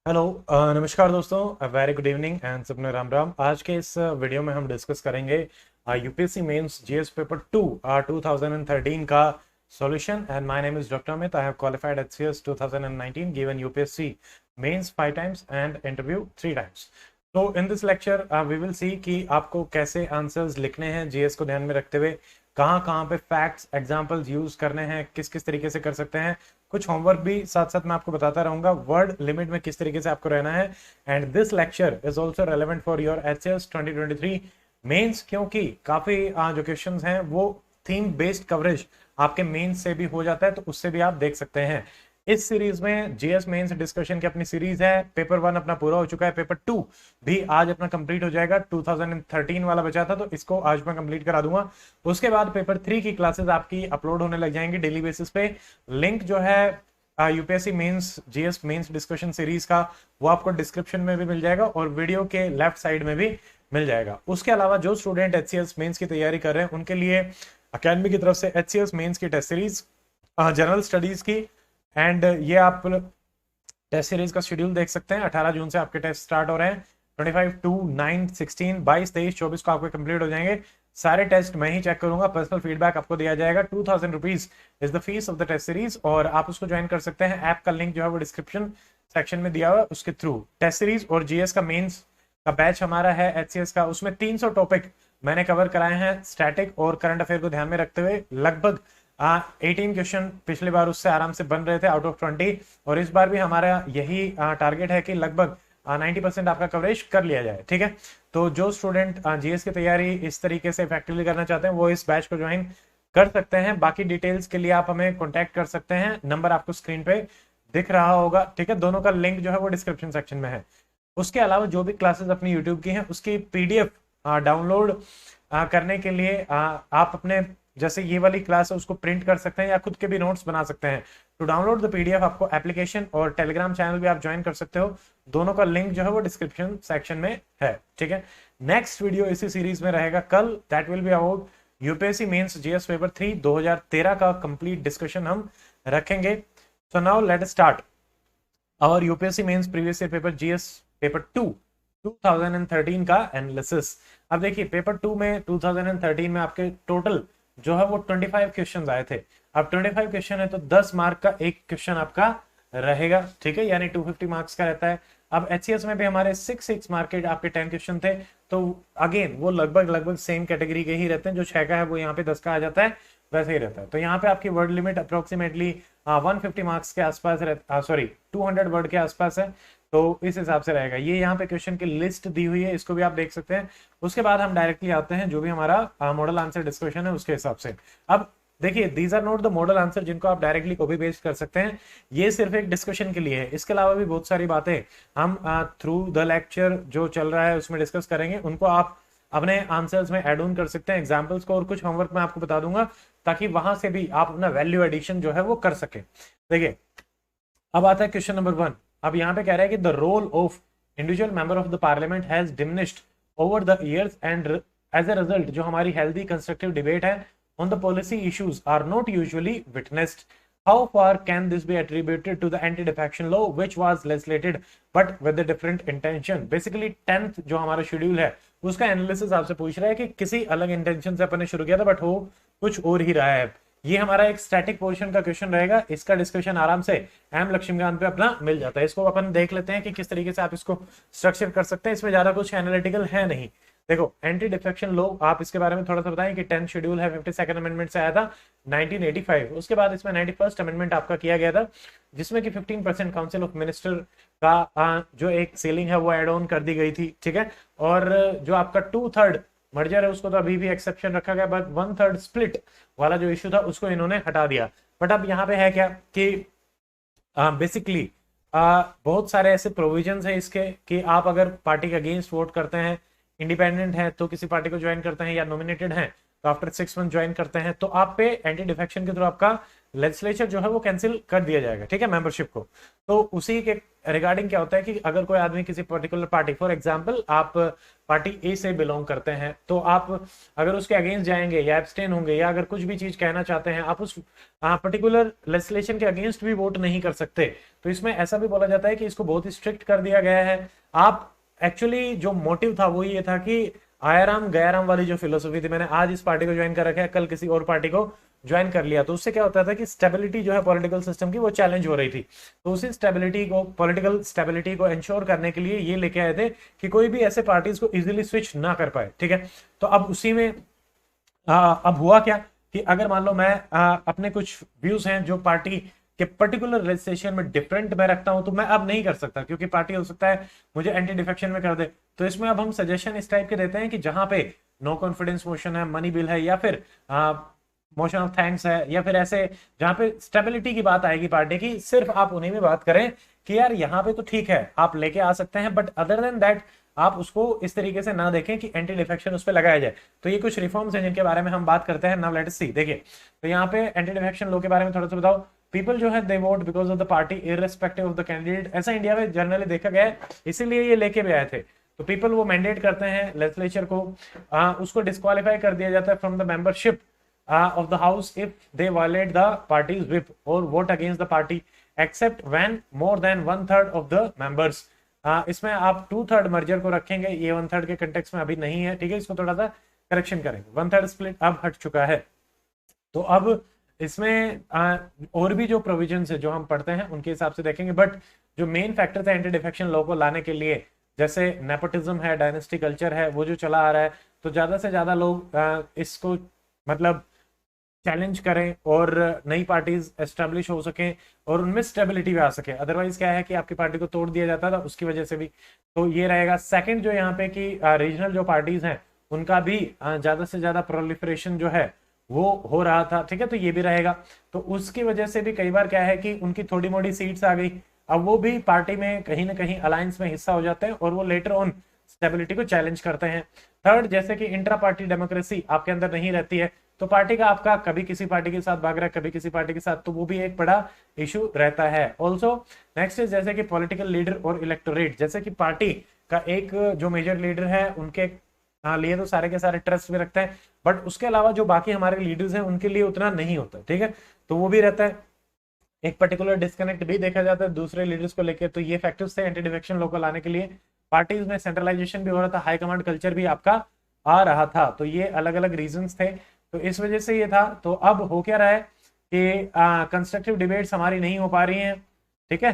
Hello. नमस्कार दोस्तों, very good evening and सबने राम राम। आज के इस वीडियो में हम डिस्कस करेंगे यूपीएससी मेंस जीएस पेपर 2 2013 का solution. And my name is doctor Amit. I have qualified HCS 2019, given UPSC mains 5 times and interview 3 times. तो in this lecture we will see कि आपको कैसे आंसर्स लिखने हैं जीएस को ध्यान में रखते हुए, कहाँ कहाँ पे फैक्ट्स एग्जांपल्स यूज करने हैं, किस किस तरीके से कर सकते हैं। कुछ होमवर्क भी साथ साथ मैं आपको बताता रहूंगा, वर्ड लिमिट में किस तरीके से आपको रहना है। And this lecture is also relevant for your HS 2023 mains, क्योंकि काफी जो क्वेश्चंस हैं वो थीम बेस्ड कवरेज आपके मेंस से भी हो जाता है, तो उससे भी आप देख सकते हैं। इस सीरीज में जीएस मेंस डिस्कशन की अपनी सीरीज है। पेपर 1 अपना पूरा हो चुका है, पेपर 2 भी आज अपना कंप्लीट हो जाएगा। 2013 वाला बचा था तो इसको आज मैं कंप्लीट करा दूंगा। उसके बाद पेपर 3 की क्लासेस आपकी अपलोड होने लग जाएंगी डेली बेसिस पे। लिंक जो है UPSC mains GS mains discussion series का, वो आपको डिस्क्रिप्शन में भी मिल जाएगा और वीडियो के लेफ्ट साइड में भी मिल जाएगा। उसके अलावा जो स्टूडेंट एचसीएस मेंस की तैयारी कर रहे हैं उनके लिए अकेडमी की तरफ से एचसीएस मेंस की टेस्ट सीरीज, जनरल स्टडीज की, एंड ये आप टेस्ट सीरीज का शेड्यूल देख सकते हैं। 18 जून से आपके टेस्ट स्टार्ट हो रहे हैं। 25 टू 9 16 22 23 24 को आपके कंप्लीट हो जाएंगे। सारे टेस्ट मैं ही चेक करूंगा, पर्सनल फीडबैक आपको दिया जाएगा। 2000 rupees is the fees of the test series, और आप उसको ज्वाइन कर सकते हैं। ऐप का लिंक जो है वो डिस्क्रिप्शन सेक्शन में दिया हुआ है, उसके थ्रू। टेस्ट सीरीज और जीएस का मेंस का बैच हमारा है एचसीएस का, उसमें 300 टॉपिक मैंने कवर कराए हैं स्टैटिक और करंट अफेयर को ध्यान में रखते हुए। लगभग 18 क्वेश्चन पिछली बार उससे आराम से बन रहे थे आउट ऑफ 20, और इस बार भी हमारा यही टारगेट है कि लगभग 90% आपका कवरेज कर लिया जाए। ठीक है, तो जो स्टूडेंट जीएस की तैयारी इस तरीके से इफेक्टिवली करना चाहते हैं वो इस बैच को ज्वाइन कर सकते हैं। बाकी डिटेल्स के लिए आप हमें कॉन्टेक्ट कर सकते हैं, नंबर आपको स्क्रीन पे दिख रहा होगा। ठीक है, दोनों का लिंक जो है वो डिस्क्रिप्शन सेक्शन में है। उसके अलावा जो भी क्लासेस अपनी यूट्यूब की हैं उसकी पीडीएफ डाउनलोड करने के लिए आप अपने, जैसे ये वाली क्लास है उसको प्रिंट कर सकते हैं या खुद के भी नोट्स बना सकते हैं। टू डाउनलोड द पीडीएफ आपको एप्लीकेशन और टेलीग्राम चैनल भी आप ज्वाइन कर सकते हो। दोनों का लिंक जो है वो डिस्क्रिप्शन सेक्शन में है। ठीक है, नेक्स्ट वीडियो इसी सीरीज में रहेगा कल, that will be about UPSC mains GS paper 3 2013 का कंप्लीट डिस्कशन हम रखेंगे। So now let start our UPSC mains previous year paper GS paper 2 2013 का एनालिसिस। अब देखिए पेपर 2 में 2013 में आपके टोटल जो है वो 25 क्वेश्चन आए थे। अब 25 क्वेश्चन है तो 10 मार्क का एक क्वेश्चन आपका रहेगा। ठीक है, यानी 250 मार्क्स का रहता है। अब एचसीएस में भी हमारे 6 मार्क के आपके 10 क्वेश्चन थे, तो अगेन वो लगभग लगभग सेम कैटेगरी के ही रहते हैं। जो 6 का है वो यहाँ पे 10 का आ जाता है, वैसे ही रहता है। तो यहाँ पे आपकी वर्ड लिमिट अप्रोक्सीमेटली 150 मार्क्स के आसपास, सॉरी 200 वर्ड के आसपास है। तो इस हिसाब से रहेगा। ये यहाँ पे क्वेश्चन की लिस्ट दी हुई है, इसको भी आप देख सकते हैं। उसके बाद हम डायरेक्टली आते हैं जो भी हमारा मॉडल आंसर डिस्कशन है उसके हिसाब से। अब देखिए, these are not the model answer जिनको आप डायरेक्टली कॉपी पेस्ट कर सकते हैं, ये सिर्फ एक डिस्कशन के लिए है। इसके अलावा भी बहुत सारी बातें हम थ्रू द लेक्चर जो चल रहा है उसमें डिस्कस करेंगे, उनको आप अपने आंसर्स में एड ऑन कर सकते हैं एग्जाम्पल्स को, और कुछ होमवर्क मैं आपको बता दूंगा ताकि वहां से भी आप अपना वैल्यू एडिशन जो है वो कर सके। देखिए, अब आता है क्वेश्चन नंबर 1। अब यहाँ पे कह रहा है कि the role of individual member of the parliament has diminished over the years and as a result जो हमारी हेल्दी कंस्ट्रक्टिव डिबेट है on the policy issues are not usually witnessed. How far can this be attributed to the anti-defection law which was legislated but with a different intention? Basically 10th जो हमारा schedule है उसका analysis आपसे पूछ रहा है कि किसी अलग इंटेंशन से अपन ने शुरू किया था बट हो कुछ और ही रहा है। ये हमारा एक स्टैटिक पोर्शन का क्वेश्चन रहेगा। इसका डिस्कशन आराम से एम लक्ष्मीकांत पे अपना मिल जाता है। इसको अपन देख लेते हैं कि किस तरीके से आप इसको स्ट्रक्चर कर सकते हैं। इसमें ज्यादा कुछ एनालिटिकल है नहीं। देखो, एंटी डिफेक्शन लॉ, आप इसके बारे में थोड़ा सा बताएं कि 10th शेड्यूल है, 52nd अमेंडमेंट से आया था 1985। उसके बाद इसमें 91st अमेंडमेंट आपका किया गया था जिसमें कि 15% काउंसिल ऑफ मिनिस्टर का जो एक सीलिंग है वो एड ऑन कर दी गई थी। ठीक है, और जो आपका 2/3 मर्जर है उसको तो अभी भी एक्सेप्शन रखा गया, बट 1/3 स्प्लिट वाला जो इश्यू था उसको इन्होंने हटा दिया। बट अब यहाँ पे है क्या कि बेसिकली बहुत सारे ऐसे प्रोविजंस है इसके कि आप अगर पार्टी के अगेंस्ट वोट करते हैं, इंडिपेंडेंट है तो किसी पार्टी को ज्वाइन करते हैं, या नॉमिनेटेड हैं तो आफ्टर 6 मंथ ज्वाइन करते हैं, तो आप पे एंटी डिफेक्शन के थ्रू आपका लेजिस्लेचर जो है वो कैंसिल कर दिया जाएगा, ठीक है, मेंबरशिप को। तो उसी के रिगार्डिंग क्या होता है कि अगर कोई आदमी किसी पर्टिकुलर पार्टी, फॉर एग्जांपल आप पार्टी ए से बिलोंग करते हैं, तो आप अगर उसके अगेंस्ट जाएंगे या एब्सटेन होंगे या अगर कुछ भी चीज कहना चाहते हैं, आप उस पर्टिकुलर लेजिस्लेशन के अगेंस्ट भी वोट नहीं कर सकते। तो इसमें ऐसा भी बोला जाता है कि इसको बहुत ही स्ट्रिक्ट कर दिया गया है। आप एक्चुअली जो मोटिव था वो ये था कि आयाराम गयाराम वाली जो फिलोसफी थी, मैंने आज इस पार्टी को ज्वाइन कर रखा है, कल किसी और पार्टी को ज्वाइन कर लिया, तो उससे क्या होता था कि स्टेबिलिटी जो है पॉलिटिकल सिस्टम की वो चैलेंज हो रही थी। तो उसी स्टेबिलिटी को, पॉलिटिकल स्टेबिलिटी को इंश्योर करने के लिए ये लेके आए थे कि कोई भी ऐसे पार्टीज को इजीली स्विच ना कर पाए, ठीक है। तो अब उसी में अब हुआ क्या कि अगर मान लो मैं अपने कुछ व्यूज हैं जो पार्टी के पर्टिकुलर रजिस्ट्रेशन में डिफरेंट मैं रखता हूं, तो मैं अब नहीं कर सकता क्योंकि पार्टी हो सकता है मुझे एंटी डिफेक्शन में कर दे। तो इसमें अब हम सजेशन इस टाइप के देते हैं कि जहां पे नो कॉन्फिडेंस मोशन है, मनी बिल है, या फिर मोशन ऑफ थैंक्स है, या फिर ऐसे जहां पे स्टेबिलिटी की बात आएगी पार्टी की, सिर्फ आप उन्हीं में बात करें कि यार यहाँ पे तो ठीक है आप लेके आ सकते हैं, बट अदर देन दैट आप उसको इस तरीके से ना देखें कि एंटी डिफेक्शन उस पर लगाया जाए। तो ये कुछ रिफॉर्म्स हैं जिनके बारे में हम बात करते हैं। नाउ लेट्स सी, देखिए तो यहाँ पे एंटी डिफेक्शन लॉ के बारे में थोड़ा सा बताओ। पीपल जो है they vote because of the party irrespective of the candidate, ऐसा इंडिया में जनरली देखा गया है, इसीलिए ये लेके भी आए थे। तो पीपल वो मैंडेट करते हैं लेजिस्लेचर को, उसको डिस्क्वालीफाई कर दिया जाता है from the membership of the house if they violate the party's whip or vote against the party except when more than 1/3 of the members। इसमें आप 2/3 मर्जर को रखेंगे, ये 1/3 के कंटेक्स्ट में अभी नहीं है, ठीक है, इसको थोड़ा सा करेक्शन करेंगे। 1/3 स्प्लिट अब हट चुका है। तो अब इसमें और भी जो प्रोविजंस है जो हम पढ़ते हैं उनके हिसाब से देखेंगे, बट जो मेन फैक्टर था एंटी डिफेक्शन लॉ को लाने के लिए, जैसे नेपोटिज्म है, डायनेस्टी कल्चर है, वो जो चला आ रहा है, तो ज्यादा से ज्यादा लोग इसको मतलब चैलेंज करें और नई पार्टीज एस्टेब्लिश हो सकें और उनमें स्टेबिलिटी भी आ सके। अदरवाइज क्या है कि आपकी पार्टी को तोड़ दिया जाता था उसकी वजह से भी। तो ये रहेगा सेकंड जो यहाँ पे कि रीजनल जो पार्टीज हैं उनका भी ज्यादा से ज्यादा प्रोलिफरेशन जो है वो हो रहा था, ठीक है, तो ये भी रहेगा। तो उसकी वजह से भी कई बार क्या है कि उनकी थोड़ी मोड़ी सीट्स आ गई, अब वो भी पार्टी में कहीं ना कहीं अलायंस में हिस्सा हो जाते हैं और वो लेटर ऑन स्टेबिलिटी को चैलेंज करते हैं। थर्ड, जैसे कि इंट्रा पार्टी डेमोक्रेसी आपके अंदर नहीं रहती है, तो पार्टी का आपका कभी किसी पार्टी के साथ भाग रहा है, कभी किसी पार्टी के साथ, तो वो भी एक बड़ा इशू रहता है। ऑल्सो नेक्स्ट इज जैसे कि पॉलिटिकल लीडर और इलेक्टोरेट, जैसे कि पार्टी का एक जो मेजर लीडर है उनके लिए तो सारे के सारे ट्रस्ट भी रखते हैं, बट उसके अलावा जो बाकी हमारे लीडर्स हैं उनके लिए उतना नहीं होता, ठीक है, तो वो भी रहता है। एक पर्टिकुलर डिस्कनेक्ट भी देखा जाता है दूसरे लीडर्स को लेकर। तो ये फैक्टर्स थे एंटी डिफेक्शन लॉ को लाने के लिए। पार्टीज में सेंट्रलाइजेशन भी हो रहा था, हाई कमांड कल्चर भी आपका आ रहा था, तो ये अलग अलग रीजंस थे, तो इस वजह से ये था। तो अब हो क्या रहा है कि कंस्ट्रक्टिव डिबेट्स हमारी नहीं हो पा रही हैं, ठीक है,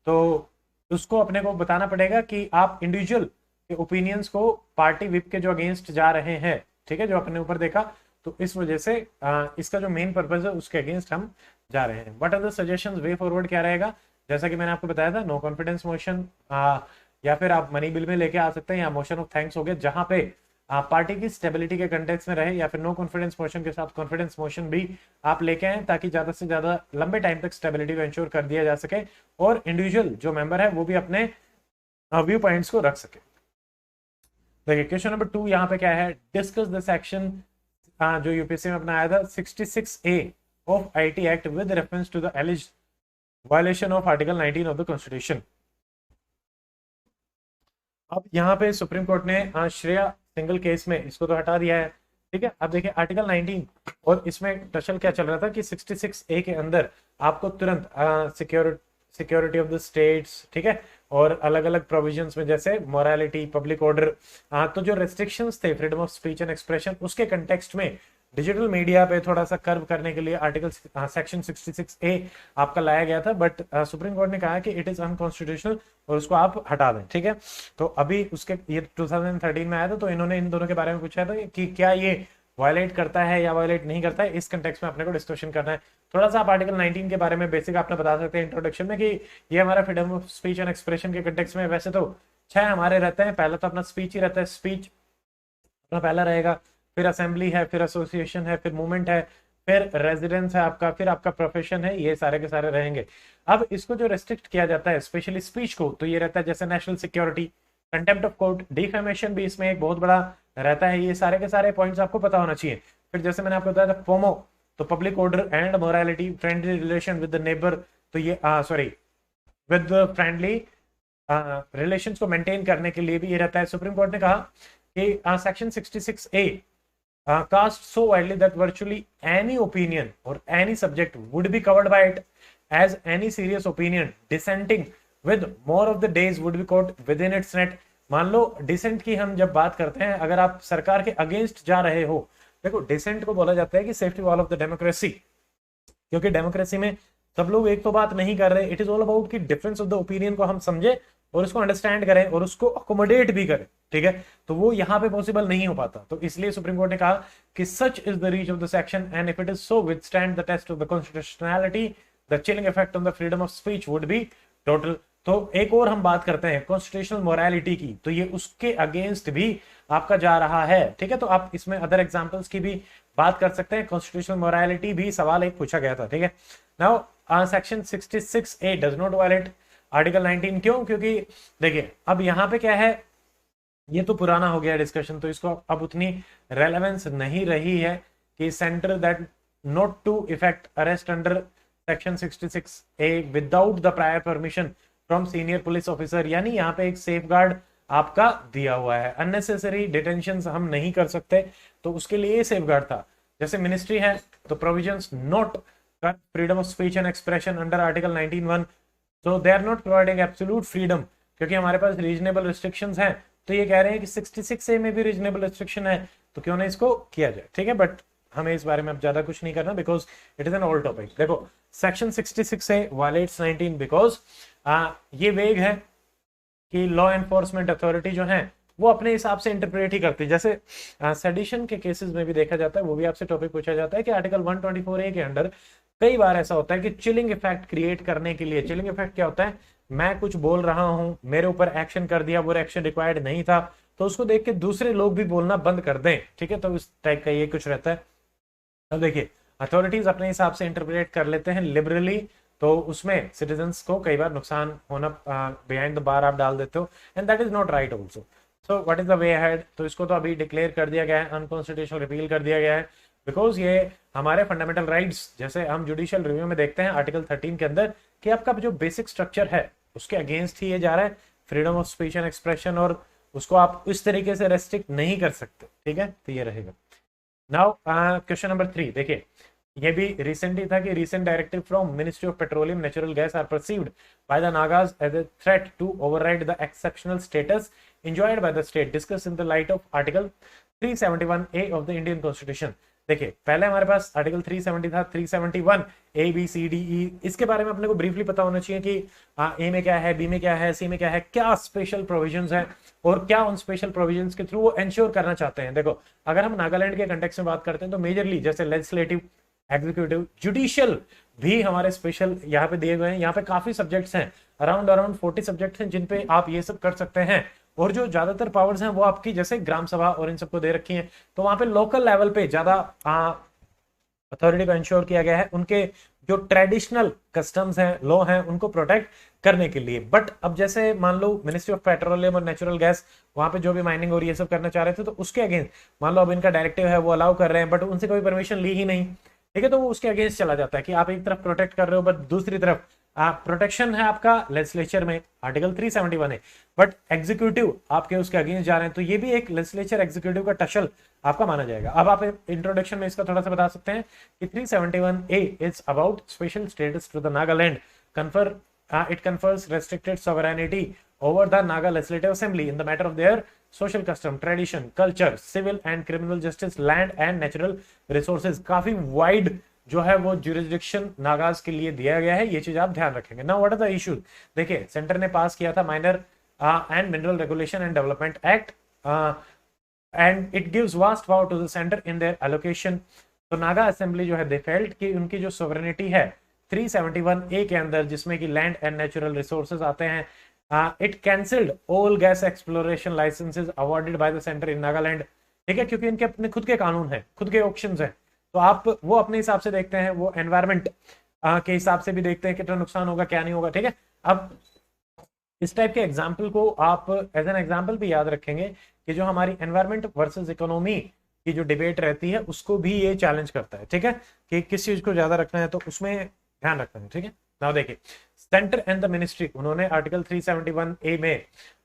तो उसको अपने को बताना पड़ेगा कि आप इंडिविजुअल के ओपिनियंस को पार्टी विप के जो अगेंस्ट जा रहे हैं, ठीक है, जो अपने ऊपर देखा, तो इस वजह से इसका जो मेन पर्पज है उसके अगेंस्ट हम जा रहे हैं। What are the suggestions, way forward क्या रहेगा, जैसा कि मैंने आपको बताया था, नो कॉन्फिडेंस मोशन या फिर आप मनी बिल में लेके आ सकते हैं, या मोशन ऑफ थैंक्स हो गया जहां पे पार्टी की स्टेबिलिटी के कंटेक्स्ट में रहे, या फिर नो कॉन्फिडेंस मोशन के साथ कॉन्फिडेंस मोशन भी आप लेके आए ताकि ज्यादा से ज्यादा लंबे टाइम तक स्टेबिलिटी को इंश्योर कर दिया जा सके और इंडिविजुअल जो मेंबर है वो भी अपने व्यू पॉइंट्स को रख सके। देखिए क्वेश्चन नंबर 2 यहाँ पे क्या है, डिस्कस द सेक्शन जो यूपीएससी में अपना आया था 66A of IT act with reference to the alleged violation of article 19 of the constitution. अब यहाँ पे सुप्रीम कोर्ट ने श्रेया सिंगल केस में इसको तो हटा दिया है, ठीक है। अब देखिए आर्टिकल 19 और इसमें टचल क्या चल रहा था कि 66A के अंदर आपको तुरंत सिक्योरिटी ऑफ द स्टेट्स, ठीक है, और अलग अलग प्रोविजंस में जैसे मोरालिटी, पब्लिक ऑर्डर, तो जो रेस्ट्रिक्शंस थे freedom of speech and expression, उसके कंटेक्स्ट में डिजिटल मीडिया पे थोड़ा सा कर्व करने के लिए आर्टिकल सेक्शन 66A आपका लाया गया था, बट सुप्रीम कोर्ट ने कहा कि इट इज अनकॉन्स्टिट्यूशनल और उसको आप हटा दें, ठीक है। तो अभी उसके ये 2013 में आया था, तो इन्होंने इन दोनों के बारे में पूछा था कि क्या ये वायलेट करता है या वायलेट नहीं करता है, इस कंटेक्स्ट में अपने को डिस्कशन करना है। थोड़ा सा आप आर्टिकल 19 के बारे में बेसिक आपने बता सकते हैं इंट्रोडक्शन में कि ये हमारा freedom of speech and expression के कंटेक्स्ट में वैसे तो 6 हमारे रहते हैं। पहला तो अपना स्पीच ही रहता है, स्पीच अपना पहला रहेगा, फिर असेंबली है, फिर एसोसिएशन है, फिर मूवमेंट है, फिर रेजिडेंस है आपका, फिर आपका प्रोफेशन है, ये सारे के सारे रहेंगे। अब इसको जो रेस्ट्रिक्ट किया जाता है स्पेशली स्पीच को, तो ये रहता है जैसे national security, contempt of court, defamation भी इसमें एक बहुत बड़ा रहता है। ये सारे के सारे पॉइंट्स आपको पता होना चाहिए। फिर जैसे मैंने आपको बताया था फोमो, तो public order and morality, friendly relation with the neighbour, तो ये सॉरी विद फ्रेंडली रिलेशंस को मेंटेन करने के लिए भी ये रहता है। सुप्रीम कोर्ट ने कहा कि section 66A cast so widely that virtually any opinion or any subject would be covered by it, as any serious opinion dissenting with more of the days would be caught within its net। मान लो decent की हम जब बात करते हैं, अगर आप सरकार के अगेंस्ट जा रहे हो, देखो डिसेंट को बोला जाता है कि safety wall of the democracy, क्योंकि डेमोक्रेसी में सब लोग एक तो बात नहीं कर रहे। इट इज ऑल अबाउट कि डिफरेंस ऑफ द ओपिनियन को हम समझे और उसको अंडरस्टैंड करें और उसको अकोमोडेट भी करें, ठीक है। तो वो यहाँ पे पॉसिबल नहीं हो पाता, तो इसलिए सुप्रीम कोर्ट ने कहा कि such is the reach of the section and if it is so withstand the test of the constitutionality the chilling effect on the freedom of speech would be total. तो एक और हम बात करते हैं कॉन्स्टिट्यूशनल मोरालिटी की, तो ये उसके अगेंस्ट भी आपका जा रहा है, ठीक है। तो आप इसमें अदर एग्जांपल्स की भी बात कर सकते हैं। कॉन्स्टिट्यूशनल मोरालिटी भी सवाल एक पूछा गया था, ठीक है। Now section 66A does not violate article 19। क्यों? क्योंकि देखिए अब यहाँ पे क्या है, ये तो पुराना हो गया डिस्कशन, तो इसको अब उतनी रेलेवेंस नहीं रही है कि centre that not to effect arrest under section 66A without the prior permission from senior police officer, यानी यहाँ पे एक सेफ गार्ड आपका दिया हुआ है। अननेसेसरी डिटेंशन हम नहीं कर सकते, तो उसके लिए सेफ गार्ड था। जैसे मिनिस्ट्री है तो provisions not freedom of speech and expression under article 19(1), तो they are not providing absolute freedom, क्योंकि हमारे पास रीजनेबल रिस्ट्रिक्शंस हैं। तो ये कह रहे हैं कि 66A में भी रीजनेबल रिस्ट्रिक्शन है, तो क्यों ना इसको किया जाए, ठीक है। बट हमें इस बारे में अब ज्यादा कुछ नहीं करना, because it is an old topic. देखो सेक्शन 66A वायलेट्स 19 बिकॉज ये वेग है कि लॉ एनफोर्समेंट अथॉरिटी जो है वो अपने हिसाब से इंटरप्रेट ही करती है। जैसे सेडिशन के केसेस में भी देखा जाता है, वो भी आपसे टॉपिक पूछा जाता है कि आर्टिकल 124A के अंडर कई बार ऐसा होता है कि चिलिंग इफेक्ट क्रिएट करने के लिए, चिलिंग इफेक्ट क्या होता है, मैं कुछ बोल रहा हूं, मेरे ऊपर एक्शन कर दिया, वो एक्शन रिक्वायर्ड नहीं था, तो उसको देख के दूसरे लोग भी बोलना बंद कर दें, ठीक है। तो इस टाइप का ये कुछ रहता है। अब देखिए अथॉरिटीज अपने हिसाब से इंटरप्रेट कर लेते हैं लिबरली, तो उसमें सिटीजन्स को कई बार नुकसान होना बिहाइंड द बार आप डाल देते हो, and that is not right also. So what is the way ahead, तो इसको तो अभी डिक्लेयर कर दिया गया है, अनकॉन्स्टिट्यूशनल रिपील कर दिया गया है, बिकॉज ये हमारे फंडामेंटल राइट्स, जैसे हम जुडिशियल रिव्यू में देखते हैं आर्टिकल 13 के अंदर, कि आपका जो बेसिक स्ट्रक्चर है उसके अगेंस्ट ही ये जा रहा है, freedom of speech and expression, और उसको आप इस तरीके से रेस्ट्रिक्ट नहीं कर सकते, ठीक है। तो ये रहेगा। नाउ क्वेश्चन नंबर 3 देखिए, ये भी रिसेंटली था कि recent directive from ministry of petroleum natural gas are perceived by the Nagas as a threat to override the exceptional status enjoyed by the state, discussed in the light of article 371A of the Indian Constitution। देखिए पहले हमारे पास article 370 था, 371 ABCDE, इसके बारे में अपने को briefly पता होना चाहिए कि ए में क्या है, बी में क्या है, सी में क्या है, क्या स्पेशल प्रोविजंस हैं और क्या उन स्पेशल प्रोविजंस के थ्रू वो एंश्योर करना चाहते हैं। देखो अगर हम नागालैंड के कंटेक्स्ट में बात करते हैं तो मेजरली जैसे लेजिस्लेटिव, एग्जीक्यूटिव, जुडिशियल भी हमारे स्पेशल यहाँ पे दिए गए हैं। यहाँ पे काफी सब्जेक्ट्स हैं, अराउंड 40 सब्जेक्ट्स हैं जिन पे आप ये सब कर सकते हैं, और जो ज्यादातर पावर्स हैं वो आपकी जैसे ग्राम सभा और इन सबको दे रखी हैं, तो वहां पे लोकल लेवल पे ज्यादा अथॉरिटी को इंश्योर किया गया है उनके जो ट्रेडिशनल कस्टम्स हैं, लॉ हैं, उनको प्रोटेक्ट करने के लिए। बट अब जैसे मान लो मिनिस्ट्री ऑफ पेट्रोलियम और नेचुरल गैस वहां पे जो भी माइनिंग और ये सब करना चाह रहे थे, तो उसके अगेंस्ट मान लो अब इनका डायरेक्टिव है वो अलाउ कर रहे हैं, बट उनसे कोई परमिशन ली ही नहीं, ठीक है। तो वो उसके अगेंस्ट चला जाता है कि आप एक तरफ प्रोटेक्ट कर रहे हो बट दूसरी तरफ प्रोटेक्शन है आपका लेजिस्लेचर में आर्टिकल 371 है, बट एग्जीक्यूटिव आपके उसके अगेंस्ट जा रहे हैं, तो ये भी एक लेजिस्लेचर एग्जीक्यूटिव का टशल आपका माना जाएगा। अब आप इंट्रोडक्शन में इसका थोड़ा सा बता सकते हैं कि 371A is about special status to the Nagaland, it confers restricted sovereignty over the Naga Legislative Assembly in the matter of their social custom, tradition, culture, civil and criminal justice, land and natural resources। काफी wide जो है वो jurisdiction Nagas के लिए दिया गया है, ये चीज आप ध्यान रखेंगे। Now what are the issues, देखिए सेंटर ने पास किया था minor and mineral regulation and development act, and it gives vast power to the centre in their allocation. तो नागा असेंबली जो है दे फेल्ट कि उनकी जो सोवरेनिटी है 371A के अंदर, जिसमें कि लैंड एंड नेचुरल रिसोर्सेज आते हैं, it cancelled all gas exploration licences awarded by the centre in Nagaland, ठीक है, क्योंकि इनके अपने खुद के कानून है, खुद के ऑप्शंस हैं, तो आप वो अपने हिसाब से देखते हैं, वो एनवायरमेंट के हिसाब से भी देखते हैं कितना नुकसान होगा क्या नहीं होगा, ठीक है। अब इस टाइप के एग्जाम्पल को आप एज एन एग्जाम्पल भी याद रखेंगे कि जो हमारी एनवायरमेंट वर्सेस इकोनॉमी की जो डिबेट रहती है उसको भी ये चैलेंज करता है, ठीक है, कि किस चीज को ज्यादा रखना है, तो उसमें ध्यान रखना है, ठीक है। नाउ देखिए, सेंटर एंड द मिनिस्ट्री, उन्होंने आर्टिकल 371A में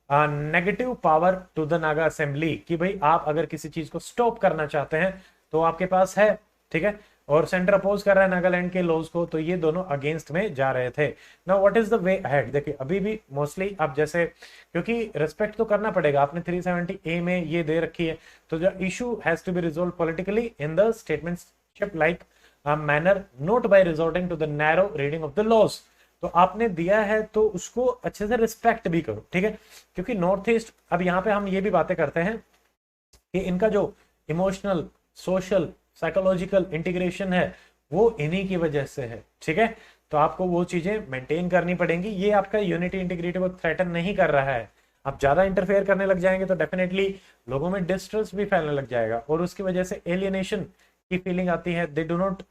negative power to the Naga assembly, कि भाई आप अगर किसी चीज को स्टॉप करना चाहते हैं तो आपके पास है, ठीक है, और सेंटर अपोज कर रहा है नागालैंड के लॉज को, तो ये दोनों अगेंस्ट में जा रहे थे। Now what is the way ahead, देखिए अभी भी मोस्टली अब जैसे, क्योंकि रिस्पेक्ट तो करना पड़ेगा, आपने 370A में ये दे रखी है, तो जो issue has to be resolve politically in the statesmanship like manner not by resorting to the narrow reading of the laws. तो आपने दिया है तो उसको अच्छे से रिस्पेक्ट भी करो, ठीक है, क्योंकि नॉर्थ ईस्ट, अब यहाँ पे हम ये भी बातें करते हैं कि इनका जो इमोशनल, सोशल, साइकोलॉजिकल इंटीग्रेशन है वो इन्हीं की वजह से है, ठीक है, तो आपको वो चीजें मेंटेन करनी पड़ेंगी। ये आपका यूनिटी इंटीग्रिटी को थ्रेटन नहीं कर रहा है। आप ज्यादा इंटरफेयर करने लग जाएंगे तो डेफिनेटली लोगों में डिस्ट्रस्ट भी फैलने लग जाएगा और उसकी वजह से एलियनेशन की फीलिंग आती है। They do not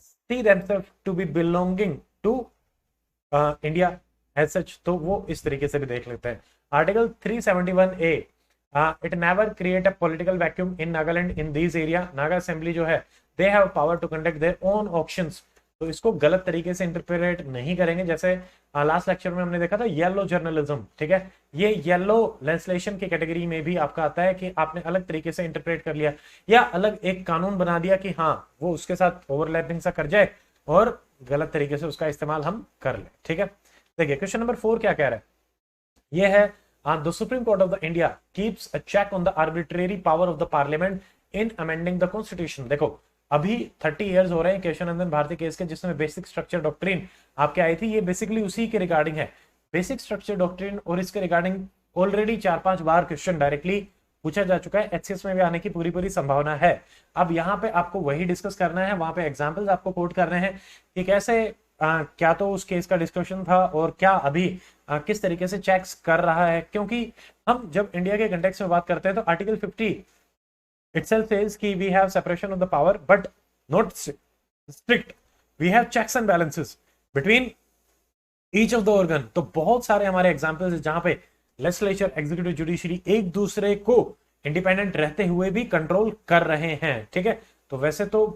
see themselves to be belonging to India as such, तो वो इस तरीके से भी देख लेते हैं। Article 371A, it never create a political vacuum in Nagaland in this area. Naga assembly जो है, they have power to conduct their own auctions, तो इसको गलत तरीके से इंटरप्रेट नहीं करेंगे। जैसे लास्ट लेक्चर में हमने देखा था येलो जर्नलिज्म, ठीक है, ये येलो लेजिस्लेशन की कैटेगरी में भी आपका आता है कि आपने अलग तरीके से इंटरप्रेट कर लिया या अलग एक कानून बना दिया कि हाँ वो उसके साथ ओवरलैपिंग सा कर जाए और गलत तरीके से उसका इस्तेमाल हम कर ले, ठीक है। देखिए क्वेश्चन नंबर 4 क्या कह रहा है, ये है the Supreme Court of the India keeps a check on the arbitrary power of the Parliament in amending the Constitution। देखो अभी 30 इयर्स हो रहे हैं केशवानंदन भारती केस के, जिसमें बेसिक स्ट्रक्चर डॉक्ट्रिन आपके आई थी, ये बेसिकली उसी के रिगार्डिंग है, बेसिक स्ट्रक्चर डॉक्ट्रिन, और इसके रिगार्डिंग ऑलरेडी 4-5 बार क्वेश्चन डायरेक्टली पूछा जा चुका है, एचसीएस में भी आने की पूरी संभावना है। अब यहाँ पे आपको वही डिस्कस करना है, वहां पे एग्जाम्पल्स आपको कोट करने हैं कि कैसे क्या तो उस केस का डिस्कशन था और क्या अभी किस तरीके से चेक्स कर रहा है, क्योंकि हम जब इंडिया के कंटेक्स्ट में बात करते हैं तो आर्टिकल 50 itself says कि we have separation of the power but not strict, we have checks and balances between each of the organ। तो बहुत सारे हमारे एग्जांपल्स हैं जहां पे लेजिस्लेचर, एग्जीक्यूटिव, जुडिशरी एक दूसरे को इंडिपेंडेंट रहते हुए भी कंट्रोल कर रहे हैं, ठीक है। तो वैसे तो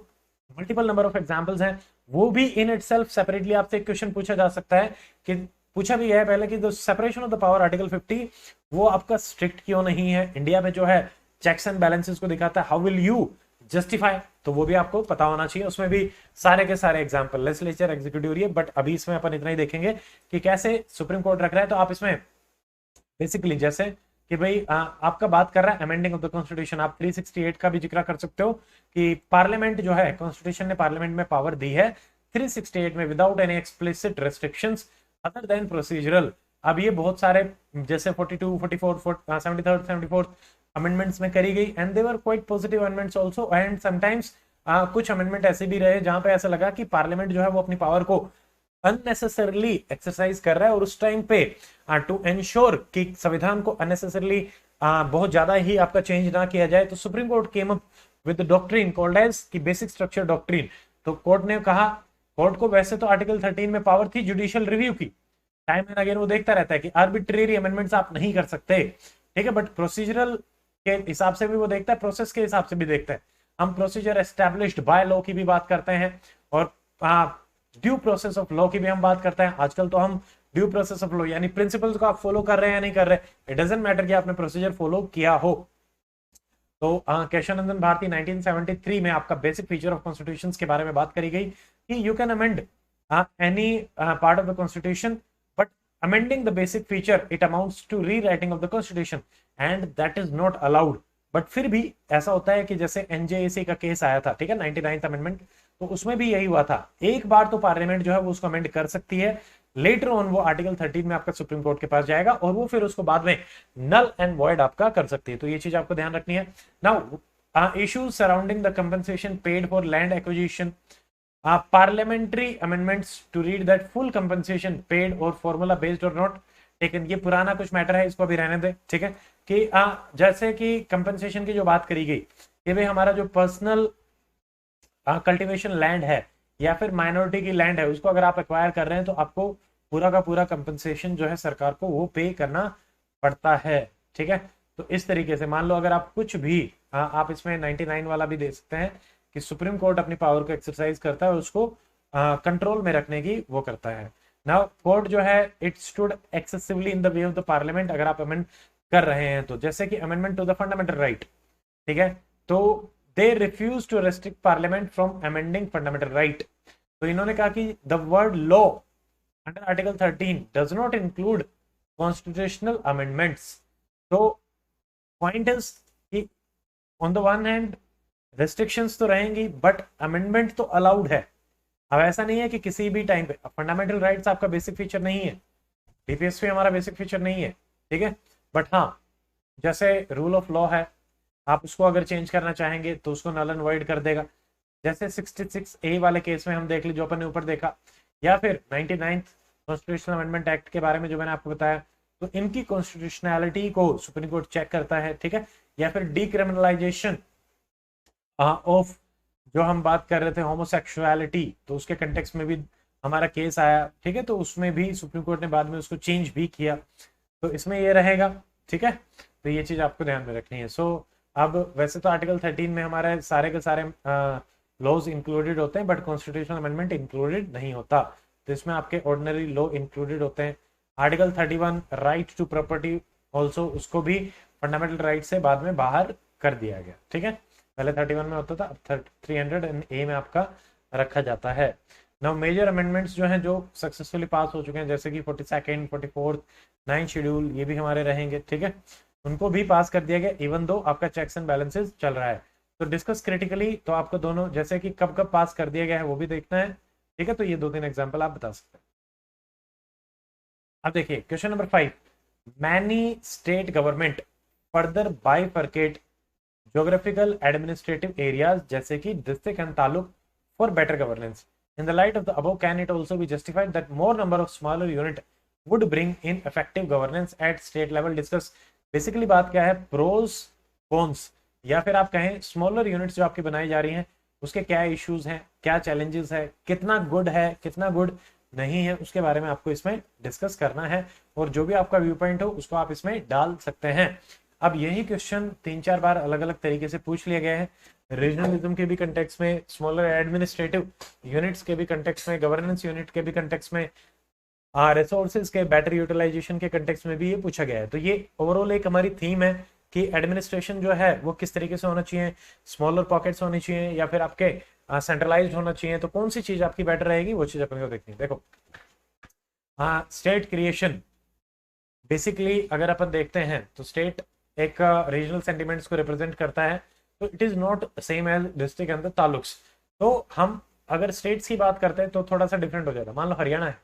मल्टीपल नंबर ऑफ एग्जांपल्स हैं, वो भी इन इटसेल्फ सेपरेटली आपसे एक क्वेश्चन पूछा जा सकता है कि पूछा भी है पहले कि the separation of the power article 50 वो आपका स्ट्रिक्ट क्यों नहीं है, इंडिया में जो है चेक्स एंड बैलेंसेस को दिखाता है, हाउ विल यू जस्टिफाई, तो वो भी आपको पता होना चाहिए। उसमें भी सारे के सारे एग्जांपल लेजिस्लेचर, एग्जीक्यूटिव, बट अभी इसमें अपन इतना ही देखेंगे कि कैसे सुप्रीम कोर्ट रख रहा है। तो आप इसमें बेसिकली जैसे कि भाई आपका बात कर रहा है अमेंडिंग ऑफ द कॉन्स्टिट्यूशन, आप 368 का भी जिक्र कर सकते हो कि पार्लियामेंट जो है, कॉन्स्टिट्यूशन ने पार्लियामेंट में पावर दी है 368 में without any explicit restrictions other than procedural. अब ये बहुत सारे जैसे 42, 44, 73, 74 अमेंडमेंट्स में करी गई and they were quite positive amendments also, and sometimes कुछ अमेंडमेंट ऐसे भी रहे जहां पे ऐसा लगा कि पार्लियामेंट जो है वो अपनी पावर को अननेसेसरली एक्सरसाइज कर रहा है, और उस टाइम पे टू एंश्योर कि संविधान को अननेसेसरली बहुत ज्यादा ही आपका चेंज ना किया जाए, तो supreme court came up with the doctrine called as की बेसिक स्ट्रक्चर डॉक्ट्रिन। तो कोर्ट ने कहा, कोर्ट को वैसे तो आर्टिकल 13 में पावर थी जुडिशियल रिव्यू की, टाइम एंड अगेन वो देखता रहता है कि आर्बिट्रेरी अमेंडमेंट्स आप नहीं कर सकते, ठीक है, बट प्रोसीजरल के हिसाब से भी वो देखता है, प्रोसेस के हिसाब से भी देखता है। हम प्रोसीजर एस्टैब्लिश्ड बाय लॉ की भी बात करते हैं और ड्यू प्रोसेस ऑफ लॉ की भी हम बात करते हैं। आजकल तो हम ड्यू प्रोसेस ऑफ लॉ यानी प्रिंसिपल्स को आप फॉलो कर रहे हैं या नहीं कर रहे, इट डजंट मैटर कि आपने प्रोसीजर फॉलो किया हो। तो केशवानंदन भारती 1973 में आपका बेसिक फीचर ऑफ कॉन्स्टिट्यूशन के बारे में बात करी गई कि you can amend any part of the constitution but amending the basic feature it amounts to rewriting of the constitution and that is not allowed. But फिर भी ऐसा होता है कि जैसे एनजेएसी का केस आया था, ठीक है, 99th अमेंडमेंट, तो उसमें भी यही हुआ था, एक बार तो पार्लियामेंट जो है वो उसको अमेंड कर सकती है, लेटर ऑन वो आर्टिकल 13 में आपका सुप्रीम कोर्ट के पास जाएगा और वो फिर उसको बाद में नल एंड वॉइड आपका कर सकती है। तो ये चीज आपको ध्यान रखनी है। Now issues surrounding the compensation paid for land acquisition, parliamentary amendments to read that full compensation paid or formula based or not taken, ये पुराना कुछ मैटर है, इसको अभी रहने दे, ठीक है, कि जैसे कि कंपनसेशन की जो बात करी गई कि भाई हमारा जो पर्सनल कल्टीवेशन लैंड है या फिर माइनॉरिटी की लैंड है, उसको अगर आप एक्वायर कर रहे हैं तो आपको पूरा का पूरा कंपनसेशन जो है सरकार को वो पे करना पड़ता है, ठीक है। तो इस तरीके से मान लो अगर आप कुछ भी आप इसमें 99 वाला भी दे सकते हैं कि सुप्रीम कोर्ट अपनी पावर को एक्सरसाइज करता है और उसको कंट्रोल में रखने की वो करता है। नाउ कोर्ट जो है it stood excessively in the way of the parliament, अगर आप अमेंड कर रहे हैं तो, जैसे कि amendment to the fundamental right, ठीक है, तो they refuse to restrict parliament from amending fundamental right. तो इन्होंने कहा कि the word law under article 13 does not include constitutional amendments. तो पॉइंट इज कि on the one hand restrictions तो रहेंगी बट अमेंडमेंट तो अलाउड है। अब ऐसा नहीं है कि किसी भी टाइम पे, फंडामेंटल राइट्स आपका बेसिक फीचर नहीं है, डीपीएसपी हमारा बेसिक फीचर नहीं है, ठीक है, बट हाँ जैसे रूल ऑफ लॉ है, आप उसको अगर चेंज करना चाहेंगे तो उसको नल एंड वॉइड कर देगा। जैसे 66A वाले केस में हम देख ली जो अपन ने ऊपर देखा, या फिर 99th कॉन्स्टिट्यूशनल अमेंडमेंट एक्ट के बारे में जो मैंने आपको बताया, तो इनकी कॉन्स्टिट्यूशनैलिटी को सुप्रीम कोर्ट चेक करता है, ठीक है। या फिर डीक्रिमिनलाइजेशन ऑफ जो हम बात कर रहे थे होमोसेक्सुअलिटी, तो उसके कंटेक्स्ट में भी हमारा केस आया, ठीक है, तो उसमें भी सुप्रीम कोर्ट ने बाद में उसको चेंज भी किया, तो इसमें ये रहेगा, ठीक है। तो ये चीज आपको ध्यान में रखनी है। सो अब वैसे तो आर्टिकल 13 में हमारे सारे के सारे लॉज इंक्लूडेड होते हैं बट कॉन्स्टिट्यूशनल अमेंडमेंट इंक्लूडेड नहीं होता, तो इसमें आपके ऑर्डिनरी लॉ इंक्लूडेड होते हैं। Article 31 right to property also, उसको भी फंडामेंटल राइट से बाद में बाहर कर दिया गया, ठीक है। पहले 31 में होता था, अब 300A में आपका रखा जाता है। नाउ मेजर अमेंडमेंट्स जो हैं जो सक्सेसफुली पास हो चुके हैं, जैसे कि 42nd 44th 9th शेड्यूल, ये भी हमारे रहेंगे, ठीक है, उनको भी पास कर दिया गया इवन दो आपका चेक्स एंड बैलेंसेस चल रहा है। तो डिस्कस क्रिटिकली तो आपको दोनों, जैसे कि कब कब पास कर दिया गया है वो भी देखना है, ठीक है। तो ये 2-3 एग्जाम्पल आप बता सकते हैं। अब देखिए question number 5, many state government further bifurcate geographical administrative areas जैसे कि district and taluk for better governance. In the light of the above, can it also be justified that more number of smaller unit would bring in effective governance at state level? Discuss basically बात क्या है, pros cons, या फिर आप कहें smaller units जो आपकी बनाई जा रही हैं उसके क्या इश्यूज हैं, क्या चैलेंजेस है, कितना गुड है कितना गुड नहीं है, उसके बारे में आपको इसमें डिस्कस करना है, और जो भी आपका व्यू पॉइंट हो उसको आप इसमें डाल सकते हैं। अब यही क्वेश्चन 3-4 बार अलग अलग तरीके से पूछ लिया गया है, रीजनलिज्म के भी कंटेक्स्ट में, स्मॉलर एडमिनिस्ट्रेटिव यूनिट्स के भी कंटेक्स्ट में, गवर्नेंस यूनिट के भी कंटेक्स्ट में, रिसोर्सेज के बेटर यूटिलाइजेशन के कंटेक्स्ट में भी ये पूछा गया है। तो ये ओवरऑल एक हमारी थीम है कि एडमिनिस्ट्रेशन जो है वो किस तरीके से होना चाहिए, स्मॉलर पॉकेट्स होनी चाहिए या फिर आपके सेंट्रलाइज्ड होना चाहिए, तो कौन सी चीज आपकी बेटर रहेगी वो चीज अपन को देखनी है। देखो स्टेट क्रिएशन, बेसिकली अगर अपन देखते हैं तो स्टेट एक रीजनल सेंटिमेंट्स को रिप्रेजेंट करता है, तो it is not same as district and the taluks. तो हम अगर स्टेट्स की बात करते हैं तो थोड़ा सा डिफरेंट हो जाता है। मान लो हरियाणा है,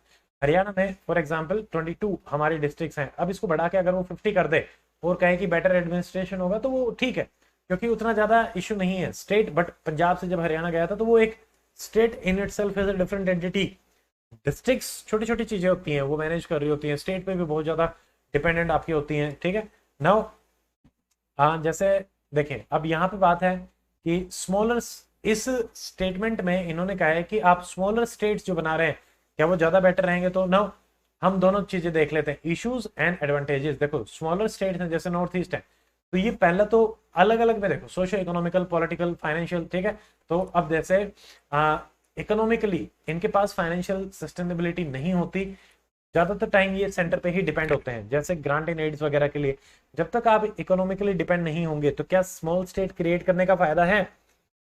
हरियाणा में फॉर एग्जांपल 22 हमारे डिस्ट्रिक्ट्स हैं, अब इसको बढ़ा के अगर वो 50 कर दे और कहे कि बेटर एडमिनिस्ट्रेशन होगा तो वो ठीक है, क्योंकि उतना ज्यादा इशू नहीं है स्टेट। बट पंजाब से जब हरियाणा गया था तो वो एक state in itself is a different entity. Districts छोटी छोटी चीजें होती हैं वो मैनेज कर रही होती हैं, स्टेट पे भी बहुत ज्यादा डिपेंडेंट आपकी होती हैं, ठीक है। नाउ जैसे देखें अब यहाँ पे बात है कि स्मॉलर, इस स्टेटमेंट में इन्होंने कहा है कि आप स्मॉलर स्टेट्स जो बना रहे हैं क्या वो ज्यादा बेटर रहेंगे। तो नाउ हम दोनों चीजें देख लेते हैं, इश्यूज एंड एडवांटेजेस। देखो स्मॉलर स्टेट्स हैं जैसे नॉर्थ ईस्ट है, तो ये पहले तो अलग अलग में देखो सोशो इकोनॉमिकल, पॉलिटिकल, फाइनेंशियल, ठीक है। तो अब जैसे इकोनॉमिकली इनके पास फाइनेंशियल सस्टेनेबिलिटी नहीं होती, ज्यादातर टाइम ये सेंटर पे ही डिपेंड होते हैं, जैसे ग्रांट एंड एड्स वगैरह के लिए। जब तक आप इकोनॉमिकली डिपेंड नहीं होंगे तो क्या स्मॉल स्टेट क्रिएट करने का फायदा है?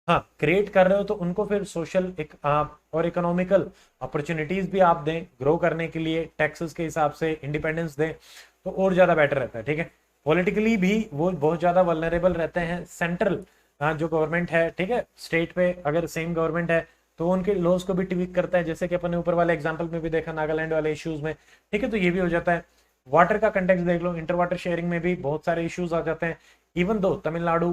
हाँ, क्रिएट कर रहे हो तो उनको फिर सोशल और इकोनॉमिकल अपॉर्चुनिटीज भी आप दें ग्रो करने के लिए, टैक्सेस के हिसाब से इंडिपेंडेंस दें तो और ज्यादा बेटर रहता है, ठीक है। पॉलिटिकली भी वो बहुत ज्यादा वल्नरेबल रहते हैं। सेंट्रल जो गवर्नमेंट है, ठीक है, स्टेट पे अगर सेम गवर्नमेंट है तो उनके लॉज को भी ट्वीक करता है, जैसे कि अपन ने ऊपर वाले एग्जांपल में भी देखा नागालैंड वाले इश्यूज में, ठीक है। तो ये भी हो जाता है। वाटर का कंटेक्स्ट देख लो, इंटर वाटर शेयरिंग में भी बहुत सारे इश्यूज आ जाते हैं। इवन दो तमिलनाडु,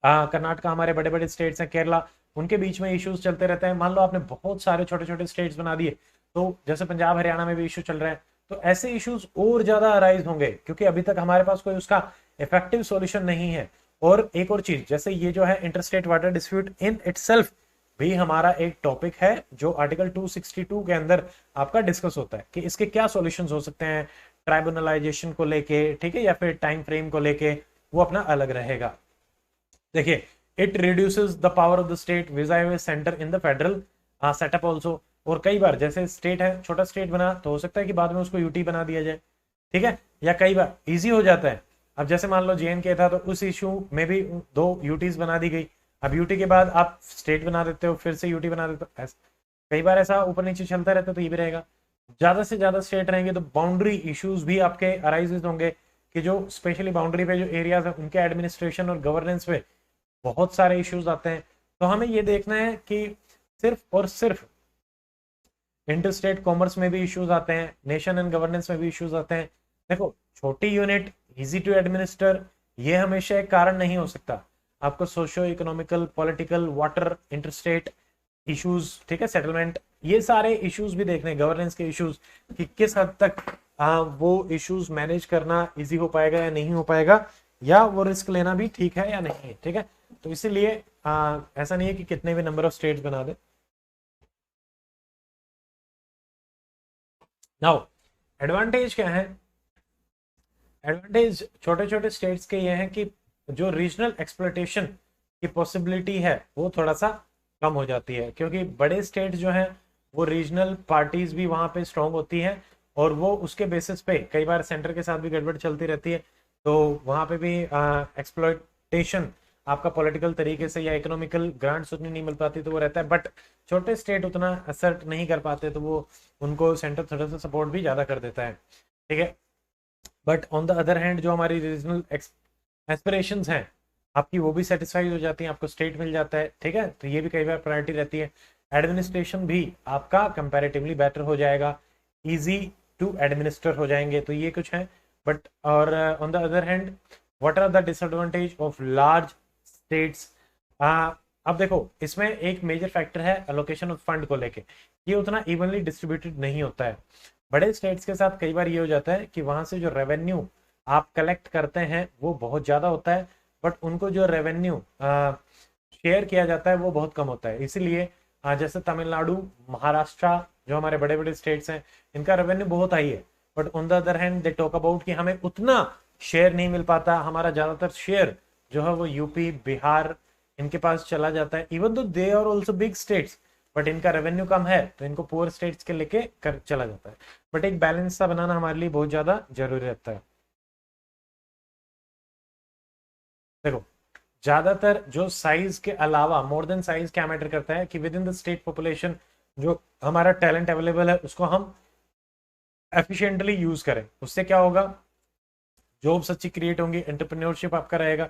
कर्नाटका हमारे बड़े बड़े स्टेट्स हैं, केरला, उनके बीच में इश्यूज चलते रहते हैं। मान लो आपने बहुत सारे छोटे छोटे स्टेट्स बना दिए, तो जैसे पंजाब हरियाणा में भी इश्यू चल रहे हैं, तो ऐसे इश्यूज और ज्यादा अराइज होंगे क्योंकि अभी तक हमारे पास कोई उसका इफेक्टिव सॉल्यूशन नहीं है। और एक और चीज, जैसे ये जो है interstate water dispute in itself भी हमारा एक टॉपिक है जो आर्टिकल 262 के अंदर आपका डिस्कस होता है कि इसके क्या सॉल्यूशंस हो सकते हैं, ट्राइब्यूनलाइजेशन को लेके, ठीक है, या फिर टाइम फ्रेम को लेके वो अपना अलग रहेगा। देखिए, it reduces the power of the state vis centre in the federal setup also. और कई बार जैसे स्टेट है, छोटा स्टेट बना तो हो सकता है कि बाद में उसको यूटी बना दिया जाए, ठीक है, या कई बार इजी हो जाता है। अब जैसे मान लो जेएनके था तो उस इशू में भी 2 यूटीज बना दी गई, अब यूटी के बाद आप स्टेट बना देते हो, फिर से यूटी बना देते हो, कई बार ऐसा ऊपर नीचे चलता रहता है, तो ये भी रहेगा। ज्यादा से ज्यादा स्टेट रहेंगे तो बाउंड्री इश्यूज भी आपके अराइजेस होंगे, कि जो स्पेशली बाउंड्री पे जो एरियाज है उनके एडमिनिस्ट्रेशन और गवर्नेंस पे बहुत सारे इश्यूज आते हैं। तो हमें ये देखना है कि सिर्फ और सिर्फ इंटर स्टेट कॉमर्स में भी इश्यूज आते हैं, नेशन एंड गवर्नेंस में भी इश्यूज आते हैं। देखो, छोटी यूनिट इजी टू एडमिनिस्टर, ये हमेशा एक कारण नहीं हो सकता। आपको socio economical, political, water, interstate issues, ठीक है, सेटलमेंट, ये सारे इश्यूज भी देखने, गवर्नेंस के इश्यूज, कि किस हद तक वो इश्यूज मैनेज करना इजी हो पाएगा या नहीं हो पाएगा, या वो रिस्क लेना भी ठीक है या नहीं है, ठीक है। तो इसीलिए ऐसा नहीं है कि कितने भी नंबर ऑफ स्टेट्स बना दे। नाउ एडवांटेज क्या है? एडवांटेज छोटे छोटे स्टेट्स के ये हैं कि जो रीजनल एक्सप्लोइटेशन की पॉसिबिलिटी है वो थोड़ा सा कम हो जाती है, क्योंकि बड़े स्टेट्स जो हैं वो रीजनल पार्टीज भी वहां पे स्ट्रांग होती हैं, और वो उसके बेसिस पे कई बार सेंटर के साथ भी गड़बड़ चलती रहती है, तो वहां पे भी एक्सप्लोइटेशन आपका पॉलिटिकल तरीके से या इकोनॉमिकल ग्रांट्स उतनी नहीं मिल पाती, तो वो रहता है। बट छोटे स्टेट उतना असर्ट नहीं कर पाते, तो वो उनको सेंटर थोड़ा सा सपोर्ट भी ज्यादा कर देता है, ठीक है। But on the other hand जो हमारी रीजनल एस्पिरेशंस हैं आपकी, वो भी सेटिस्फाई हो जाती हैं, आपको स्टेट मिल जाता है, ठीक है। तो ये भी कई बार प्रायोरिटी रहती है। एडमिनिस्ट्रेशन भी आपका कंपैरेटिवली बेटर हो जाएगा, इजी टू एडमिनिस्टर हो जाएंगे, तो ये कुछ है। बट और on the other hand what are the disadvantage of large states? अब देखो, इसमें एक मेजर फैक्टर है एलोकेशन ऑफ फंड को लेके, ये उतना इवनली डिस्ट्रीब्यूटेड नहीं होता है। बड़े स्टेट्स के साथ कई बार ये हो जाता है कि वहां से जो रेवेन्यू आप कलेक्ट करते हैं वो बहुत ज्यादा होता है, बट उनको जो रेवेन्यू शेयर किया जाता है वो बहुत कम होता है। इसीलिए जैसे तमिलनाडु, महाराष्ट्र, जो हमारे बड़े बड़े स्टेट्स हैं, इनका रेवेन्यू बहुत हाई है, but on the other hand they talk about कि हमें उतना शेयर नहीं मिल पाता, हमारा ज्यादातर शेयर जो है वो यूपी, बिहार, इनके पास चला जाता है। Even though they are also big states, but इनका रेवेन्यू कम है, तो इनको पुअर स्टेट्स के लेके कर चला जाता है। बट एक बैलेंस सा बनाना हमारे लिए बहुत ज्यादा जरूरी रहता है। देखो, ज्यादातर जो साइज के अलावा मोर देन साइज क्या मैटर करता है कि with in the state population जो हमारा टैलेंट अवेलेबल है उसको हम एफिशिएंटली यूज करें। उससे क्या होगा, जॉब्स अच्छी क्रिएट होंगी, एंटरप्रेन्योरशिप आपका रहेगा,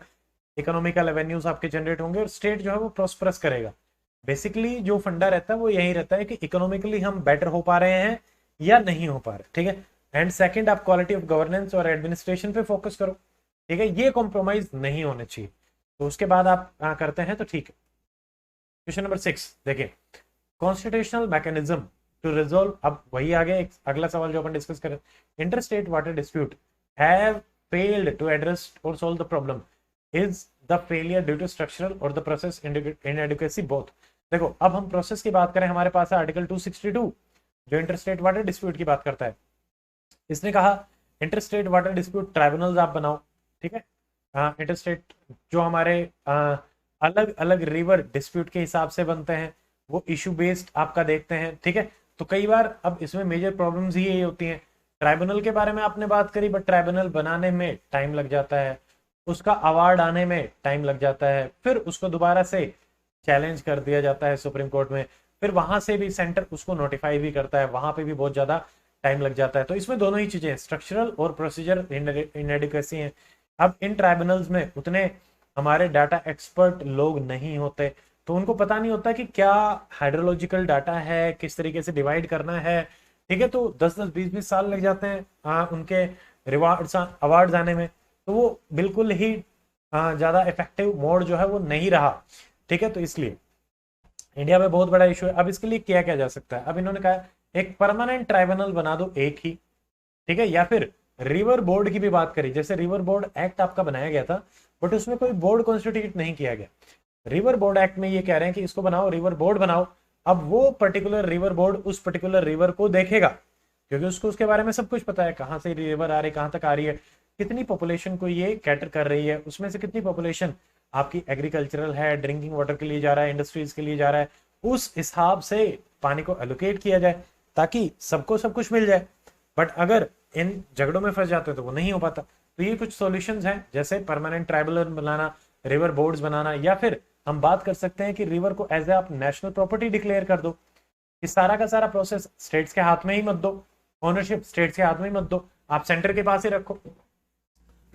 इकोनॉमिकल रेवेन्यूज आपके जनरेट होंगे, और स्टेट जो है वो प्रॉस्परस करेगा। बेसिकली जो फंडा रहता है वो यही रहता है कि इकोनॉमिकली हम बेटर हो पा रहे हैं या नहीं हो पा रहे, ठीक है। एंड सेकंड, आप क्वालिटी ऑफ गवर्नेंस और एडमिनिस्ट्रेशन पे फोकस करो, ठीक है, ये कॉम्प्रोमाइज नहीं होने चाहिए। तो उसके बाद आप करते हैं तो ठीक है। क्वेश्चन नंबर 6 देखिए, कॉन्स्टिट्यूशनल मैकेनिज्म टू रिजोल्व, अब वही आगे एक अगला सवाल जो अपन डिस्कस करें, inter state water dispute have failed to address और solve the problem, is the failure due to structural और द प्रोसेस इनएडुकेसी बोथ। देखो, अब हम प्रोसेस की बात करें, हमारे पास है आर्टिकल 262 जो इंटरस्टेट वाटर डिस्प्यूट की बात करता है। इसने कहा इंटरस्टेट वाटर डिस्प्यूट ट्राइब्यूनल्स आप बनाओ, ठीक है। इंटरस्टेट जो हमारे अलग अलग रिवर डिस्प्यूट के हिसाब से बनते हैं वो इशू बेस्ड आपका देखते हैं, ठीक है। तो कई बार अब इसमें मेजर प्रॉब्लम्स ही यही होती हैं। ट्राइब्यूनल के बारे में आपने बात करी, बट ट्राइब्यूनल बनाने में टाइम लग जाता है, उसका अवार्ड आने में टाइम लग जाता है, फिर उसको दोबारा से चैलेंज कर दिया जाता है सुप्रीम कोर्ट में, फिर वहां से भी सेंटर उसको नोटिफाई भी करता है, वहां पे भी बहुत ज्यादा टाइम लग जाता है। तो इसमें दोनों ही चीजें, स्ट्रक्चरल और प्रोसीजर इनएडिक्वेसी है। अब इन ट्राइब्यूनल्स में उतने हमारे डाटा एक्सपर्ट लोग नहीं होते, तो उनको पता नहीं होता कि क्या हाइड्रोलॉजिकल डाटा है, किस तरीके से डिवाइड करना है, ठीक है। तो 10-10, 20-20 साल लग जाते हैं उनके रिवार्ड्स अवार्ड्स आने में, तो वो बिल्कुल ही ज्यादा इफेक्टिव मोड जो है वो नहीं रहा, ठीक है। तो इसलिए इंडिया में बहुत बड़ा इशू है। अब इसके लिए किया क्या जा सकता है? अब इन्होंने कहा एक परमानेंट ट्राइब्यूनल बना दो एक ही, ठीक है, या फिर रिवर बोर्ड की भी बात करी। जैसे रिवर बोर्ड एक्ट आपका बनाया गया था, बट उसमें कोई बोर्ड कॉन्स्टिट्यूट नहीं किया गया। रिवर बोर्ड एक्ट में ये कह रहे हैं कि इसको बनाओ, रिवर बोर्ड बनाओ। अब वो पर्टिकुलर रिवर बोर्ड उस पर्टिकुलर रिवर को देखेगा, क्योंकि उसको उसके बारे में सब कुछ पता है, कहाँ से रिवर आ रही, कहाँ तक आ रही है, कितनी पॉपुलेशन को ये कैटर कर रही है, उसमें से कितनी पॉपुलेशन आपकी एग्रीकल्चरल है, ड्रिंकिंग वाटर के लिए जा रहा है, इंडस्ट्रीज के लिए जा रहा है, उस हिसाब से पानी को एलोकेट किया जाए ताकि सबको सब कुछ मिल जाए। बट अगर इन झगड़ों में फंस जाते हैं तो वो नहीं हो पाता। तो ये कुछ सॉल्यूशंस हैं, जैसे परमानेंट ट्राइब्यूनल बनाना, रिवर बोर्ड्स बनाना, या फिर हम बात कर सकते हैं कि रिवर को एज ए आप नेशनल प्रॉपर्टी डिक्लेयर कर दो। इस सारा का सारा प्रोसेस स्टेट्स के हाथ में ही मत दो, ओनरशिप स्टेट्स के हाथ में ही मत दो, आप सेंटर के पास ही रखो।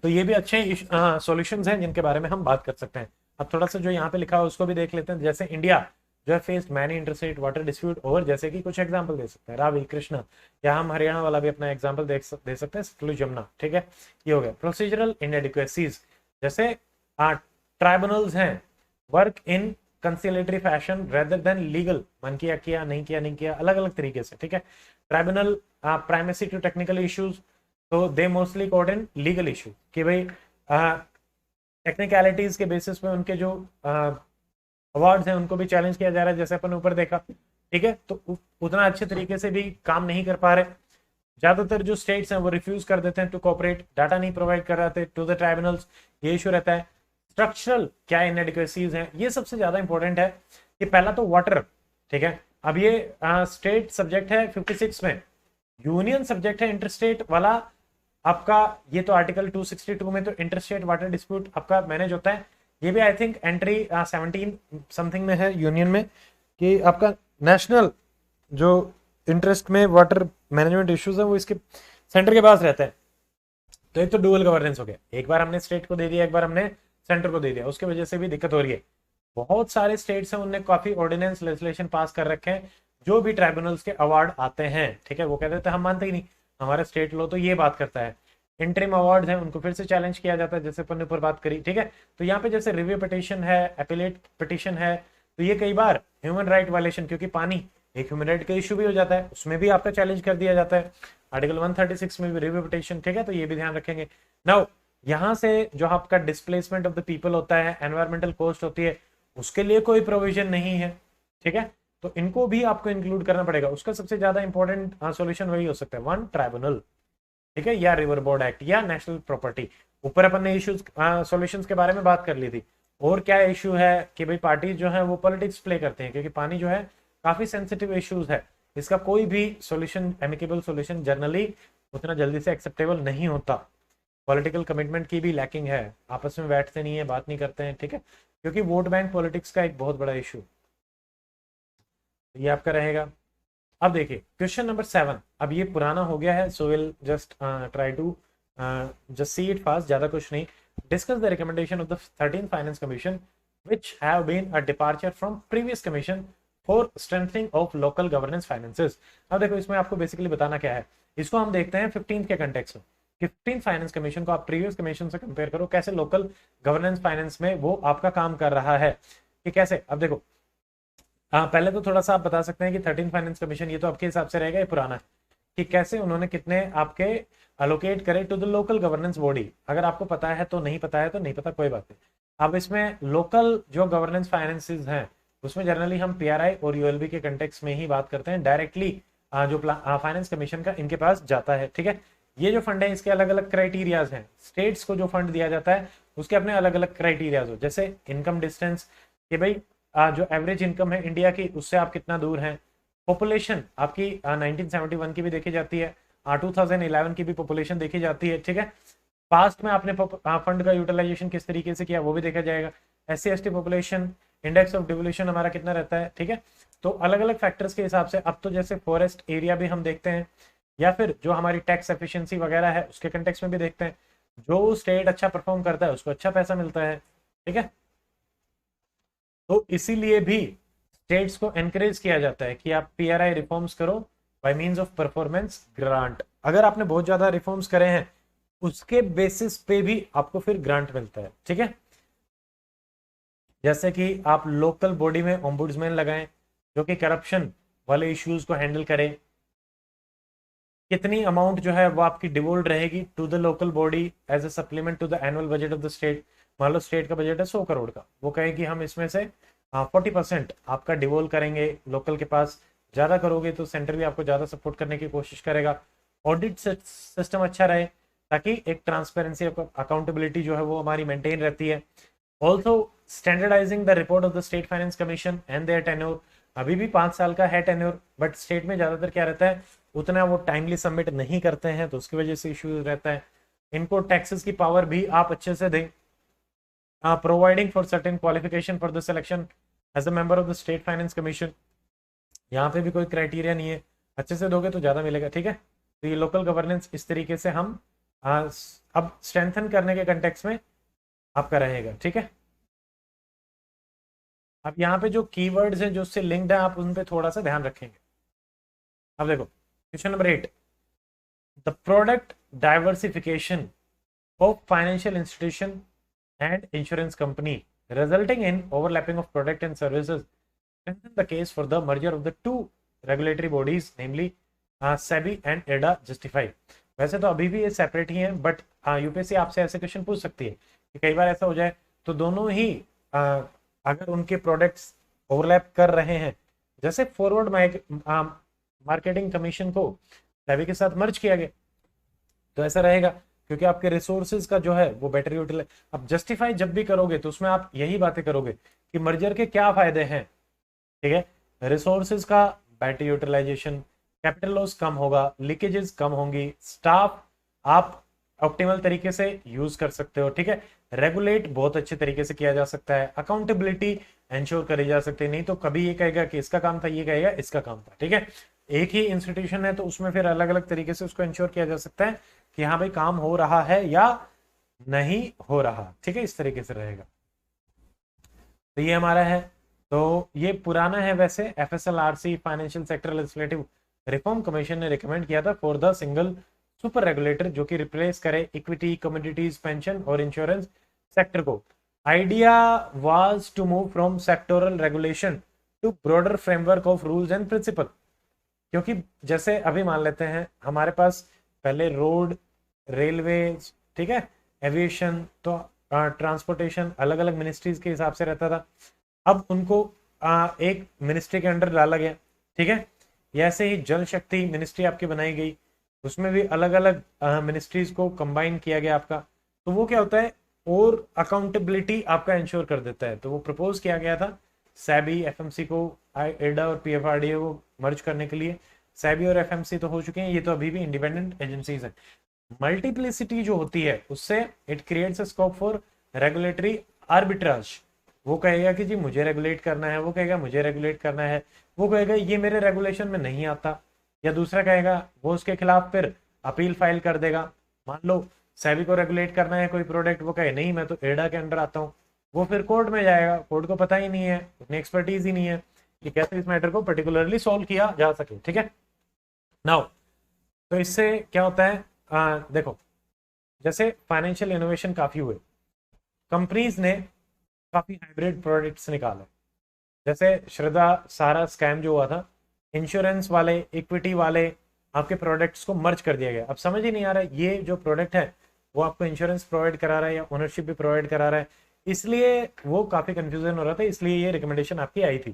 तो ये भी अच्छे सॉल्यूशंस हैं जिनके बारे में हम बात कर सकते हैं। अब थोड़ा सा जो यहाँ पे लिखा है उसको भी देख लेते हैं। जैसे इंडिया जो है faced many interstate water dispute over, जैसे कि कुछ एग्जांपल दे सकते हैं, रावी, कृष्णा, या हम हरियाणा वाला भी अपना एग्जांपल दे सकते हैं, सतलुज, यमुना। ठीक है, ये हो गया। प्रोसीजरल इनएडिक्वेसीज, जैसे ट्राइब्यूनल्स हैं, work in conciliatory fashion rather than legal, मन किया किया, नहीं किया नहीं किया, अलग अलग तरीके से। ठीक है, tribunal primacy to technical issues, तो they mostly code in legal issue, कि भाई टेक्निकलिटीज के बेसिस पे उनके जो अवार्ड्स हैं उनको भी चैलेंज किया जा रहा है, जैसे अपन ऊपर देखा। ठीक है, तो उतना अच्छे तरीके से भी काम नहीं कर पा रहे। ज्यादातर जो स्टेट्स हैं वो रिफ्यूज कर देते हैं टू कोऑपरेट, डाटा नहीं प्रोवाइड कर रहे थे टू द ट्राइब्यूनल्स, ये इशू रहता है। स्ट्रक्चरल क्या इनएडिक्वेसीज हैं, ये सबसे ज्यादा इंपॉर्टेंट है कि पहला तो वाटर। ठीक है, अब ये स्टेट सब्जेक्ट है 56 में, यूनियन सब्जेक्ट है इंटरस्टेट वाला आपका। ये तो आर्टिकल 262 में तो इंटरस्टेट वाटर डिस्प्यूट आपका मैनेज होता है। ये भी आई थिंक एंट्री 17 समथिंग में है यूनियन में, कि आपका नेशनल जो इंटरेस्ट में वाटर मैनेजमेंट इश्यूज है वो इसके सेंटर के पास रहता है। तो एक तो डुअल गवर्नेंस हो गया, एक बार हमने स्टेट को दे दिया, एक बार हमने सेंटर को दे दिया, उसके वजह से भी दिक्कत हो रही है। बहुत सारे स्टेट्स हैं उनने काफी ऑर्डिनेंस लेजिस्लेशन पास कर रखे हैं, जो भी ट्राइब्यूनल्स के अवार्ड आते हैं, ठीक है, वो कहते थे हम मानते ही नहीं, हमारा स्टेट लॉ तो ये बात करता है। इंटरिम अवार्ड हैं उनको फिर से चैलेंज किया जाता है, जैसे अपन ने ऊपर बात करी। ठीक है, तो यहाँ पे जैसे रिव्यू पिटिशन है, अपीलेट पिटिशन है, तो ये कई बार ह्यूमन राइट वायलेशन, क्योंकि पानी एक ह्यूमन राइट का इशू भी हो जाता है, उसमें भी आपका चैलेंज कर दिया जाता है। आर्टिकल 136 में भी रिव्यू पिटिशन। ठीक है, तो ये भी ध्यान रखेंगे। नाउ यहाँ से जो आपका डिस्प्लेसमेंट ऑफ द पीपल होता है, एनवायरमेंटल कॉस्ट होती है, उसके लिए कोई प्रोविजन नहीं है। ठीक है, तो इनको भी आपको इंक्लूड करना पड़ेगा। उसका सबसे ज्यादा इंपॉर्टेंट सॉल्यूशन वही हो सकता है, वन ट्राइब्यूनल, ठीक है, या रिवर बोर्ड एक्ट, या नेशनल प्रॉपर्टी। ऊपर अपन ने इश्यूज सॉल्यूशंस के बारे में बात कर ली थी। और क्या इशू है कि भाई पार्टी जो है वो पॉलिटिक्स प्ले करते हैं, क्योंकि पानी जो है काफी सेंसिटिव इश्यूज है, इसका कोई भी सॉल्यूशन, एमिकेबल सॉल्यूशन जनरली उतना जल्दी से एक्सेप्टेबल नहीं होता। पॉलिटिकल कमिटमेंट की भी लैकिंग है, आपस में बैठते नहीं है, बात नहीं करते हैं। ठीक है, क्योंकि वोट बैंक पॉलिटिक्स का एक बहुत बड़ा इशू ये आपका रहेगा। अब देखिए क्वेश्चन नंबर 7, अब ये पुराना हो गया है, so will just try to just see it fast, ज्यादा कुछ नहीं। Discuss the recommendation of the 13th finance commission which have been a departure from previous commission for strengthening of local governance finances। अब देखो इसमें आपको basically बताना क्या है, इसको हम देखते हैं 15th के कंटेक्स्ट में। 15th फाइनेंस कमीशन को आप प्रीवियस कमीशन से कंपेयर करो, कैसे लोकल गवर्नेंस फाइनेंस में वो आपका काम कर रहा है, कि कैसे। अब देखो पहले तो थोड़ा सा आप बता सकते हैं कि 13th फाइनेंस कमीशन, ये तो आपके हिसाब से रहेगा, ये पुराना है, कि कैसे उन्होंने कितने आपके अलोकेट करे to the local governance body. अगर आपको पता है तो, नहीं पता है तो नहीं पता, कोई बात नहीं। अब इसमें लोकल जो गवर्नेंस फाइनेंसेस हैं उसमें जनरली हम पीआरआई और यूएलबी के कंटेक्स में ही बात करते हैं, डायरेक्टली जो फाइनेंस कमीशन का इनके पास जाता है। ठीक है, ये जो फंड है इसके अलग अलग क्राइटेरियाज हैं। स्टेट्स को जो फंड दिया जाता है उसके अपने अलग अलग क्राइटेरियाज हो, जैसे इनकम डिस्टेंस, कि भाई जो एवरेज इनकम है इंडिया की उससे आप कितना दूर हैं। पॉपुलेशन आपकी 1971 की भी देखी जाती है, 2011 की भी पॉपुलेशन देखी जाती है। ठीक है, पास्ट में आपने फंड का यूटिलाइजेशन किस तरीके से किया वो भी देखा जाएगा। SC/ST population, index of devolution हमारा कितना रहता है। ठीक है, तो अलग अलग फैक्टर्स के हिसाब से अब तो जैसे फॉरेस्ट एरिया भी हम देखते हैं, या फिर जो हमारी टैक्स एफिशिएंसी वगैरह है उसके कंटेक्स में भी देखते हैं। जो स्टेट अच्छा परफॉर्म करता है उसको अच्छा पैसा मिलता है। ठीक है, तो इसीलिए भी स्टेट्स को एनकरेज किया जाता है कि आप पीआरआई रिफॉर्म्स करो by means of performance grant. अगर आपने बहुत ज्यादा रिफॉर्म्स करे हैं उसके बेसिस पे भी आपको फिर ग्रांट मिलता है। ठीक है, जैसे कि आप लोकल बॉडी में ओम्बुड्समैन लगाएं जो कि करप्शन वाले इश्यूज को हैंडल करे, कितनी अमाउंट जो है वो आपकी डिवोल्ड रहेगी to the local body as a supplement to the annual budget of the state. मान लो स्टेट का बजट है 100 करोड़ का, वो कहे कि हम इसमें से 40% आपका डिवोल्व करेंगे लोकल के पास, ज़्यादा करोगे तो सेंटर भी आपको ज़्यादा सपोर्ट करने की कोशिश करेगा। ऑडिट सिस्टम अच्छा रहे ताकि एक ट्रांसपेरेंसी, अकाउंटेबिलिटी जो है वो हमारी मेंटेन रहती है। Also standardising the report of the state finance commission and their tenure, अभी भी 5 साल का है टेन्योर, बट स्टेट में ज़्यादातर क्या रहता है, उतना वो टाइमली सबमिट नहीं करते हैं, तो उसकी वजह से इश्यू रहता है। इनको टैक्सेस की पावर भी आप अच्छे से दें। Providing for certain qualification for the selection as a member of the state finance commission, यहाँ पे भी कोई क्राइटेरिया नहीं है, अच्छे से दोगे तो ज़्यादा मिलेगा। ठीक है, तो ये लोकल गवर्नेंस इस तरीके से हम अब स्ट्रेंथन करने के कंटेक्स में आपका रहेगा। ठीक है, अब यहाँ पे जो कीवर्ड्स हैं जो उससे लिंक्ड है, आप उन पे थोड़ा सा ध्यान रखेंगे। अब देखो question number 8, the product diversification of financial institution and insurance company resulting in overlapping of product and services strengthen the case for the merger of the two regulatory bodies, namely SEBI and IRDA justify। वैसे तो अभी भी ये separate ही हैं, but UPSC आपसे ऐसे question पूछ सकती है कि कई बार ऐसा हो जाए तो दोनों ही अगर उनके प्रोडक्ट्स ओवरलैप कर रहे हैं, जैसे फॉरवर्ड मार्केटिंग कमीशन को सेबी के साथ मर्ज किया गया, तो ऐसा रहेगा क्योंकि आपके रिसोर्सेज का जो है वो बेटर यूटिलाइज। अब जस्टिफाई जब भी करोगे तो उसमें आप यही बातें करोगे कि मर्जर के क्या फायदे हैं। ठीक है, रिसोर्सेज का बेटर यूटिलाइजेशन, कैपिटल लॉस कम होगा, लीकेजेस कम होंगी, स्टाफ आप ऑप्टिमल तरीके से यूज कर सकते हो। ठीक है, रेगुलेट बहुत अच्छे तरीके से किया जा सकता है, अकाउंटेबिलिटी एंश्योर करी जा सकती है। नहीं तो कभी ये कहेगा कि इसका काम था, ये कहेगा इसका काम था। ठीक है, एक ही इंस्टीट्यूशन है तो उसमें फिर अलग अलग तरीके से उसको इंश्योर किया जा सकता है कि हाँ भाई काम हो रहा है या नहीं हो रहा। ठीक है, इस तरीके से रहेगा। तो ये हमारा है, तो ये पुराना है वैसे, FSLRC financial sector legislative reform commission ने रिकमेंड किया था for the single super regulator जो कि रिप्लेस करे इक्विटी, कमोडिटीज, पेंशन और इंश्योरेंस सेक्टर को। Idea was to move from sectoral regulation to broader framework of rules and principle, क्योंकि जैसे अभी मान लेते हैं हमारे पास पहले रोड, रेलवे, ठीक है, एविएशन, तो ट्रांसपोर्टेशन अलग अलग मिनिस्ट्रीज के हिसाब से रहता था, अब उनको एक मिनिस्ट्री के अंडर डाला गया। ठीक है, ऐसे ही जल शक्ति मिनिस्ट्री आपकी बनाई गई, उसमें भी अलग अलग मिनिस्ट्रीज को कंबाइन किया गया आपका, तो वो क्या होता है और अकाउंटेबिलिटी आपका इंश्योर कर देता है। तो वो प्रपोज किया गया था सैबी, एफएमसी को, IRDA और PFRDA को मर्ज करने के लिए। सैबी और एफएमसी तो हो चुके हैं, ये तो अभी भी इंडिपेंडेंट एजेंसीज है। मल्टीप्लिसिटी जो होती है उससे it creates a scope for regulatory arbitrage. वो कहेगा कि जी मुझे रेगुलेट करना है, वो कहेगा मुझे रेगुलेट करना है, वो कहेगा ये मेरे रेगुलेशन में नहीं आता, या दूसरा कहेगा वो उसके खिलाफ फिर अपील फाइल कर देगा। मान लो सेबी को रेगुलेट करना है कोई प्रोडक्ट, वो कहे नहीं मैं तो IRDA के अंडर आता हूँ, वो फिर कोर्ट में जाएगा, कोर्ट को पता ही नहीं है, उतनी एक्सपर्टीज ही नहीं है कि कैसे इस मैटर को पर्टिकुलरली सॉल्व किया जा सके। ठीक है, नाउ तो इससे क्या होता है, देखो जैसे फाइनेंशियल इनोवेशन काफी हुए, कंपनीज ने काफी हाइब्रिड प्रोडक्ट्स निकाले, जैसे श्रद्धा सारा स्कैम जो हुआ था, इंश्योरेंस वाले, इक्विटी वाले आपके प्रोडक्ट्स को मर्ज कर दिया गया। अब समझ ही नहीं आ रहा है ये जो प्रोडक्ट है वो आपको इंश्योरेंस प्रोवाइड करा रहा है या ओनरशिप भी प्रोवाइड करा रहा है, इसलिए वो काफी कंफ्यूजन हो रहा था, इसलिए ये रिकमेंडेशन आपकी आई थी।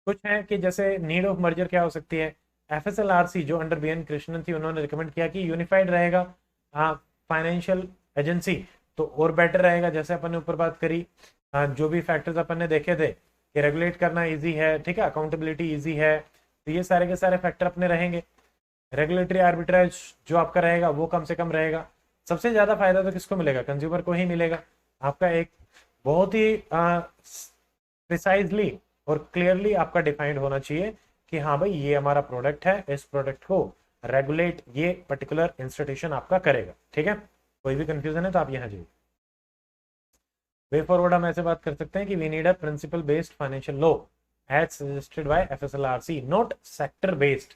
कुछ है कि जैसे नीड ऑफ मर्जर क्या हो सकती है, FSLRC जो अंडर BN कृष्णन थी, उन्होंने रिकमेंड किया कि यूनिफाइड रहेगा फाइनेंशियल एजेंसी तो और बेटर रहेगा। जैसे अपन ने ऊपर बात करी, जो भी फैक्टर्स अपन ने देखे थे कि रेगुलेट करना इजी है, ठीक है, अकाउंटेबिलिटी इजी है, तो ये सारे के सारे फैक्टर अपने रहेंगे। रेगुलेटरी आर्बिट्राज जो आपका रहेगा वो कम से कम रहेगा। सबसे ज्यादा फायदा तो किसको मिलेगा, कंज्यूमर को ही मिलेगा। आपका एक बहुत ही प्रिसाइजली और क्लियरली आपका डिफाइंड होना चाहिए कि हाँ भाई ये हमारा प्रोडक्ट है, इस प्रोडक्ट को रेगुलेट ये पर्टिकुलर इंस्टीट्यूशन आपका करेगा। ठीक है, कोई भी कंफ्यूजन है तो आप यहाँ जाइए। वे फॉरवर्ड हम ऐसे बात कर सकते हैं कि we need a principle based financial law as suggested by FSLRC, not sector based.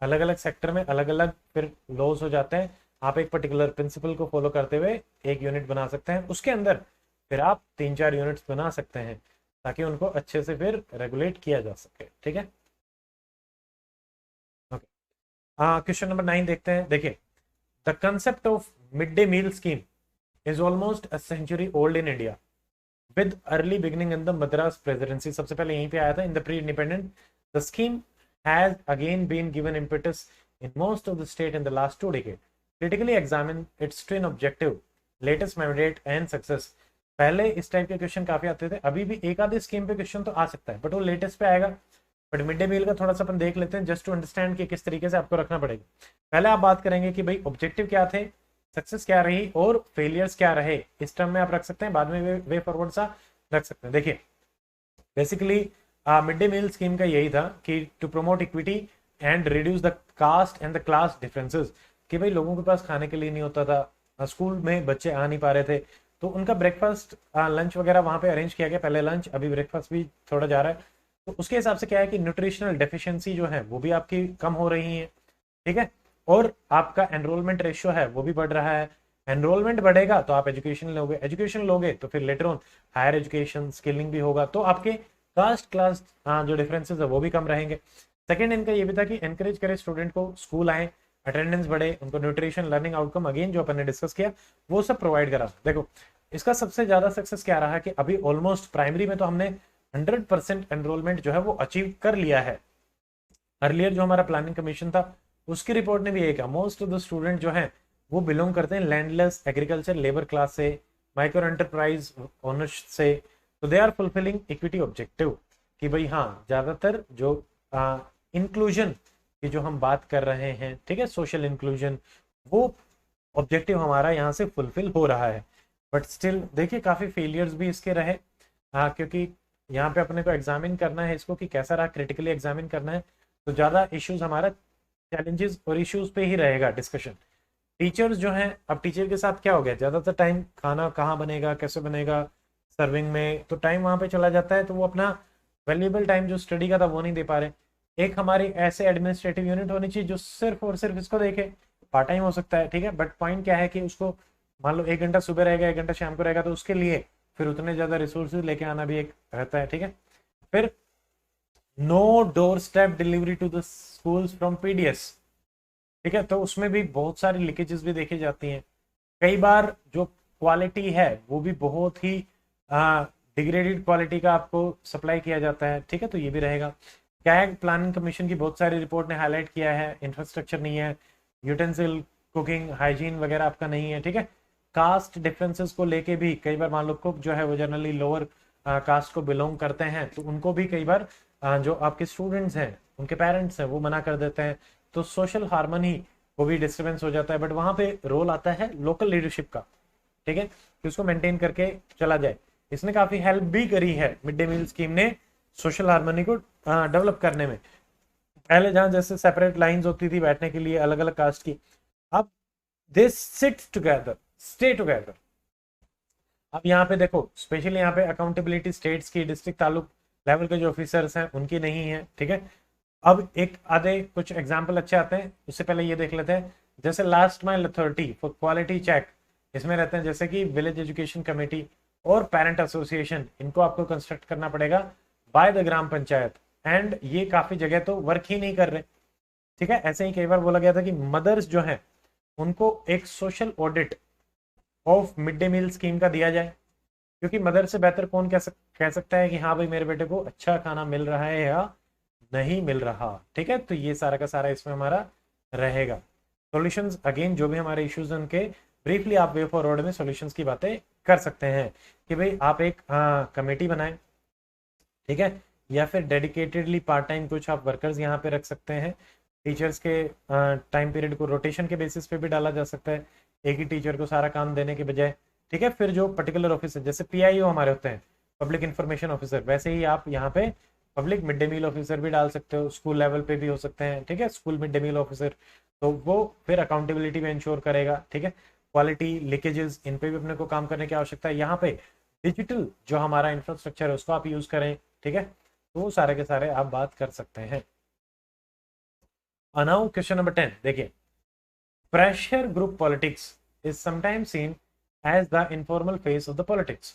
अलग अलग सेक्टर में अलग अलग फिर लॉज हो जाते हैं, आप एक पर्टिकुलर प्रिंसिपल को फॉलो करते हुए एक यूनिट बना सकते हैं, उसके अंदर फिर आप 3-4 यूनिट्स बना सकते हैं ताकि उनको अच्छे से फिर रेगुलेट किया जा सके। ठीक है, ओके, क्वेश्चन नंबर 9 देखते हैं। देखिए, the concept of mid day meal scheme is almost a century old in India with early beginning in the Madras presidency। सबसे पहले यहीं पे आया था in the pre independent. The scheme has again been given impetus in most of the state in the last 2 decades. Critically examine its twin objective, latest mandate and success. पहले इस type के question काफी आते थे, अभी भी एक आधे स्कीम पे क्वेश्चन तो आ सकता है, बट वो लेटेस्ट पे आएगा। बट मिड डे मील का थोड़ा सा अपन देख लेते हैं, जस्ट टू अंडरस्टैंड कि किस तरीके से आपको रखना पड़ेगा। पहले आप बात करेंगे कि भाई ऑब्जेक्टिव क्या थे, सक्सेस क्या रही और फेलियर्स क्या रहे। इस टर्म में आप रख सकते हैं, बाद में वे फॉरवर्ड सा रख सकते हैं। देखिए basically mid day meal scheme का यही था कि to promote equity and reduce the caste and the class differences, कि भाई लोगों के पास खाने के लिए नहीं होता था, स्कूल में बच्चे आ नहीं पा रहे थे, तो उनका ब्रेकफास्ट लंच वगैरह वहां पे अरेंज किया गया। पहले लंच, अभी ब्रेकफास्ट भी थोड़ा जा रहा है। तो उसके हिसाब से क्या है कि न्यूट्रिशनल डेफिशिएंसी जो है वो भी आपकी कम हो रही है, ठीक है। और आपका एनरोलमेंट रेशियो है वो भी बढ़ रहा है। एनरोलमेंट बढ़ेगा तो आप एजुकेशन लोगे, एजुकेशन लोगे तो फिर later on higher education skilling भी होगा, तो आपके कास्ट क्लास जो डिफरेंसेस है वो भी कम रहेंगे। सेकंड इनका ये भी था कि एनकरेज करे स्टूडेंट को स्कूल आए, अटेंडेंस बढ़े, उनको न्यूट्रिशन लर्निंग आउटकम अगेन जो अपन ने डिस्कस किया वो सब प्रोवाइड करा। देखो इसका सबसे ज्यादा सक्सेस क्या रहा कि अभी ऑलमोस्ट प्राइमरी में तो हमने 100% एनरोलमेंट जो है वो अचीव कर लिया है। अर्लियर जो हमारा प्लानिंग कमीशन था उसकी रिपोर्ट ने भी यही कहा, मोस्ट ऑफ द स्टूडेंट जो है वो बिलोंग करते हैं लैंडलेस एग्रीकल्चर लेबर क्लास से, माइक्रो एंटरप्राइज ओनर्स से, तो they are fulfilling equity objective. कि भाई हाँ ज्यादातर जो इंक्लूजन की जो हम बात कर रहे हैं, ठीक है, सोशल इंक्लूजन, वो ऑब्जेक्टिव हमारा यहाँ से फुलफिल हो रहा है। बट स्टिल देखिए काफी फेलियर्स भी इसके रहे, क्योंकि यहाँ पे अपने को एग्जामिन करना है इसको कि कैसा रहा, क्रिटिकली एग्जामिन करना है, तो ज्यादा इश्यूज हमारा चैलेंजेस और इश्यूज पे ही रहेगा डिस्कशन। टीचर्स जो हैं, अब टीचर के साथ क्या हो गया, ज्यादातर टाइम खाना कहाँ बनेगा, कैसे बनेगा, सर्विंग में, तो टाइम वहां पे चला जाता है, तो वो अपना वैल्यूएबल टाइम जो स्टडी का था वो नहीं दे पा रहे। एक हमारी ऐसे एडमिनिस्ट्रेटिव यूनिट होनी चाहिए जो सिर्फ और सिर्फ इसको देखे, पार्ट टाइम हो सकता है, ठीक है, बट पॉइंट क्या है कि उसको मान लो 1 घंटा सुबह रहेगा 1 घंटा शाम को रहेगा, तो उसके लिए फिर उतने ज्यादा रिसोर्सेज लेके आना भी एक रहता है, ठीक है। फिर no doorstep delivery to the schools from PDS, ठीक है, तो उसमें भी बहुत सारी लीकेजेस भी देखी जाती हैं। कई बार जो क्वालिटी है वो भी बहुत ही डिग्रेडेड क्वालिटी का आपको सप्लाई किया जाता है, ठीक है, तो ये भी रहेगा। कैग प्लानिंग कमीशन की बहुत सारी रिपोर्ट ने हाईलाइट किया है, इंफ्रास्ट्रक्चर नहीं है, यूटेंसिल, कुकिंग, हाइजीन वगैरह आपका नहीं है, ठीक है। कास्ट डिफरेंसेस को लेके भी कई बार मान लो कुक जो है वो जनरली लोअर कास्ट को बिलोंग करते हैं, तो उनको भी कई बार जो आपके स्टूडेंट्स हैं उनके पेरेंट्स हैं वो मना कर देते हैं, तो सोशल हार्मनी को भी डिस्टर्बेंस हो जाता है। बट वहां पे रोल आता है लोकल लीडरशिप का, ठीक है, कि उसको मेंटेन करके चला जाए। इसने काफी हेल्प भी करी है मिड डे मील स्कीम ने सोशल हार्मनी को डेवलप करने में। पहले जहां जैसे सेपरेट लाइंस होती थी बैठने के लिए अलग अलग कास्ट की, अब they sit together, stay together. अब यहाँ पे देखो स्पेशली यहाँ पे अकाउंटेबिलिटी स्टेट्स की, डिस्ट्रिक्ट तालुक लेवल के जो ऑफिसर्स हैं उनकी नहीं है, ठीक है। अब एक आधे कुछ एग्जाम्पल अच्छे आते हैं, उससे पहले ये देख लेते हैं। जैसे last mile authority for quality check, इसमें रहते हैं जैसे कि विलेज एजुकेशन कमेटी और पेरेंट एसोसिएशन, इनको आपको कंस्ट्रक्ट करना पड़ेगा बाय द ग्राम पंचायत, एंड ये काफी जगह तो वर्क ही नहीं कर रहे, ठीक है। ऐसे ही कई बार बोला गया था कि मदर्स जो है उनको एक social audit of mid day meal scheme का दिया जाए, क्योंकि मदर से बेहतर कौन कह सकता है कि हाँ भाई मेरे बेटे को अच्छा खाना मिल रहा है या नहीं मिल रहा, ठीक है। तो ये सारा का सारा इसमें हमारा रहेगा। सॉल्यूशंस अगेन जो भी हमारे इश्यूज हैं उनके ब्रीफली आप वे फॉरवर्ड में सॉल्यूशंस की बातें कर सकते हैं कि भाई आप एक कमेटी बनाएं, ठीक है, या फिर डेडिकेटेडली पार्ट टाइम कुछ आप वर्कर्स यहाँ पे रख सकते हैं। टीचर्स के टाइम पीरियड को रोटेशन के बेसिस पे भी डाला जा सकता है, एक ही टीचर को सारा काम देने के बजाय, ठीक है। फिर जो पर्टिकुलर ऑफिसर जैसे पीआईओ हमारे होते हैं, पब्लिक इंफॉर्मेशन ऑफिसर, वैसे ही आप यहाँ पे public mid day meal officer भी डाल सकते हो, स्कूल लेवल पे भी हो सकते हैं, ठीक है, school mid day meal officer, तो वो फिर अकाउंटेबिलिटी में इंश्योर करेगा, ठीक है। क्वालिटी लीकेजेस इन पे भी अपने को काम करने की आवश्यकता है। यहाँ पे डिजिटल जो हमारा इंफ्रास्ट्रक्चर है उसको आप यूज करें, ठीक है, तो सारे के सारे आप बात कर सकते हैं। नाउ क्वेश्चन नंबर 10 देखिए, pressure group politics is sometimes seen as the informal phase of the politics.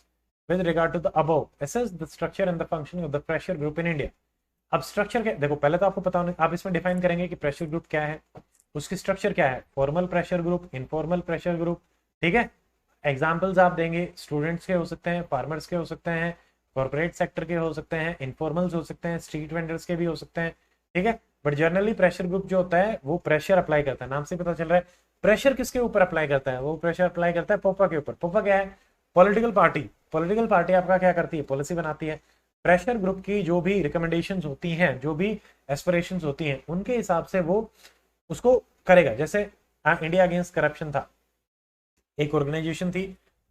With regard to the above, assess the structure and the functioning of the pressure group in India. अब structure क्या देखो, पहले तो आपको पता होना, आप इसमें डिफाइन करेंगे कि प्रेशर ग्रुप क्या है, उसकी स्ट्रक्चर क्या है, formal pressure group, informal pressure group, ठीक है। एग्जाम्पल्स आप देंगे, स्टूडेंट्स के हो सकते हैं, फार्मर्स के हो सकते हैं, कॉर्पोरेट सेक्टर के हो सकते हैं, इनफॉर्मल्स हो सकते हैं, स्ट्रीट वेंडर्स के भी हो सकते हैं, ठीक है। बट जनरली प्रेशर ग्रुप जो होता है वो प्रेशर अप्लाई करता है, नाम से पता चल रहा है प्रेशर किसके ऊपर अप्लाई करता है, वो प्रेशर अप्लाई करता है पोपा के ऊपर। पोपा क्या है? Political party. पॉलिटिकल पार्टी आपका क्या करती है? पॉलिसी बनाती है। प्रेशर ग्रुप की जो भी रिकमेंडेशंस होती हैं, जो भी एस्पिरेशंस होती हैं, उनके हिसाब से वो उसको करेगा। जैसे इंडिया अगेंस्ट करप्शन था, एक ऑर्गेनाइजेशन थी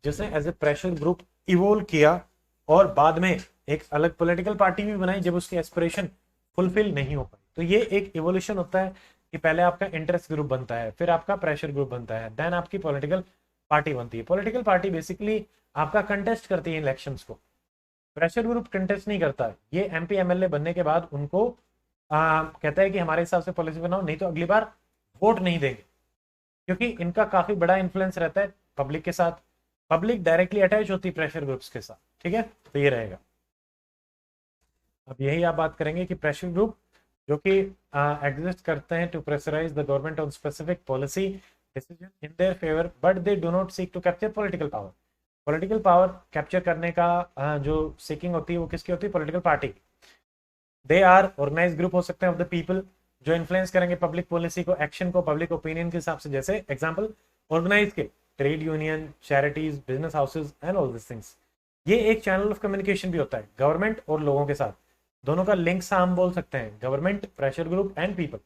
जिसने as a pressure group evolve किया और बाद में एक अलग पॉलिटिकल पार्टी भी बनाई जब उसकी एस्पिरेशन फुलफिल नहीं हो पाई। तो ये एक इवोल्यूशन होता है कि पहले आपका इंटरेस्ट ग्रुप बनता है, फिर आपका प्रेशर ग्रुप बनता है, देन आपकी पॉलिटिकल पार्टी बनती है। पॉलिटिकल पार्टी बेसिकली आपका कंटेस्ट करती है इलेक्शंस को, प्रेशर ग्रुप कंटेस्ट नहीं करता। ये एमपी एमएलए बनने के बाद उनको कहता है कि हमारे हिसाब से पॉलिसी बनाओ, नहीं तो अगली बार वोट नहीं देंगे, क्योंकि इनका काफी बड़ा इन्फ्लुएंस रहता है पब्लिक के साथ। पब्लिक डायरेक्टली अटैच होती है प्रेशर ग्रुप्स के साथ, ठीक है। तो ये रहेगा। अब यही आप बात करेंगे कि प्रेशर ग्रुप जो कि एग्जिस्ट करते हैं to pressurise the government on specific policy decision in their favour, but they do not seek to capture political power. Political power capture करने का जो सीकिंग होती है वो किसकी होती है? Political party. They are organise group हो सकते हैं ऑफ द पीपल, जो इन्फ्लुएंस करेंगे पब्लिक पॉलिसी को, एक्शन को, पब्लिक ओपिनियन के हिसाब से। जैसे एग्जांपल ऑर्गेनाइज के trade union, charities, business houses and all this things. ये एक चैनल ऑफ कम्युनिकेशन भी होता है गवर्नमेंट और लोगों के साथ, दोनों का लिंक सा हम बोल सकते हैं, government, pressure group and people.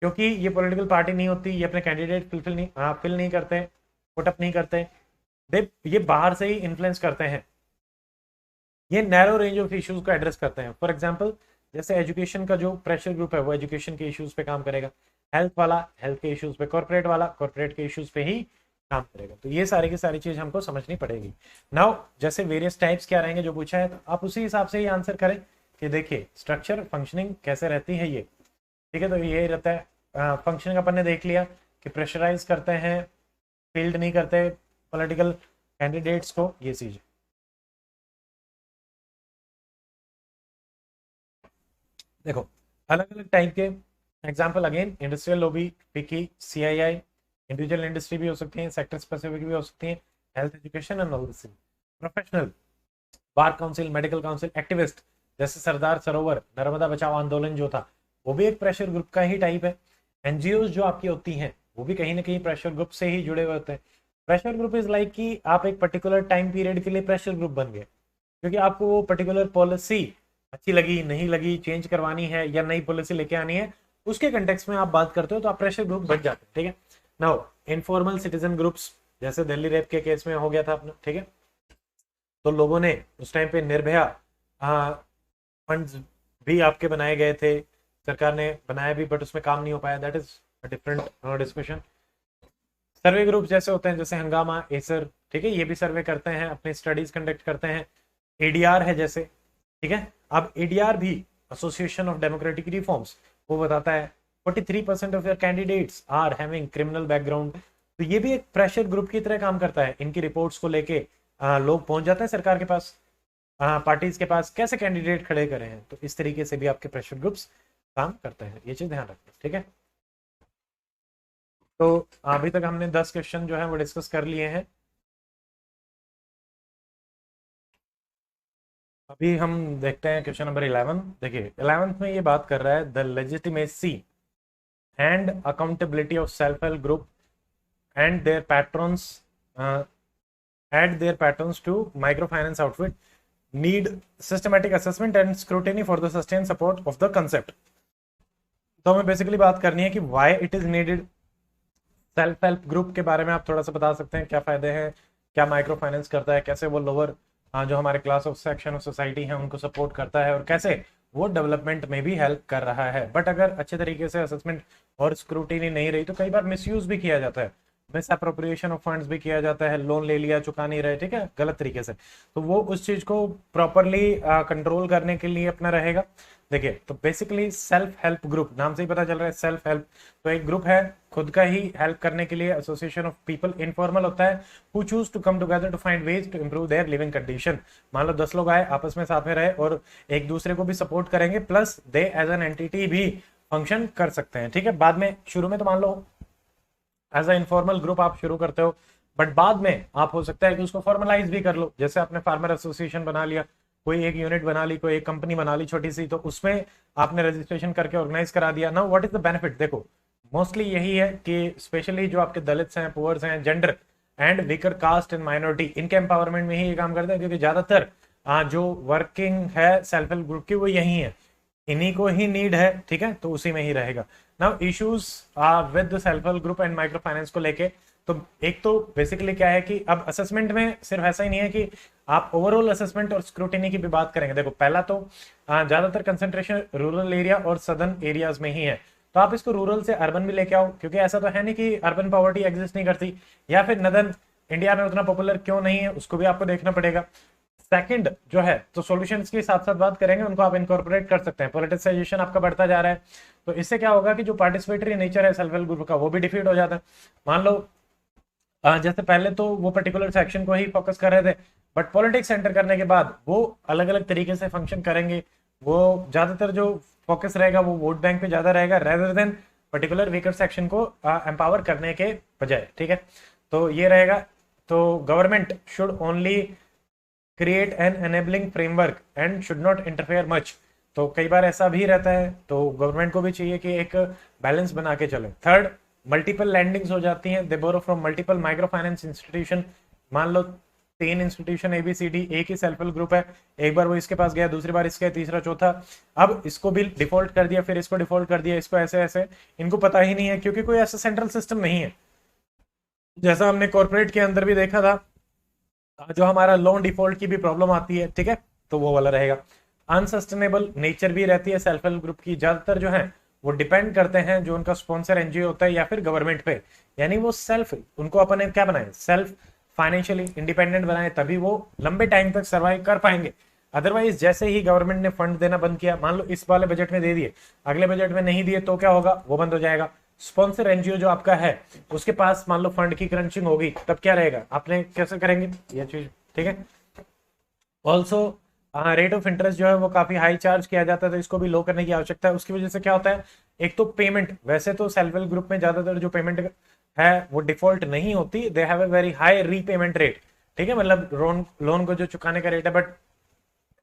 क्योंकि ये पॉलिटिकल पार्टी नहीं होती, ये अपने कैंडिडेट फिल नहीं करते, पुटअप नहीं करते, ये बाहर से ही इन्फ्लुएंस करते हैं। ये नैरो रेंज ऑफ इश्यूज को एड्रेस करते हैं। फॉर एग्जांपल जैसे एजुकेशन का जो प्रेशर ग्रुप है वो एजुकेशन के इश्यूज पे काम करेगा, हेल्थ वाला हेल्थ के इश्यूज पे, कॉर्पोरेट वाला कॉर्पोरेट के इश्यूज पे ही काम करेगा। तो ये सारी की सारी चीज हमको समझनी पड़ेगी। नाउ जैसे वेरियस टाइप्स क्या रहेंगे जो पूछा है, तो आप उसी हिसाब से ही आंसर करें कि देखिए स्ट्रक्चर फंक्शनिंग कैसे रहती है ये, ठीक है। तो ये रहता है फंक्शनिंग अपन ने देख लिया कि प्रेशराइज करते हैं, फील्ड नहीं करते पॉलिटिकल कैंडिडेट्स को, ये चीज। देखो अलग अलग टाइप के एग्जांपल, अगेन इंडस्ट्रियल लॉबी, पिकी, सीआईआई, इंडिविजुअल इंडस्ट्री भी हो सकती है, सेक्टर स्पेसिफिक भी हो सकती है, health education and all this. Professional, bar council, medical council, activist जैसे सरदार सरोवर नर्मदा बचाओ आंदोलन जो था वो भी एक प्रेशर ग्रुप का ही टाइप है। एनजीओ जो आपकी होती हैं वो भी कहीं ना कहीं प्रेशर ग्रुप से ही जुड़े हुए होते हैं। प्रेशर ग्रुप इज लाइक कि आप एक पर्टिकुलर टाइम पीरियड के लिए प्रेशर ग्रुप बन गए, क्योंकि आपको वो पर्टिकुलर पॉलिसी अच्छी लगी, नहीं लगी, चेंज करवानी है या नई पॉलिसी लेके आनी है, उसके कंटेक्स्ट में आप बात करते हो तो आप प्रेशर ग्रुप बन जाते हैं, ठीक है। नाउ इनफॉर्मल सिटीजन ग्रुप्स, जैसे दिल्ली रेप के केस में हो गया था अपना, ठीक है। तो लोगों ने उस टाइम पे निर्भया फंड्स भी आपके बनाए गए थे, सरकार ने बनाया भी बट उसमें काम नहीं हो पाया, that is different discussion. Survey group जैसे होते हैं जैसे हंगामा, एसर, ठीक है, ये भी सर्वे करते हैं, अपनी स्टडीज कंडक्ट करते हैं। एडीआर है जैसे, ठीक है। अब एडीआर भी एसोसिएशन ऑफ डेमोक्रेटिक रिफॉर्म्स, वो बताता है 43% of your candidates are having criminal background. तो ये भी एक प्रेशर ग्रुप की तरह काम करता है। इनकी रिपोर्ट्स को लेके लोग पहुंच जाते हैं सरकार के पास, पार्टीज के पास, कैसे कैंडिडेट खड़े करे हैं। तो इस तरीके से भी आपके प्रेशर ग्रुप्स काम करते हैं, ये चीज ध्यान रखना, ठीक है। तो अभी तक हमने 10 क्वेश्चन जो है वो डिस्कस कर लिए हैं। अभी हम देखते हैं क्वेश्चन नंबर 11। देखिए 11th में ये बात कर रहा है the legitimacy and accountability of self help group and their patrons aid their patterns to micro finance outfit need systematic assessment and scrutiny for the sustain support of the concept. तो हमें basically बात करनी है कि why it is needed. Self help group के बारे में आप थोड़ा सा बता सकते हैं, क्या फायदे हैं, क्या माइक्रो फाइनेंस करता है, कैसे वो लोअर जो हमारे class of section of society है उनको सपोर्ट करता है, और कैसे वो डेवलपमेंट में भी हेल्प कर रहा है। बट अगर अच्छे तरीके से असेसमेंट और स्क्रूटिनी नहीं रही तो कई बार मिसयूज भी किया जाता है, मिस अप्रोप्रिएशन ऑफ फंड्स भी किया जाता है, लोन ले लिया चुका नहीं रहे, ठीक है, गलत तरीके से। तो वो उस चीज को प्रॉपरली कंट्रोल करने के लिए अपना रहेगा। देखिए तो बेसिकली सेल्फ हेल्प ग्रुप, नाम से ही पता चल रहा है सेल्फ हेल्प, तो एक ग्रुप है खुद का ही हेल्प करने के लिए, एसोसिएशन ऑफ पीपल, इनफॉर्मल होता है, who choose to come together to find ways to improve their living condition. मान लो 10 लोग आए, आपस में साथ में रहे और एक दूसरे को भी सपोर्ट करेंगे, plus they as an entity भी फंक्शन कर सकते हैं, ठीक है। बाद में शुरू में तो मान लो एज अ इनफॉर्मल ग्रुप आप शुरू करते हो, बट बाद में आप हो सकता है कि उसको फॉर्मलाइज भी कर लो। जैसे आपने फार्मर एसोसिएशन बना लिया, कोई एक यूनिट बना ली, कोई एक कंपनी बना ली छोटी सी, तो उसमें आपने रजिस्ट्रेशन करके ऑर्गेनाइज करा दिया। Now what is the benefit? देखो मोस्टली यही है कि स्पेशली जो आपके दलित्स हैं, पुअर्स हैं, gender and weaker caste and minority, इनके एम्पावरमेंट में ही ये काम करते हैं, क्योंकि ज्यादातर जो वर्किंग है सेल्फ हेल्प ग्रुप की वो यही है, इन्हीं को ही नीड है, ठीक है, तो उसी में ही रहेगा। Now issues with self help group and micro finance को लेके, तो एक तो बेसिकली क्या है कि अब असेसमेंट में सिर्फ ऐसा ही नहीं है कि आप ओवरऑल असेसमेंट और स्क्रूटिनी की भी बात करेंगे। देखो पहला तो ज्यादातर कंसंट्रेशन रूरल एरिया और सदर्न एरियाज में ही है, तो आप इसको रूरल से अर्बन भी लेके आओ, क्योंकि ऐसा तो है नहीं कि अर्बन पॉवर्टी एग्जिस्ट नहीं करती, या फिर नदर्न इंडिया में उतना पॉपुलर क्यों नहीं है, उसको भी आपको देखना पड़ेगा। सेकंड जो है, तो सॉल्यूशंस की साथ साथ बात करेंगे, उनको आप इनकॉर्पोरेट कर सकते हैं। पॉलिटिसाइजेशन आपका बढ़ता जा रहा है, तो इससे क्या होगा कि जो पार्टिसिपेटरी नेचर है सेल्फ हेल्प ग्रुप का वो भी डिफीट हो जाता है। मान लो जैसे पहले तो वो पर्टिकुलर सेक्शन को ही फोकस कर रहे थे, बट पॉलिटिक्स एंटर करने के बाद वो अलग अलग तरीके से फंक्शन करेंगे। वो ज्यादातर जो फोकस रहेगा वो वोट बैंक पे ज्यादा रहेगा, rather than particular weaker section को एम्पावर करने के बजाय, ठीक है, तो ये रहेगा। तो government should only create an enabling framework and should not interfere much. तो कई बार ऐसा भी रहता है, तो गवर्नमेंट को भी चाहिए कि एक बैलेंस बना के चले। थर्ड, मल्टीपल लैंडिंग्स हो जाती हैं, they borrow from multiple micro finance institution. मान लो 3 इंस्टीट्यूशन ABCD, एक ही सेल्फ हेल्प ग्रुप है, एक बार वो इसके पास गया, दूसरी बार इसके, तीसरा चौथा, अब इसको भी डिफॉल्ट कर दिया, फिर इसको डिफॉल्ट कर दिया, इसको ऐसे ऐसे, इनको पता ही नहीं है, क्योंकि कोई ऐसा सेंट्रल सिस्टम नहीं है। जैसा हमने कॉर्पोरेट के अंदर भी देखा था, जो हमारा लोन डिफॉल्ट की भी प्रॉब्लम आती है, ठीक है, तो वो वाला रहेगा। अनसस्टेनेबल नेचर भी रहती है सेल्फ हेल्प ग्रुप की, ज्यादातर जो है वो डिपेंड करते हैं जो उनका स्पॉन्सर NGO होता है या फिर गवर्नमेंट पे, यानी वो सेल्फ, उनको अपन क्या बनाए, सेल्फ फाइनेंशियली इंडिपेंडेंट बनाए, तभी वो लंबे टाइम तक सर्वाइव कर पाएंगे। अदरवाइज जैसे ही गवर्नमेंट ने फंड देना बंद किया, मान लो इस वाले बजट में दे दिए, अगले बजट में नहीं दिए, तो क्या होगा, वो बंद हो जाएगा। स्पॉन्सर NGO जो आपका है उसके पास मान लो फंड की क्रंचिंग होगी, तब क्या रहेगा, आपने कैसे करेंगे ये चीज, ठीक है। ऑल्सो रेट ऑफ इंटरेस्ट जो है वो काफी हाई चार्ज किया जाता है, तो इसको भी लो करने की आवश्यकता है। उसकी वजह से क्या होता है, एक तो पेमेंट, वैसे तो सेल्फ हेल्प ग्रुप में ज्यादातर जो पेमेंट है वो डिफॉल्ट नहीं होती, they have a very high repayment rate, ठीक है, मतलब लोन को जो चुकाने का रेट है, बट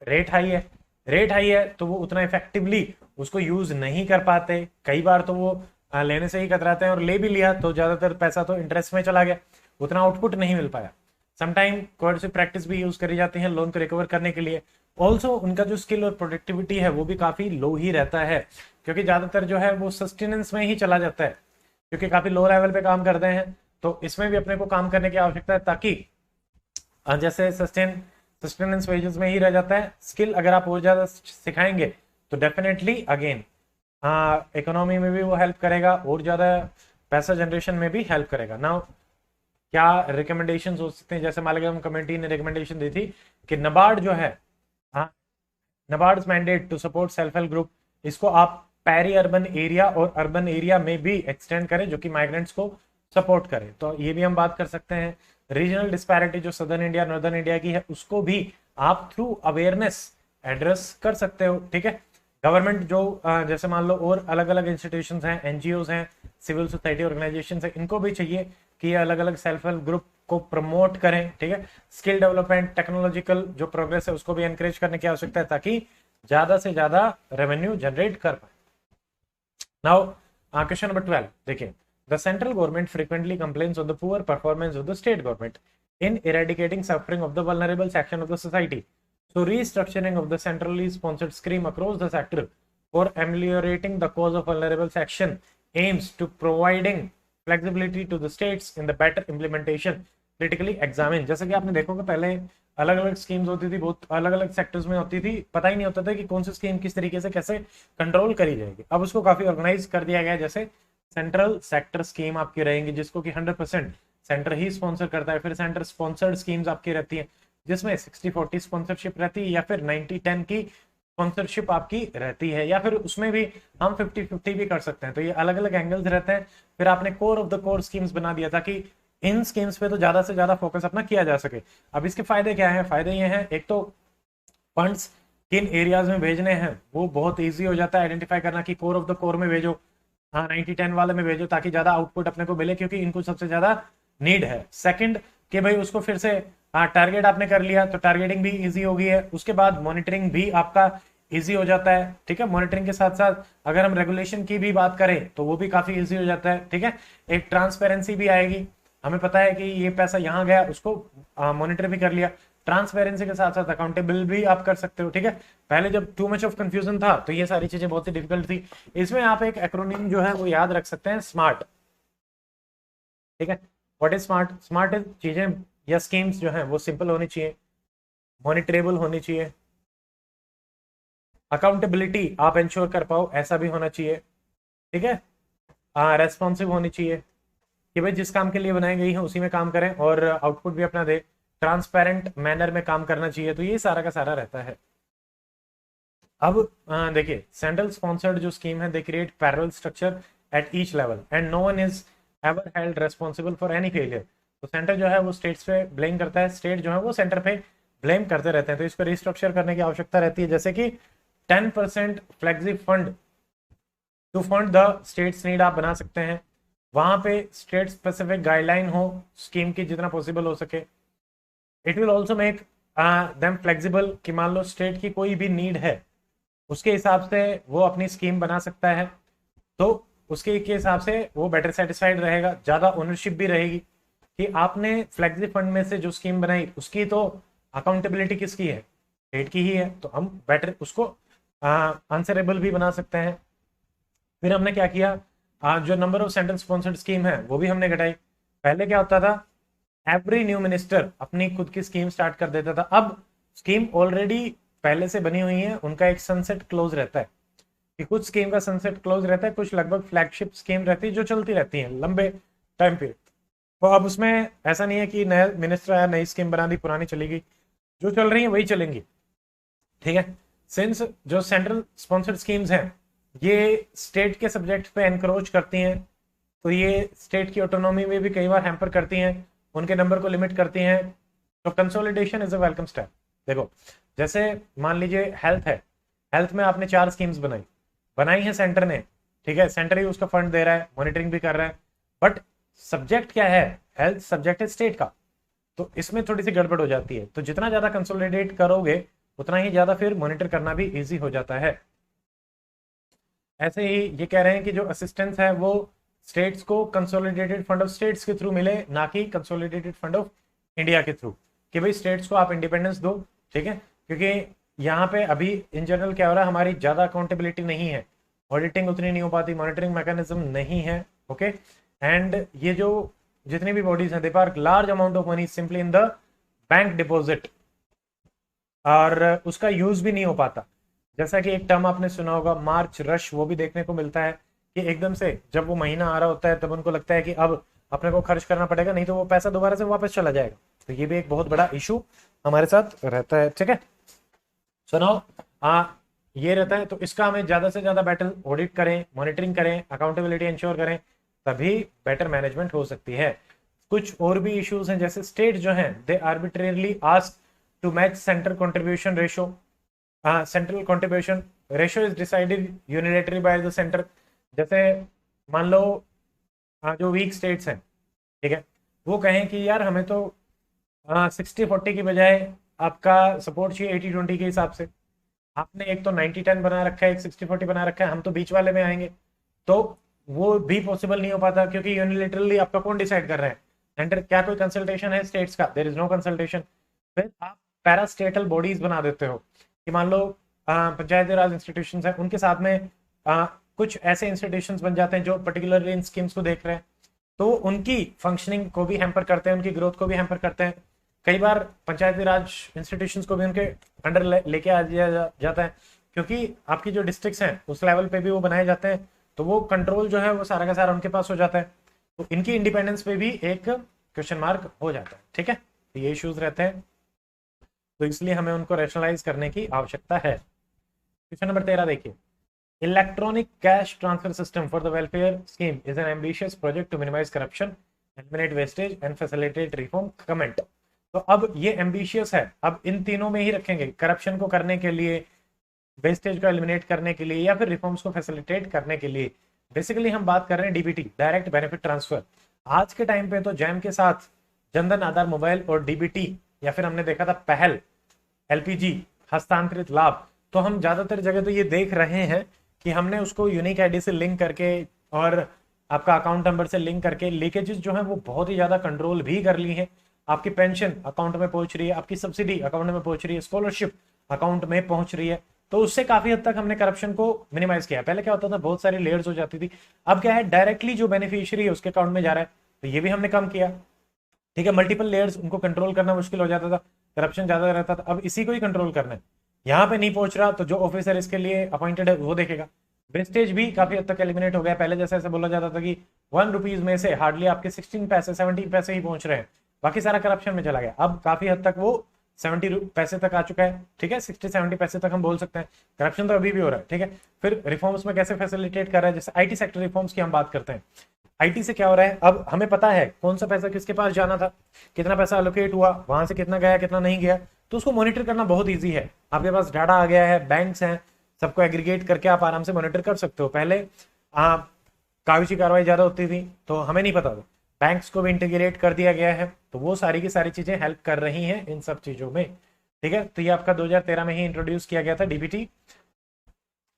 रेट हाई है, रेट हाई है तो वो उतना इफेक्टिवली उसको यूज नहीं कर पाते। कई बार तो वो लेने से ही कतराते हैं, और ले भी लिया तो ज्यादातर पैसा तो इंटरेस्ट में चला गया, उतना आउटपुट नहीं मिल पाया। समटाइम कोर्सिव प्रैक्टिस भी यूज करी जाती है लोन को रिकवर करने के लिए। ऑल्सो उनका जो स्किल और प्रोडक्टिविटी है वो भी काफी लो ही रहता है, क्योंकि ज्यादातर जो है वो सस्टेनेंस में ही चला जाता है, क्योंकि काफी लो लेवल पे काम करते हैं। तो इसमें भी अपने को काम करने की आवश्यकता है, ताकि जैसे सस्टेनेंस वेजेस में ही रह जाता है। स्किल अगर आप और ज्यादा सिखाएंगे तो डेफिनेटली अगेन इकोनॉमी में भी वो हेल्प करेगा, और ज्यादा पैसा जनरेशन में भी हेल्प करेगा। नाउ क्या रिकमेंडेशन हो सकते हैं, जैसे मालेगांव कमेटी ने रिकमेंडेशन दी थी कि नबार्ड जो है, हाँ, NABARD mandate to support self help group, इसको आप पेरी अर्बन एरिया और अर्बन एरिया में भी एक्सटेंड करें, जो कि माइग्रेंट्स को सपोर्ट करे। तो ये भी हम बात कर सकते हैं। रीजनल डिस्पैरिटी जो सदर्न इंडिया नॉर्दर्न इंडिया की है, उसको भी आप थ्रू अवेयरनेस एड्रेस कर सकते हो, ठीक है। गवर्नमेंट जो जैसे मान लो और अलग अलग इंस्टीट्यूशंस हैं, NGOs हैं, सिविल सोसाइटी ऑर्गेनाइजेशंस हैं, इनको भी चाहिए कि ये अलग अलग सेल्फ हेल्प ग्रुप को प्रमोट करें, ठीक है। स्किल डेवलपमेंट, टेक्नोलॉजिकल जो प्रोग्रेस है उसको भी एनकरेज करने की आवश्यकता है, ताकि ज्यादा से ज्यादा रेवेन्यू जनरेट कर पाए। नाउ क्वेश्चन नंबर 12 देखिए, the central government frequently complains on the poor performance of the state government in eradicating suffering of the vulnerable section of the society. So restructuring of the centrally sponsored scheme across the sector for ameliorating the cause of vulnerable section aims to providing flexibility to the states in the better implementation critically examine। जैसे कि आपने देखोगे पहले अलग अलग schemes होती थी, बहुत अलग अलग सेक्टर्स में होती थी, पता ही नहीं होता था कि कौन सी स्कीम किस तरीके से कैसे कंट्रोल करी जाएगी। अब उसको काफी ऑर्गेनाइज कर दिया गया है, जैसे सेंट्रल सेक्टर स्कीम आपकी रहेंगी, जिसको कि 100% सेंटर ही स्पॉन्सर करता है। फिर सेंटर स्पॉन्सर्ड स्कीम्स आपकी रहती हैं, जिसमें 60-40 स्पॉन्सरशिप रहती है, या फिर 90-10 की स्पॉन्सरशिप आपकी रहती है, या फिर उसमें भी हम 50-50 भी कर सकते हैं। तो ये अलग अलग एंगल्स रहते हैं। फिर आपने core of the core schemes बना दिया, ताकि इन स्कीम्स पे तो ज्यादा से ज्यादा फोकस अपना किया जा सके। अब इसके फायदे क्या है, फायदे ये हैं, एक तो फंड्स किन एरियाज में भेजने हैं वो बहुत ईजी हो जाता है आइडेंटिफाई करना, कि कोर ऑफ द कोर में भेजो, हाँ 90-10 वाले में भेजो, ताकि ज्यादा आउटपुट अपने को मिले, क्योंकि इनको सबसे ज्यादा नीड है। सेकंड कि भाई उसको फिर से टारगेट आपने कर लिया तो टारगेटिंग भी इजी हो गई है, उसके बाद मॉनिटरिंग भी आपका इजी हो जाता है। ठीक है, मॉनिटरिंग के साथ साथ अगर हम रेगुलेशन की भी बात करें तो वो भी काफी इजी हो जाता है। ठीक है, एक ट्रांसपेरेंसी भी आएगी, हमें पता है कि ये पैसा यहाँ गया, उसको मॉनिटर भी कर लिया। ट्रांसपेरेंसी के साथ साथ अकाउंटेबल भी आप कर सकते हो। ठीक है, पहले जब टू मच ऑफ कंफ्यूजन था तो ये सारी चीजें बहुत ही डिफिकल्ट थी। इसमें आप एक एक्रोनिम जो है वो याद रख सकते हैं, स्मार्ट। ठीक है, व्हाट इज स्मार्ट? स्मार्ट चीजें या स्कीम्स जो हैं वो सिंपल होनी चाहिए, मॉनिटरेबल होनी चाहिए, अकाउंटेबिलिटी आप इंश्योर कर पाओ ऐसा भी होना चाहिए। ठीक है, रेस्पॉन्सिव होनी चाहिए कि भाई जिस काम के लिए बनाई गई है उसी में काम करें और आउटपुट भी अपना दे, ट्रांसपेरेंट मैनर में काम करना चाहिए। तो ये सारा का सारा रहता है। अब देखिए, सेंट्रल स्पॉन्सर्ड जो स्कीम है, they create parallel structure at each level and no one is ever held responsible for any failure. तो सेंटर जो है वो स्टेट्स पे ब्लेम करता है, स्टेट जो है वो सेंटर पे ब्लेम करते रहते हैं। तो इसको रिस्ट्रक्चर करने की आवश्यकता रहती है, जैसे कि 10% flexi fund to fund the states need आप बना सकते हैं। वहां पे स्टेट स्पेसिफिक गाइडलाइन हो स्कीम की जितना पॉसिबल हो सके। It will also make them flexible कि मान लो स्टेट की कोई भी नीड है, उसके हिसाब से वो अपनी स्कीम बना सकता है। तो उसके के हिसाब से वो बेटर सेटिस्फाइड रहेगा, ज़्यादा ओनरशिप भी रहेगी कि आपने फ्लेक्सी फंड में से जो स्कीम बनाई उसकी तो अकाउंटेबिलिटी किसकी है? स्टेट की ही है। तो हम बेटर उसको आंसरेबल भी बना सकते हैं। फिर हमने क्या किया, जो number of central sponsored scheme है वो भी हमने घटाई। पहले क्या होता था, एवरी न्यू मिनिस्टर अपनी खुद की स्कीम स्टार्ट कर देता था। अब स्कीम ऑलरेडी पहले से बनी हुई है, उनका एक सनसेट क्लोज रहता है कि कुछ स्कीम का सनसेट क्लोज रहता है, कुछ लगभग फ्लैगशिप स्कीम रहती है जो चलती रहती है लंबे टाइम पे। तो अब उसमें ऐसा नहीं है कि नया मिनिस्टर आया नई स्कीम बना दी पुरानी चलेगी, जो चल रही है वही चलेंगी। ठीक है, सिंस जो सेंट्रल स्पॉन्सर्ड स्कीम्स हैं ये स्टेट के सब्जेक्ट पे एनक्रोच करती हैं, तो ये स्टेट की ऑटोनॉमी में भी कई बार हैम्पर करती हैं, उनके नंबर को लिमिट करती हैं। तो consolidation is a welcome step. देखो, जैसे मान लीजिए हेल्थ है, हेल्थ में आपने 4 स्कीम्स बनाई है सेंटर ने। ठीक है, सेंटर ही उसका फंड दे रहा है, मॉनिटरिंग भी कर रहा है, बट सब्जेक्ट क्या है? हेल्थ सब्जेक्ट है स्टेट का। तो इसमें थोड़ी सी गड़बड़ हो जाती है। तो जितना ज्यादा कंसोलिडेट करोगे उतना ही ज्यादा फिर मॉनिटर करना भी इजी हो जाता है। ऐसे ही ये कह रहे हैं कि जो असिस्टेंस है वो स्टेट्स को कंसोलिडेटेड फंड ऑफ स्टेट्स के थ्रू मिले, ना कि कंसोलिडेटेड फंड ऑफ इंडिया के थ्रू, कि भाई स्टेट्स को आप इंडिपेंडेंस दो। ठीक है, क्योंकि यहाँ पे अभी इन जनरल क्या हो रहा है, हमारी ज़्यादा अकाउंटेबिलिटी नहीं है, ऑडिटिंग उतनी नहीं हो पाती, मॉनिटरिंग मैकेनिज्म नहीं है। ओके, एंड ये जो जितनी भी बॉडीज हैं, they park large amount of money simply in the bank deposit, और उसका यूज भी नहीं हो पाता। जैसा कि एक टर्म आपने सुना होगा, मार्च रश, वो भी देखने को मिलता है कि एकदम से जब वो महीना आ रहा होता है तब उनको लगता है कि अब अपने को खर्च करना पड़ेगा, नहीं तो वो पैसा दोबारा से वापस चला जाएगा। तो ये भी एक बहुत बड़ा इशू हमारे साथ रहता है। ठीक है, सुनो, ये रहता है। तो इसका हमें ज्यादा से ज्यादा बेटर ऑडिट करें, मॉनिटरिंग करें, अकाउंटेबिलिटी इंश्योर करें, तभी बेटर मैनेजमेंट हो सकती है। कुछ और भी इश्यूज हैं, जैसे स्टेट जो हैं they arbitrarily ask to match central contribution ratio. Central contribution ratio is decided unilateral by the centre. जैसे मान लो जो वीक स्टेट्स हैं, ठीक है, वो कहें कि यार हमें तो 60-40 की बजाय आपका सपोर्ट चाहिए 80-20 के हिसाब से। आपने एक तो 90-10 बना रखा है, एक 60-40 बना रखा है, हम तो बीच वाले में आएंगे। तो वो भी पॉसिबल नहीं हो पाता, क्योंकि यूनिलेटरली आपका कौन डिसाइड कर रहे हैं? सेंटर। क्या कोई कंसल्टेशन है स्टेट्स का? There is no consultation. फिर आप पैरास्टेटल बॉडीज बना देते हो कि मान लो पंचायती राज इंस्टीट्यूशंस हैं, उनके साथ में कुछ ऐसे इंस्टीट्यूशंस बन जाते हैं जो पर्टिकुलरली इन स्कीम्स को देख रहे हैं, तो उनकी फंक्शनिंग को भी हैम्पर करते हैं, उनकी ग्रोथ को भी हैम्पर करते हैं। कई बार पंचायती राज इंस्टीट्यूशंस को भी उनके अंडर लेके आ जाता है, क्योंकि आपकी जो डिस्ट्रिक्ट्स हैं उस लेवल पे भी वो बनाए जाते हैं, तो वो कंट्रोल जो है वो सारा का सारा उनके पास हो जाता है। तो इनकी इंडिपेंडेंस पे भी एक क्वेश्चन मार्क हो जाता है। ठीक है, तो ये इश्यूज रहते हैं, तो इसलिए हमें उनको रैशनलाइज करने की आवश्यकता है। क्वेश्चन नंबर 13 देखिए, electronic cash transfer system for the welfare scheme is an ambitious project to minimise corruption, eliminate wastage and facilitate reform. Comment. तो अब ये एम्बिशियस है, अब इन तीनों में ही रखेंगे, करप्शन को करने के लिए, वेस्टेज को एलिमिनेट करने के लिए, या फिर रिफॉर्म्स को फैसिलिटेट करने के लिए। बेसिकली हम बात कर रहे हैं डीबीटी, डायरेक्ट बेनिफिट ट्रांसफर। आज के टाइम पे तो जैम के साथ जनधन आधार मोबाइल और डीबीटी या फिर हमने देखा था पहल, एलपीजी, हस्तांतरित लाभ, तो हम ज्यादातर जगह तो ये देख रहे हैं कि हमने उसको यूनिक आईडी से लिंक करके और आपका अकाउंट नंबर से लिंक करके लीकेजेस जो है वो बहुत ही ज्यादा कंट्रोल भी कर ली है। आपकी पेंशन अकाउंट में पहुंच रही है, आपकी सब्सिडी अकाउंट में पहुंच रही है, स्कॉलरशिप अकाउंट में पहुंच रही है। तो उससे काफी हद तक हमने करप्शन को मिनिमाइज किया। पहले क्या होता था, बहुत सारी लेयर्स हो जाती थी, अब क्या है डायरेक्टली जो बेनिफिशियरी है उसके अकाउंट में जा रहा है, तो ये भी हमने कम किया। ठीक है, मल्टीपल लेयर्स, उनको कंट्रोल करना मुश्किल हो जाता था, करप्शन ज्यादा रहता था, अब इसी को ही कंट्रोल करना है। यहाँ पे नहीं पहुंच रहा तो जो ऑफिसर इसके लिए अपॉइंटेड है वो देखेगा। वेस्टेज भी काफी हद तक एलिमिनेट हो गया। पहले जैसे ऐसे बोला जाता था कि 1 रुपीज में से हार्डली आपके 16 पैसे 17 पैसे ही पहुंच रहे हैं, बाकी सारा करप्शन में चला गया। अब काफी हद तक वो 70 पैसे तक आ चुका है। ठीक है, 60-70 पैसे तक हम बोल सकते हैं। करप्शन तो अभी भी हो रहा है। ठीक है, फिर रिफॉर्म्स में कैसे फैसिलिटेट कर रहा है, जैसे आईटी सेक्टर रिफॉर्म्स की हम बात करते हैं। आईटी से क्या हो रहा है, अब हमें पता है कौन सा पैसा किसके पास जाना था, कितना पैसा एलोकेट हुआ, वहां से कितना गया कितना नहीं गया, तो उसको मॉनिटर करना बहुत ईजी है। आपके पास डाटा आ गया है, बैंक्स हैं, सबको एग्रीगेट करके आप आराम से मॉनिटर कर सकते हो। पहले कागजी कार्रवाई ज्यादा होती थी तो हमें नहीं पता था, बैंक्स को भी इंटीग्रेट कर दिया गया है, तो वो सारी की सारी चीजें हेल्प कर रही हैं इन सब चीजों में। ठीक है, तो ये आपका 2013 में ही इंट्रोड्यूस किया गया था डीबीटी,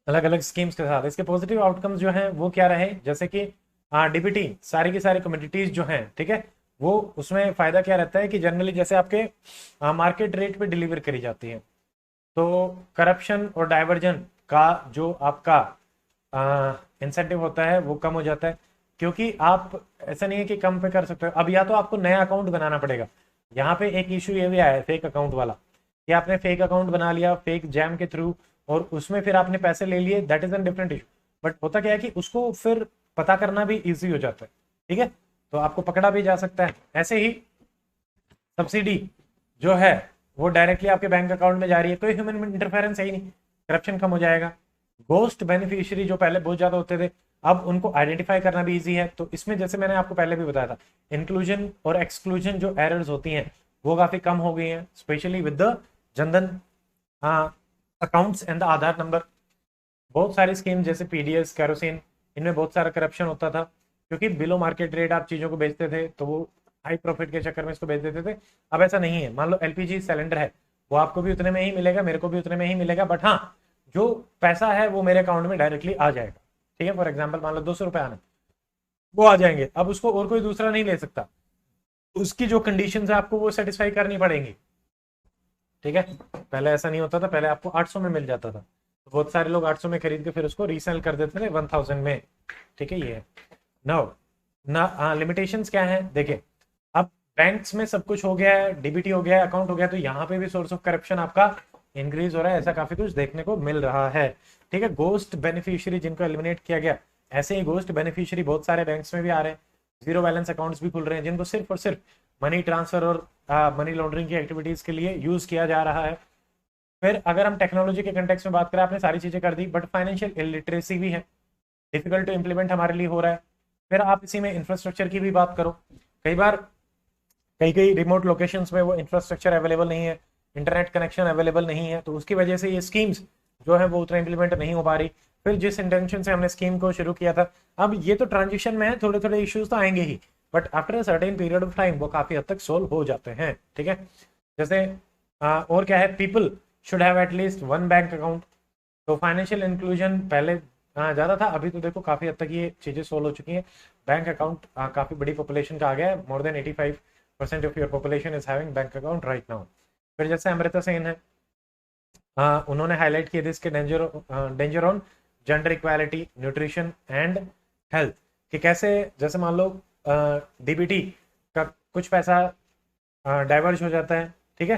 अलग अलग स्कीम्स के साथ। इसके पॉजिटिव आउटकम्स जो हैं वो क्या रहे, जैसे कि डीबीटी सारी की सारी कम्युनिटीज जो हैं, ठीक है, वो उसमें फायदा क्या रहता है कि जनरली जैसे आपके मार्केट रेट पे डिलीवर करी जाती है, तो करप्शन और डाइवर्जन का जो आपका इंसेंटिव होता है वो कम हो जाता है। क्योंकि आप ऐसा नहीं है कि कम पे कर सकते हो, अब या तो आपको नया अकाउंट बनाना पड़ेगा। यहाँ पे एक इशू ये भी आया है फेक अकाउंट वाला, कि आपने फेक अकाउंट बना लिया फेक जैम के थ्रू और उसमें फिर आपने पैसे ले लिए, that is an different issue. But होता क्या है कि उसको फिर पता करना भी इजी हो जाता है। ठीक है, तो आपको पकड़ा भी जा सकता है। ऐसे ही सब्सिडी जो है वो डायरेक्टली आपके बैंक अकाउंट में जा रही है, कोई ह्यूमन इंटरफेरेंस है ही नहीं, करप्शन कम हो जाएगा। गोस्ट बेनिफिशियरी जो पहले बहुत ज्यादा होते थे, अब उनको आइडेंटिफाई करना भी इजी है। तो इसमें जैसे मैंने आपको पहले भी बताया था, इंक्लूजन और एक्सक्लूजन जो एरर्स होती हैं वो काफी कम हो गई हैं, specially with the Jan Dhan accounts and the Aadhaar number. बहुत सारी स्कीम जैसे पीडीएस, कैरोसिन, इनमें बहुत सारा करप्शन होता था, क्योंकि बिलो मार्केट रेट आप चीजों को बेचते थे तो वो हाई प्रॉफिट के चक्कर में इसको बेच देते थे। अब ऐसा नहीं है, मान लो एलपीजी सिलेंडर है, वो आपको भी उतने में ही मिलेगा, मेरे को भी उतने में ही मिलेगा, बट हाँ जो पैसा है वो मेरे अकाउंट में डायरेक्टली आ जाएगा। ठीक है, फॉर एग्जाम्पल मान लो 200 रुपए आने, वो आ जाएंगे। अब उसको और कोई दूसरा नहीं ले सकता, उसकी जो कंडीशन है आपको वो सेटिस्फाई करनी पड़ेंगी। ठीक है, पहले ऐसा नहीं होता था, पहले आपको 800 में मिल जाता था, तो बहुत सारे लोग 800 में खरीद के फिर उसको रीसेल कर देते थे 1000 में। ठीक है, ये है ना लिमिटेशंस क्या है, देखिए अब बैंक्स में सब कुछ हो गया है, डीबीटी हो गया है, अकाउंट हो गया, तो यहाँ पे भी सोर्स ऑफ करप्शन आपका इंक्रीज हो रहा है, ऐसा काफी कुछ देखने को मिल रहा है। ठीक है, गोस्ट बेनिफिशियरी जिनको एलिमिनेट किया गया, ऐसे ही गोस्ट बेनिफिशियरी बहुत सारे बैंक्स में भी आ रहे हैं, जीरो बैलेंस अकाउंट्स भी खुल रहे हैं, जिनको सिर्फ और सिर्फ मनी ट्रांसफर और मनी लॉन्ड्रिंग की एक्टिविटीज के लिए यूज किया जा रहा है। फिर अगर हम टेक्नोलॉजी के कंटेक्स में बात करें, आपने सारी चीजें कर दी, बट फाइनेंशियल इलिटरेसी भी है, डिफिकल्ट टू इम्प्लीमेंट हमारे लिए हो रहा है। फिर आप इसी में इंफ्रास्ट्रक्चर की भी बात करो, कई बार कई कई रिमोट लोकेशंस में वो इंफ्रास्ट्रक्चर अवेलेबल नहीं है, इंटरनेट कनेक्शन अवेलेबल नहीं है, तो उसकी वजह से ये स्कीम्स जो है वो उतना इंप्लीमेंट नहीं हो पा रही। फिर जिस इंटेंशन से हमने स्कीम को शुरू किया था, अब ये तो ट्रांजिशन में है, थोड़े थोड़े इश्यूज तो आएंगे ही, but after a certain period of time वो काफी हद तक सोल्व हो जाते हैं। ठीक है, जैसे और क्या है, people should have at least 1 bank account. तो फाइनेंशियल इंक्लूजन पहले ज्यादा था, अभी तो देखो काफी हद तक ये चीजें सोल्व हो चुकी हैं। बैंक अकाउंट काफी बड़ी पॉपुलेशन का आ गया है, more than 85% of your population is having bank account right now. फिर जैसे अमृता सेन है, उन्होंने हाईलाइट किया इसके danger on gender equality, nutrition and health, कि कैसे जैसे मान लो डीबीटी का कुछ पैसा डाइवर्ज हो जाता है, ठीक है,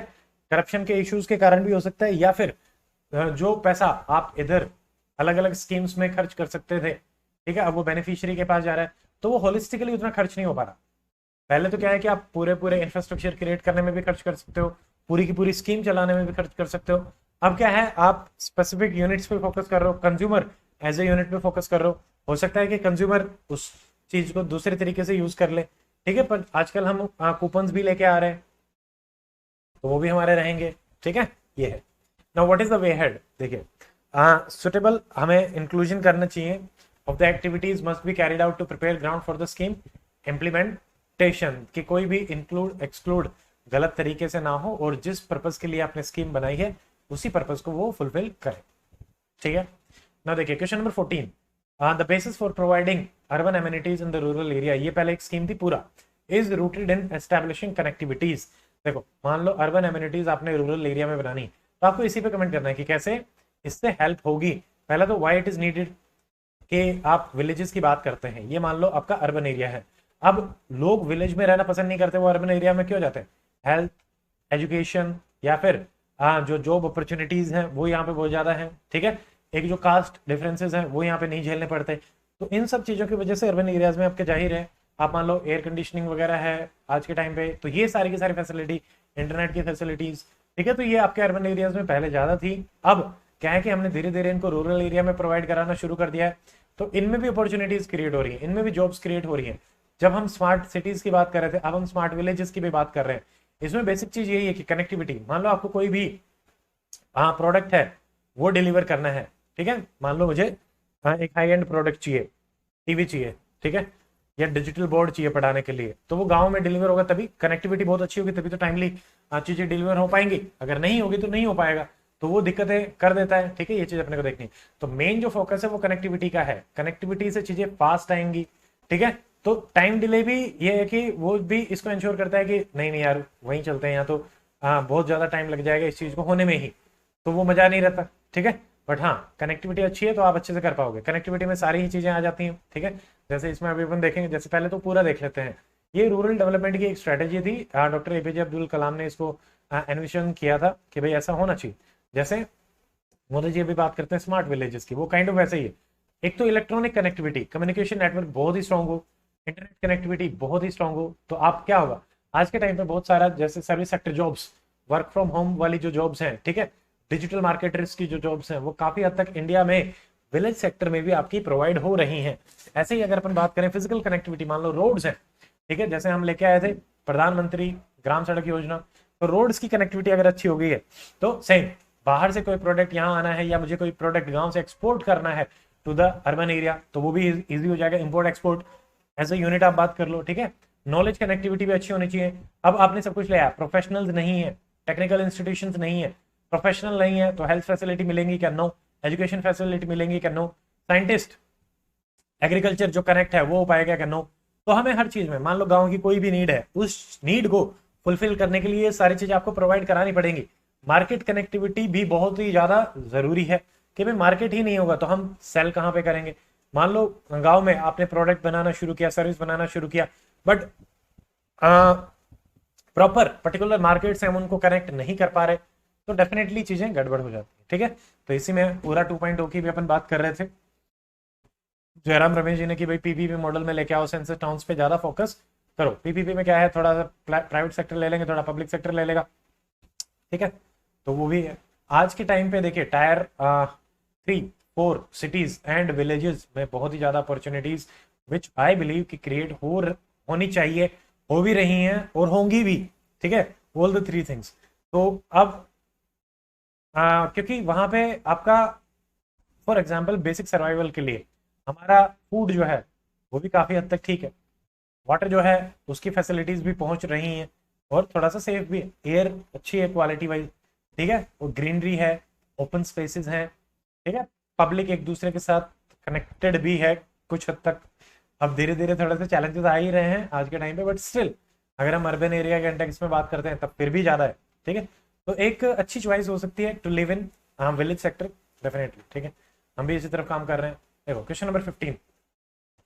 करप्शन के इश्यूज के कारण भी हो सकता है, या फिर जो पैसा आप इधर अलग अलग स्कीम्स में खर्च कर सकते थे, ठीक है, अब वो बेनिफिशियरी के पास जा रहा है, तो वो होलिस्टिकली उतना खर्च नहीं हो पा रहा। पहले तो क्या है कि आप पूरे पूरे इंफ्रास्ट्रक्चर क्रिएट करने में भी खर्च कर सकते हो, पूरी की पूरी स्कीम चलाने में भी खर्च कर सकते हो। अब क्या है, आप स्पेसिफिक यूनिट्स पे फोकस कर रहे हो, कंज्यूमर एज ए यूनिट पे फोकस कर रहे हो सकता है कि कंज्यूमर उस चीज को दूसरे तरीके से यूज कर ले, ठीक है, पर आजकल हम कूपन्स भी लेके आ रहे हैं, तो वो भी हमारे रहेंगे। ठीक है, ये है। Now what is the way head, देखिए सुटेबल हमें इंक्लूजन करना चाहिए of the activities must be carried out to prepare ground for the scheme implementation, कि कोई भी इंक्लूड एक्सक्लूड गलत तरीके से ना हो और जिस पर्पज के लिए आपने स्कीम बनाई है उसी पर्पज को वो फुलफिल करे। ठीक है, ना देखिए question number 14, the basis for providing urban amenities in the rural area, ये पहले एक स्कीम थी पूरा, is rooted in establishing connectivities. देखो मान लो अर्बन एमिनिटीज आपने रूरल एरिया में बनानी, तो आपको इसी पे कमेंट करना है कि कैसे इससे हेल्प होगी। पहला तो व्हाई इट इज नीडेड, कि आप विलेजेस की बात करते हैं, ये मान लो आपका अर्बन एरिया है, अब लोग विलेज में रहना पसंद नहीं करते, वो अर्बन एरिया में क्यों जाते हैं, हेल्थ, एजुकेशन या फिर जो जॉब अपॉर्चुनिटीज हैं वो यहाँ पे बहुत ज्यादा है। ठीक है, एक जो कास्ट डिफरेंसेस हैं वो यहाँ पे नहीं झेलने पड़ते, तो इन सब चीजों की वजह से अर्बन एरियाज में आपके जाहिर है, आप मान लो एयर कंडीशनिंग वगैरह है आज के टाइम पे, तो ये सारी की सारी फैसिलिटी, इंटरनेट की फैसिलिटीज, ठीक है, तो ये आपके अर्बन एरियाज में पहले ज्यादा थी। अब क्या है कि हमने धीरे धीरे इनको रूरल एरिया में प्रोवाइड कराना शुरू कर दिया है, तो इनमें भी अपॉर्चुनिटीज क्रिएट हो रही है, इनमें भी जॉब्स क्रिएट हो रही है। जब हम स्मार्ट सिटीज की बात कर रहे थे, अब हम स्मार्ट विलेजेस की भी बात कर रहे हैं। इसमें बेसिक चीज यही है कि कनेक्टिविटी, मान लो आपको कोई भी प्रोडक्ट है वो डिलीवर करना है, ठीक है, मान लो मुझे एक हाई एंड प्रोडक्ट चाहिए, टीवी चाहिए, ठीक है, या डिजिटल बोर्ड चाहिए पढ़ाने के लिए, तो वो गांव में डिलीवर होगा तभी, कनेक्टिविटी बहुत अच्छी होगी तभी तो टाइमली चीजें डिलीवर हो पाएंगी, अगर नहीं होगी तो नहीं हो पाएगा, तो वो दिक्कतें कर देता है। ठीक है, ये चीज अपने को देखनी, तो मेन जो फोकस है वो कनेक्टिविटी का है, कनेक्टिविटी से चीजें फास्ट आएंगी। ठीक है, तो टाइम डिले भी ये है कि वो भी इसको इंश्योर करता है कि नहीं नहीं यार वहीं चलते हैं, यहाँ तो बहुत ज्यादा टाइम लग जाएगा इस चीज को होने में ही, तो वो मजा नहीं रहता। ठीक है, बट हाँ कनेक्टिविटी अच्छी है तो आप अच्छे से कर पाओगे, कनेक्टिविटी में सारी ही चीजें आ जाती हैं। ठीक है, जैसे इसमें अभी अपन देखेंगे, जैसे पहले तो पूरा देख लेते हैं, ये रूरल डेवलपमेंट की एक स्ट्रेटेजी थी, डॉक्टर एपीजे अब्दुल कलाम ने इसको एनविजन किया था कि भाई ऐसा होना चाहिए। जैसे मोदी जी अभी बात करते हैं स्मार्ट विलेजेस की, वो काइंड ऑफ वैसे ही है। एक तो इलेक्ट्रॉनिक कनेक्टिविटी, कम्युनिकेशन नेटवर्क बहुत ही स्ट्रांग हो, इंटरनेट कनेक्टिविटी बहुत ही स्ट्रांग हो, तो आप क्या होगा आज के टाइम पे बहुत सारा जैसे service sector jobs, work from home वाली जो जॉब्स हैं, ठीक है, डिजिटल मार्केटर्स की जो जॉब्स हैं, वो काफी हद तक इंडिया में विलेज सेक्टर में भी आपकी प्रोवाइड हो रही हैं। ऐसे ही अगर अपन बात करें फिजिकल कनेक्टिविटी, मान लो रोड्स हैं, ठीक है, जैसे हम लेके आए थे प्रधानमंत्री ग्राम सड़क योजना, तो रोड्स की कनेक्टिविटी अगर अच्छी हो गई है तो सेम बाहर से कोई प्रोडक्ट यहाँ आना है या मुझे कोई प्रोडक्ट गांव से एक्सपोर्ट करना है टू द अर्बन एरिया, तो वो भी इजी हो जाएगा, import export as a unit आप बात कर लो। ठीक है, नॉलेज कनेक्टिविटी भी अच्छी होनी चाहिए। अब आपने सब कुछ लिया, प्रोफेशनल्स नहीं है, टेक्निकल इंस्टीट्यूशंस नहीं है, प्रोफेशनल नहीं है, तो हेल्थ फैसिलिटी मिलेंगी क्या, नो, एजुकेशन फैसिलिटी मिलेंगी क्या, नो, साइंटिस्ट एग्रीकल्चर जो कनेक्ट है वो हो पाएगा क्या, नो। तो हमें हर चीज में, मान लो गांव की कोई भी नीड है, उस नीड को फुलफिल करने के लिए सारी चीजें आपको प्रोवाइड करानी पड़ेंगी। मार्केट कनेक्टिविटी भी बहुत ही ज्यादा जरूरी है, कि भाई मार्केट ही नहीं होगा तो हम सेल कहाँ पे करेंगे। मान लो गांव में आपने प्रोडक्ट बनाना शुरू किया, सर्विस बनाना शुरू किया, बट प्रॉपर पर्टिकुलर मार्केट से हम उनको कनेक्ट नहीं कर पा रहे, तो डेफिनेटली चीजें गड़बड़ हो जाती है। ठीक है, तो इसी में पूरा 2.0 की भी अपन बात कर रहे थे, जयराम रमेश जी ने, कि भाई पीपीपी मॉडल में लेके आओ, सेंसस टाउन्स पे ज्यादा फोकस करो। पीपीपी में क्या है, थोड़ा सा प्राइवेट सेक्टर ले लेंगे, थोड़ा पब्लिक सेक्टर ले लेगा। ठीक है, तो वो भी है। आज के टाइम पे देखिए टायर 3-4 सिटीज एंड विलेजेस में बहुत ही ज्यादा अपॉर्चुनिटीज विच आई बिलीव कि क्रिएट होनी चाहिए, हो भी रही हैं और होंगी भी। ठीक है, ऑल द 3 थिंग्स। तो अब क्योंकि वहां पे आपका फॉर एग्जाम्पल बेसिक सर्वाइवल के लिए हमारा फूड जो है वो भी काफी हद तक ठीक है, वाटर जो है उसकी फैसिलिटीज भी पहुंच रही हैं और थोड़ा सा सेफ भी है, एयर अच्छी है क्वालिटी वाइज, ठीक है, और ग्रीनरी है, ओपन स्पेसेस हैं, ठीक है, पब्लिक एक दूसरे के साथ कनेक्टेड भी है कुछ हद तक। अब धीरे धीरे थोड़े से चैलेंजेस आ ही रहे हैं आज के टाइम पे, बट स्टिल अगर हम अर्बन एरिया के कंटेक्स्ट में बात करते हैं तब फिर भी ज्यादा है। ठीक है, तो एक अच्छी चॉइस हो सकती है to live in village sector, definitely. ठीक है, हम भी इसी तरफ काम कर रहे हैं। देखो question number 15,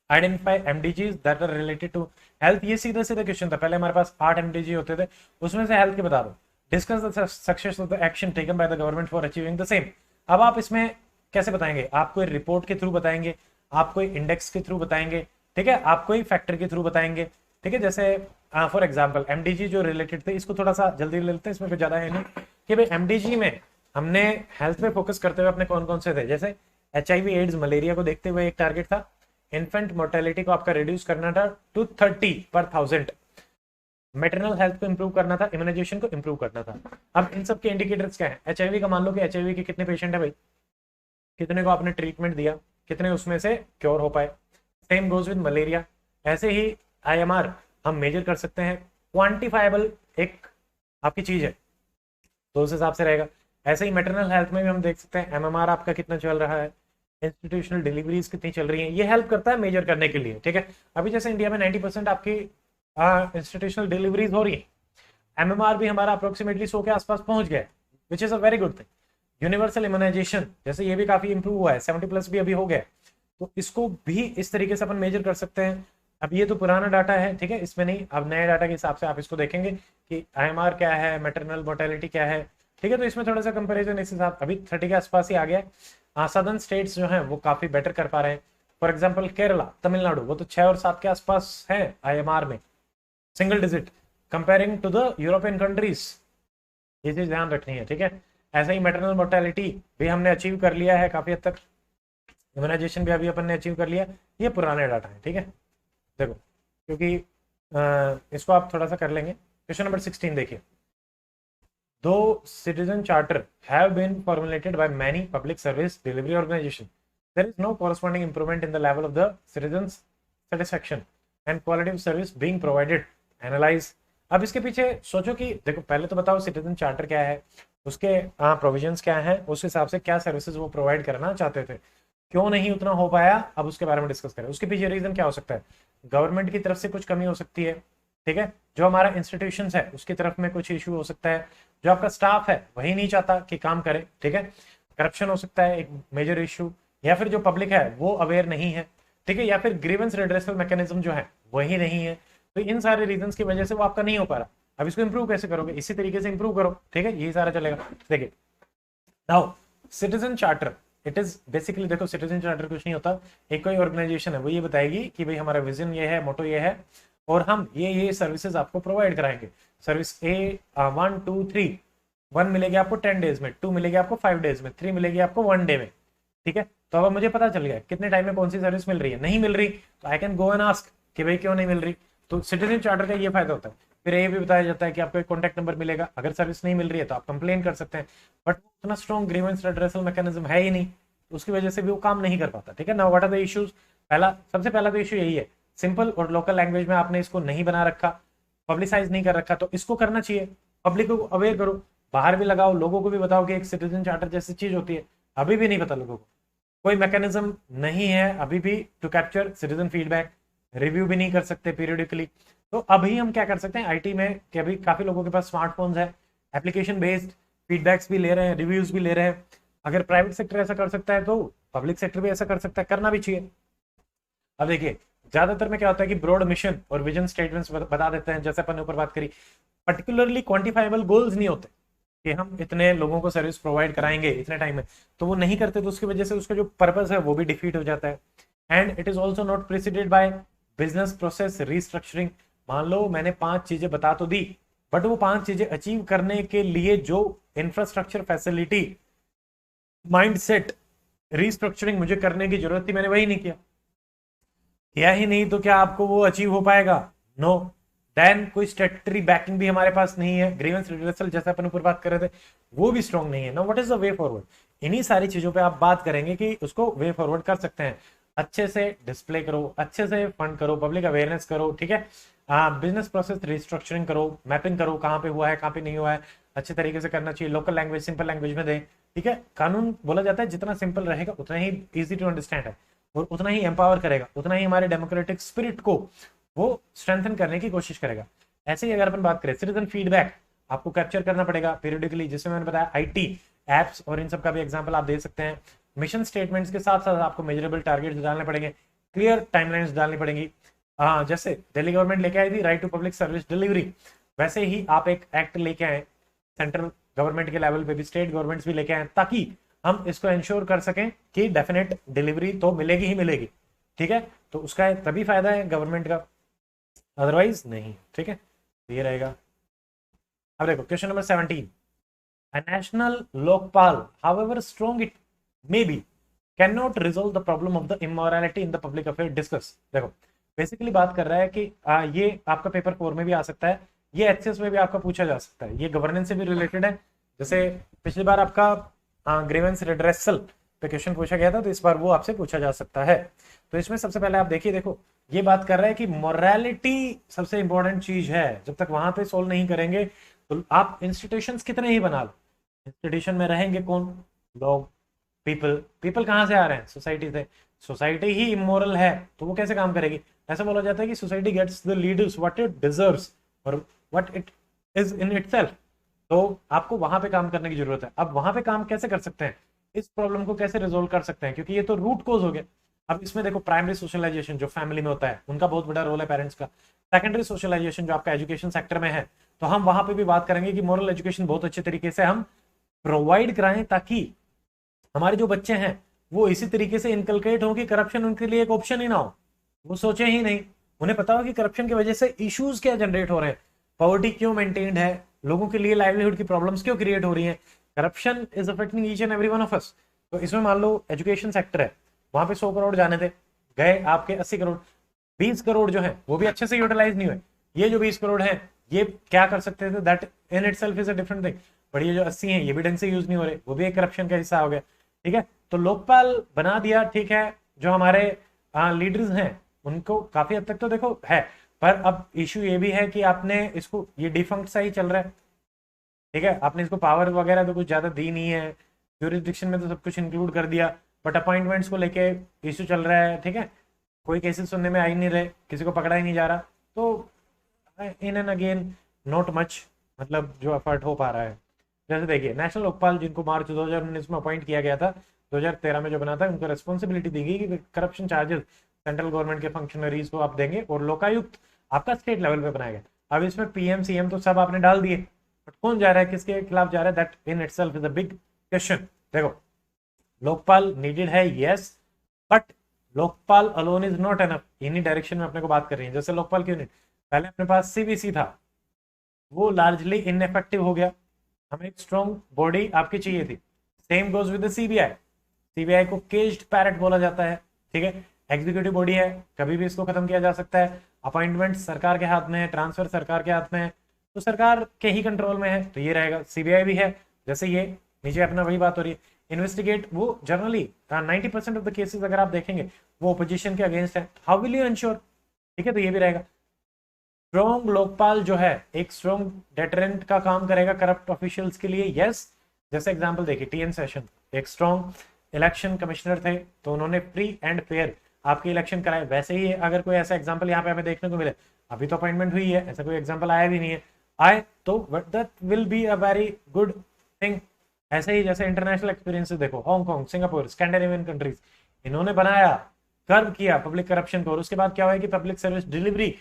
identify MDGs that are related to health. ये सीधा सीधा क्वेश्चन था, पहले हमारे पास 8 एमडीजी होते थे, उसमें से हेल्थ के बता दो। Discuss the success of the action taken by the government for achieving the same. अब आप इसमें कैसे बताएंगे, आप कोई रिपोर्ट के थ्रू बताएंगे, आप कोई इंडेक्स के थ्रू बताएंगे, ठीक है, आप कोई फैक्टर के थ्रू बताएंगे। ठीक है, जैसे फॉर एग्जाम्पल एमडीजी जो रिलेटेड थे, इसको थोड़ा सा जल्दी ले लेते हैं, इसमें कुछ ज्यादा है नहीं, कि भाई एमडीजी में हमने हेल्थ पे फोकस करते हुए अपने कौन कौन से थे, जैसे HIV एड्स मलेरिया को देखते हुए एक टारगेट था, इन्फेंट मोर्टेलिटी को आपका रिड्यूस करना था टू 30 पर 1000, मेटरनल हेल्थ को इंप्रूव करना था, इम्यूनाइजेशन को इंप्रूव करना था। अब इन सब के इंडिकेटर्स क्या है, HIV का मान लो कि HIV के कितने पेशेंट है भाई, कितने को आपने ट्रीटमेंट दिया, कितने उसमें से क्योर हो पाए। Same goes with malaria. ऐसे ही IMR हम मेजर कर सकते हैं, क्वांटिफाइबल एक आपकी चीज है, तो उस हिसाब से रहेगा। ऐसे ही मैटरनल हेल्थ में भी हम देख सकते हैं एमएमआर आपका कितना चल रहा है, इंस्टीट्यूशनल डिलीवरीज कितनी चल रही हैं, ये हेल्प करता है मेजर करने के लिए, ठीक है। अभी जैसे इंडिया में 90% आपकी इंस्टीट्यूशनल डिलीवरीज हो रही है, एमएमआर भी हमारा अप्रोक्सीमेटली 100 के आसपास पहुंच गया है, which is a very good thing. Universal immunisation जैसे ये भी काफी इंप्रूव हुआ है, 70+ भी अभी हो गया है, तो इसको भी इस तरीके से अपन मेजर कर सकते हैं। अब ये तो पुराना डाटा है, ठीक है, इसमें नहीं, अब नए डाटा के हिसाब से आप इसको देखेंगे कि आईएमआर क्या है, मैटरनल मोर्टेलिटी क्या है, ठीक है। तो इसमें थोड़ा सा कंपैरिजन इस हिसाब, अभी 30 के आसपास ही आ गया है। सदर्न स्टेट्स जो हैं वो काफी बेटर कर पा रहे हैं। फॉर एग्जांपल केरला, तमिलनाडु, वो तो 6 और 7 के आसपास है आईएमआर में, single digit, comparing to the European countries. ये चीज ध्यान रखनी है, ठीक है। ऐसा ही मैटरनल मोर्टेलिटी भी हमने अचीव कर लिया है काफी हद तक, इम्यूनाइजेशन भी अभी अपन ने अचीव कर लिया। ये पुराने डाटा है, ठीक है, देखो, क्योंकि इसको आप थोड़ा सा कर लेंगे। क्वेश्चन नंबर 16 देखिए, though citizen charter have been formulated by many public service delivery organisation, there is no corresponding improvement in the level of the citizen satisfaction and quality of service being provided, analyse. अब इसके पीछे सोचो कि देखो, पहले तो बताओ citizen charter क्या है, उसके प्रोविजंस क्या है, उस हिसाब से क्या सर्विसेज वो प्रोवाइड करना चाहते थे, क्यों नहीं उतना हो पाया, अब उसके बारे में डिस्कस करें। उसके पीछे रीजन क्या हो सकता है, गवर्नमेंट की तरफ से कुछ कमी हो सकती है, ठीक है, जो हमारा इंस्टीट्यूशन है उसकी तरफ में कुछ इशू हो सकता है, जो आपका स्टाफ है वही नहीं चाहता कि काम करे, ठीक है, करप्शन हो सकता है एक मेजर इशू, या फिर जो पब्लिक है वो अवेयर नहीं है, ठीक है, या फिर ग्रीवेंस रिड्रेसल मैकेनिज्म जो है वही नहीं है। तो इन सारे रीजन की वजह से वो आपका नहीं हो पा रहा। अब इसको इंप्रूव कैसे करोगे, इसी तरीके से इंप्रूव करो, ठीक है, यही सारा चलेगा। देखिए now citizen charter, it is basically, देखो सिटीजन चार्टर कुछ नहीं होता, एक कोई ऑर्गेनाइजेशन है वो ये बताएगी कि भाई हमारा विजन ये है, मोटो ये है, और हम ये सर्विसेज आपको प्रोवाइड कराएंगे। सर्विस ए 1 2 3, 1 मिलेगी आपको 10 डेज में, 2 मिलेगी आपको 5 डेज में, 3 मिलेगी आपको 1 डे में, ठीक है। तो अब मुझे पता चल गया कितने टाइम में कौन सी सर्विस मिल रही है, नहीं मिल रही, तो I can go and ask कि भाई क्यों नहीं मिल रही। तो सिटीजन चार्टर का ये फायदा होता है। फिर ये भी बताया जाता है कि आपको एक कॉन्टैक्ट नंबर मिलेगा, अगर सर्विस नहीं मिल रही है तो आप कंप्लेन कर सकते हैं, बट उतना स्ट्रॉन्ग ग्रीवेंस रिड्रेसल मैकेनिज्म है ही नहीं, उसकी वजह से भी वो काम नहीं कर पाता, ठीक है ना। व्हाट आर द इश्यूज, सबसे पहला तो इशू यही है, सिंपल और लोकल लैंग्वेज में आपने इसको नहीं बना रखा, पब्लिसाइज नहीं कर रखा, तो इसको करना चाहिए, पब्लिक को अवेयर करो, बाहर भी लगाओ, लोगों को भी बताओ कि एक सिटीजन चार्टर जैसी चीज होती है, अभी भी नहीं पता लोगों को, कोई मैकेनिज्म नहीं है अभी भी to capture citizen feedback, review भी नहीं कर सकते पीरियडिकली। तो अभी हम क्या कर सकते हैं आईटी में कि अभी काफी लोगों के पास स्मार्टफोन्स है, एप्लीकेशन बेस्ड फीडबैक्स भी ले रहे हैं, रिव्यूज भी ले रहे हैं। अगर प्राइवेट सेक्टर ऐसा कर सकता है तो पब्लिक सेक्टर भी ऐसा कर सकता है, करना भी चाहिए। अब देखिए ज्यादातर में क्या होता है कि ब्रॉड मिशन और विजन स्टेटमेंट्स बता देते हैं, जैसे अपन ने ऊपर बात करी, पर्टिकुलरली क्वांटिफाइबल गोल्स नहीं होते कि हम इतने लोगों को सर्विस प्रोवाइड कराएंगे इतने टाइम में, तो वो नहीं करते, तो उसकी वजह से उसका जो पर्पस है वो भी डिफीट हो जाता है। And it is also not preceded by business process restructuring. मान लो मैंने 5 चीजें बता तो दी, बट वो 5 चीजें अचीव करने के लिए जो इंफ्रास्ट्रक्चर, फैसिलिटी, माइंडसेट रीस्ट्रक्चरिंग मुझे करने की जरूरत थी, मैंने वही नहीं किया ही नहीं, तो क्या आपको वो अचीव हो पाएगा? नो। देन कोई स्टैट्यूटरी बैकिंग भी हमारे पास नहीं है, ग्रीवेंस रिड्रेसल जैसे अपन ऊपर बात कर रहे थे वो भी स्ट्रॉन्ग नहीं है ना। What is the way forward? इन्हीं सारी चीजों पे आप बात करेंगे कि उसको वे फॉरवर्ड कर सकते हैं। अच्छे से डिस्प्ले करो, अच्छे से फंड करो, पब्लिक अवेयरनेस करो, ठीक है, बिजनेस प्रोसेस रिस्ट्रक्चरिंग करो, मैपिंग करो कहाँ पे हुआ है कहाँ पे नहीं हुआ है, अच्छे तरीके से करना चाहिए, लोकल लैंग्वेज सिंपल लैंग्वेज में दें, ठीक है। कानून बोला जाता है जितना सिंपल रहेगा उतना ही इजी टू अंडरस्टैंड है, और उतना ही एम्पावर करेगा, उतना ही हमारे डेमोक्रेटिक स्पिरिट को वो स्ट्रेंथन करने की कोशिश करेगा। ऐसे ही अगर अपन बात करें सिटीजन फीडबैक, आपको कैप्चर करना पड़ेगा पीरियडिकली, जिसमें मैंने बताया आईटी एप्स और इन सब का भी एग्जांपल आप दे सकते हैं। मिशन स्टेटमेंट्स के साथ साथ आपको मेजरेबल टारगेट्स डालने पड़ेंगे, क्लियर टाइमलाइंस डालनी पड़ेंगी। जैसे दिल्ली गवर्नमेंट लेके आई थी right to public service delivery, वैसे ही आप एक एक्ट लेके आए सेंट्रल गवर्नमेंट के लेवल पे भी, स्टेट गवर्नमेंट्स भी लेके आए, ताकि हम इसको इंश्योर कर सकें कि डेफिनेट डिलीवरी तो मिलेगी ही मिलेगी, ठीक है। तो उसका तभी फायदा है गवर्नमेंट का, अदरवाइज नहीं, ठीक है। ये रहेगा। अब देखो question number 17, a national lokpal however strong it may be cannot resolve the problem of the immorality in the public affair discuss। देखो बेसिकली बात कर रहा है कि ये आपका पेपर 4 में भी आ सकता है, ये एचएस में भी आपका पूछा जा सकता है, ये गवर्नेंस से भी रिलेटेड है। जैसे पिछली बार आपका ग्रीवेंस रिड्रेसल पे क्वेश्चन पूछा गया था, तो इस बार वो आपसे पूछा जा सकता है। तो इसमें सबसे पहले आप देखिए, देखो ये बात कर रहा है कि मोरालिटी सबसे इंपॉर्टेंट चीज है, जब तक वहां पे सोल्व नहीं करेंगे तो आप इंस्टीट्यूशंस कितने ही बना लो, इंस्टीट्यूशन में रहेंगे कौन? लोग, पीपल। पीपल कहाँ से आ रहे हैं? सोसाइटी से। सोसाइटी ही इमोरल है तो वो कैसे काम करेगी? ऐसा बोला जाता है कि society gets the leaders what it deserves और what it is in itself. तो आपको वहां पे काम करने की जरूरत है। अब वहां पे काम कैसे कर सकते हैं, इस प्रॉब्लम को कैसे रिजोल्व कर सकते हैं, क्योंकि ये तो रूट कोज हो गया। अब इसमें देखो, प्राइमरी सोशलाइजेशन जो फैमिली में होता है उनका बहुत बड़ा रोल है, पेरेंट्स का। सेकेंडरी सोशलाइजेशन जो आपका एजुकेशन सेक्टर में है, तो हम वहां पे भी बात करेंगे कि मोरल एजुकेशन बहुत अच्छे तरीके से हम प्रोवाइड कराएं, ताकि हमारे जो बच्चे हैं वो इसी तरीके से इनकलकेट हो कि करप्शन उनके लिए एक ऑप्शन ही ना हो, वो सोचे ही नहीं। उन्हें पता हो कि करप्शन की वजह से इश्यूज क्या जनरेट हो रहे हैं, पॉवर्टी क्यों मेंटेन्ड है, लोगों के लिए लाइवलीहुड की प्रॉब्लम्स क्यों क्रिएट हो रही है। Corruption is affecting each and every one of us. तो इसमें मान लो एजुकेशन सेक्टर है, वहां पे 100 करोड़ जाने थे, गए आपके 80 करोड़, 20 करोड़ जो है वो भी अच्छे से यूटिलाइज नहीं हुए। ये जो 20 करोड़ है ये क्या कर सकते थे, that in itself is a different thing. पर ये जो 80 हैं ये भी ढंग से यूज नहीं हो रहे, वो भी एक करप्शन का हिस्सा हो गया। ठीक है, तो लोकपाल बना दिया, ठीक है। जो हमारे लीडर्स हैं उनको काफी हद तक तो देखो है, पर अब इश्यू ये भी है कि आपने इसको, ये डिफंक्ट सा ही चल रहा है। ठीक है, आपने इसको पावर वगैरह तो कुछ ज्यादा दी नहीं है, ज्यूरिसडिक्शन में तो सब कुछ इंक्लूड कर दिया, बट अपॉइंटमेंट्स को लेके इश्यू चल रहा है। ठीक है, कोई केसेस सुनने में आ ही नहीं रहे, किसी को पकड़ा ही नहीं जा रहा। तो in and again not much, मतलब जो एफर्ट हो पा रहा है। जैसे देखिए, नेशनल लोकपाल जिनको मार्च 2019 में अपॉइंट किया गया था, 2013 में जो बना था, उनको रिस्पॉन्सिबिलिटी दी गई कि करप्शन चार्जेस सेंट्रल गवर्नमेंट के फंक्शनरीज को आप देंगे, और लोकायुक्त आपका स्टेट लेवल पे बनाएगा। अब इसमें पीएम सीएम तो सब आपने डाल दिए, बट कौन जा रहा है, किसके खिलाफ जा रहा है, that in itself is a big question. देखो, लोकपाल नीडेड है, yes, but Lokpal alone is not enough. इन्हीं डायरेक्शन में अपने को बात कर रही है। जैसे लोकपाल क्यों नहीं, पहले अपने पास सीबीसी था, वो लार्जली इनएफेक्टिव हो गया, हमें एक स्ट्रॉन्ग बॉडी आपकी चाहिए थी। Same goes with the CBI. CBI को केज्ड पैरेट बोला जाता है। ठीक है, एग्जीक्यूटिव बॉडी है, कभी भी इसको खत्म किया जा सकता है। अपॉइंटमेंट सरकार के हाथ में है, ट्रांसफर सरकार के हाथ में है, तो सरकार के ही कंट्रोल में है, तो ये रहेगा। सीबीआई भी है, जैसे ये नीचे अपना वही बात हो रही है, इन्वेस्टिगेट। वो जनरली 90% ऑफ द केसेस अगर आप देखेंगे वो ओपोजिशन के अगेंस्ट है। How will you ensure? ठीक है, तो ये भी रहेगा। स्ट्रॉन्ग लोकपाल जो है एक स्ट्रॉन्ग डेटरेंट का काम करेगा करप्ट ऑफिशियल्स के लिए, यस। जैसे एग्जांपल देखिए, टीएन सेशन एक स्ट्रॉन्ग इलेक्शन कमिश्नर थे, तो उन्होंने फ्री एंड फेयर आपके इलेक्शन कराए। वैसे ही अगर कोई ऐसा एग्जांपल यहाँ पे हमें देखने को मिले, अभी तो अपॉइंटमेंट हुई है, ऐसा कोई एग्जांपल आया भी नहीं है, आए तो that will be a very good thing. ऐसे ही जैसे इंटरनेशनल एक्सपीरियंसेस देखो, हांगकांग, सिंगापुर, स्कैंडिनेवियन कंट्रीज, इन्होंने बनाया, कर्व किया पब्लिक करप्शन को, और उसके बाद क्या हुआ कि पब्लिक सर्विस डिलीवरी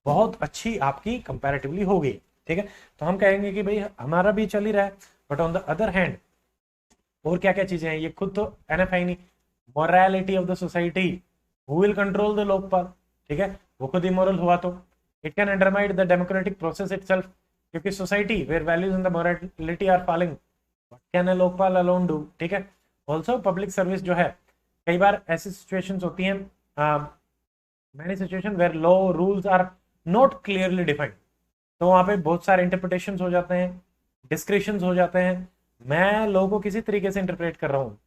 बहुत अच्छी आपकी कंपैरेटिवली हो गई। ठीक है, तो हम कहेंगे कि भाई हमारा भी चल ही रहा है, but on the other hand और क्या क्या चीजें हैं, ये खुद तो एनएफ है ही नहीं। Morality of the society, who will control the Lokpal? ठीक है, वो खुद इमोरल हुआ तो it can undermine the democratic process itself, क्योंकि society where values and the morality are falling, what can a Lokpal alone do? ठीक है, ऑल्सो पब्लिक सर्विस जो है, कई बार ऐसी सिचुएशंस होती हैं, many situation where law rules are not clearly defined, तो वहां पे बहुत सारे इंटरप्रिटेशंस हो जाते हैं, डिस्क्रिप्शंस हो जाते हैं। मैं लोगों को किसी तरीके से इंटरप्रेट कर रहा हूँ,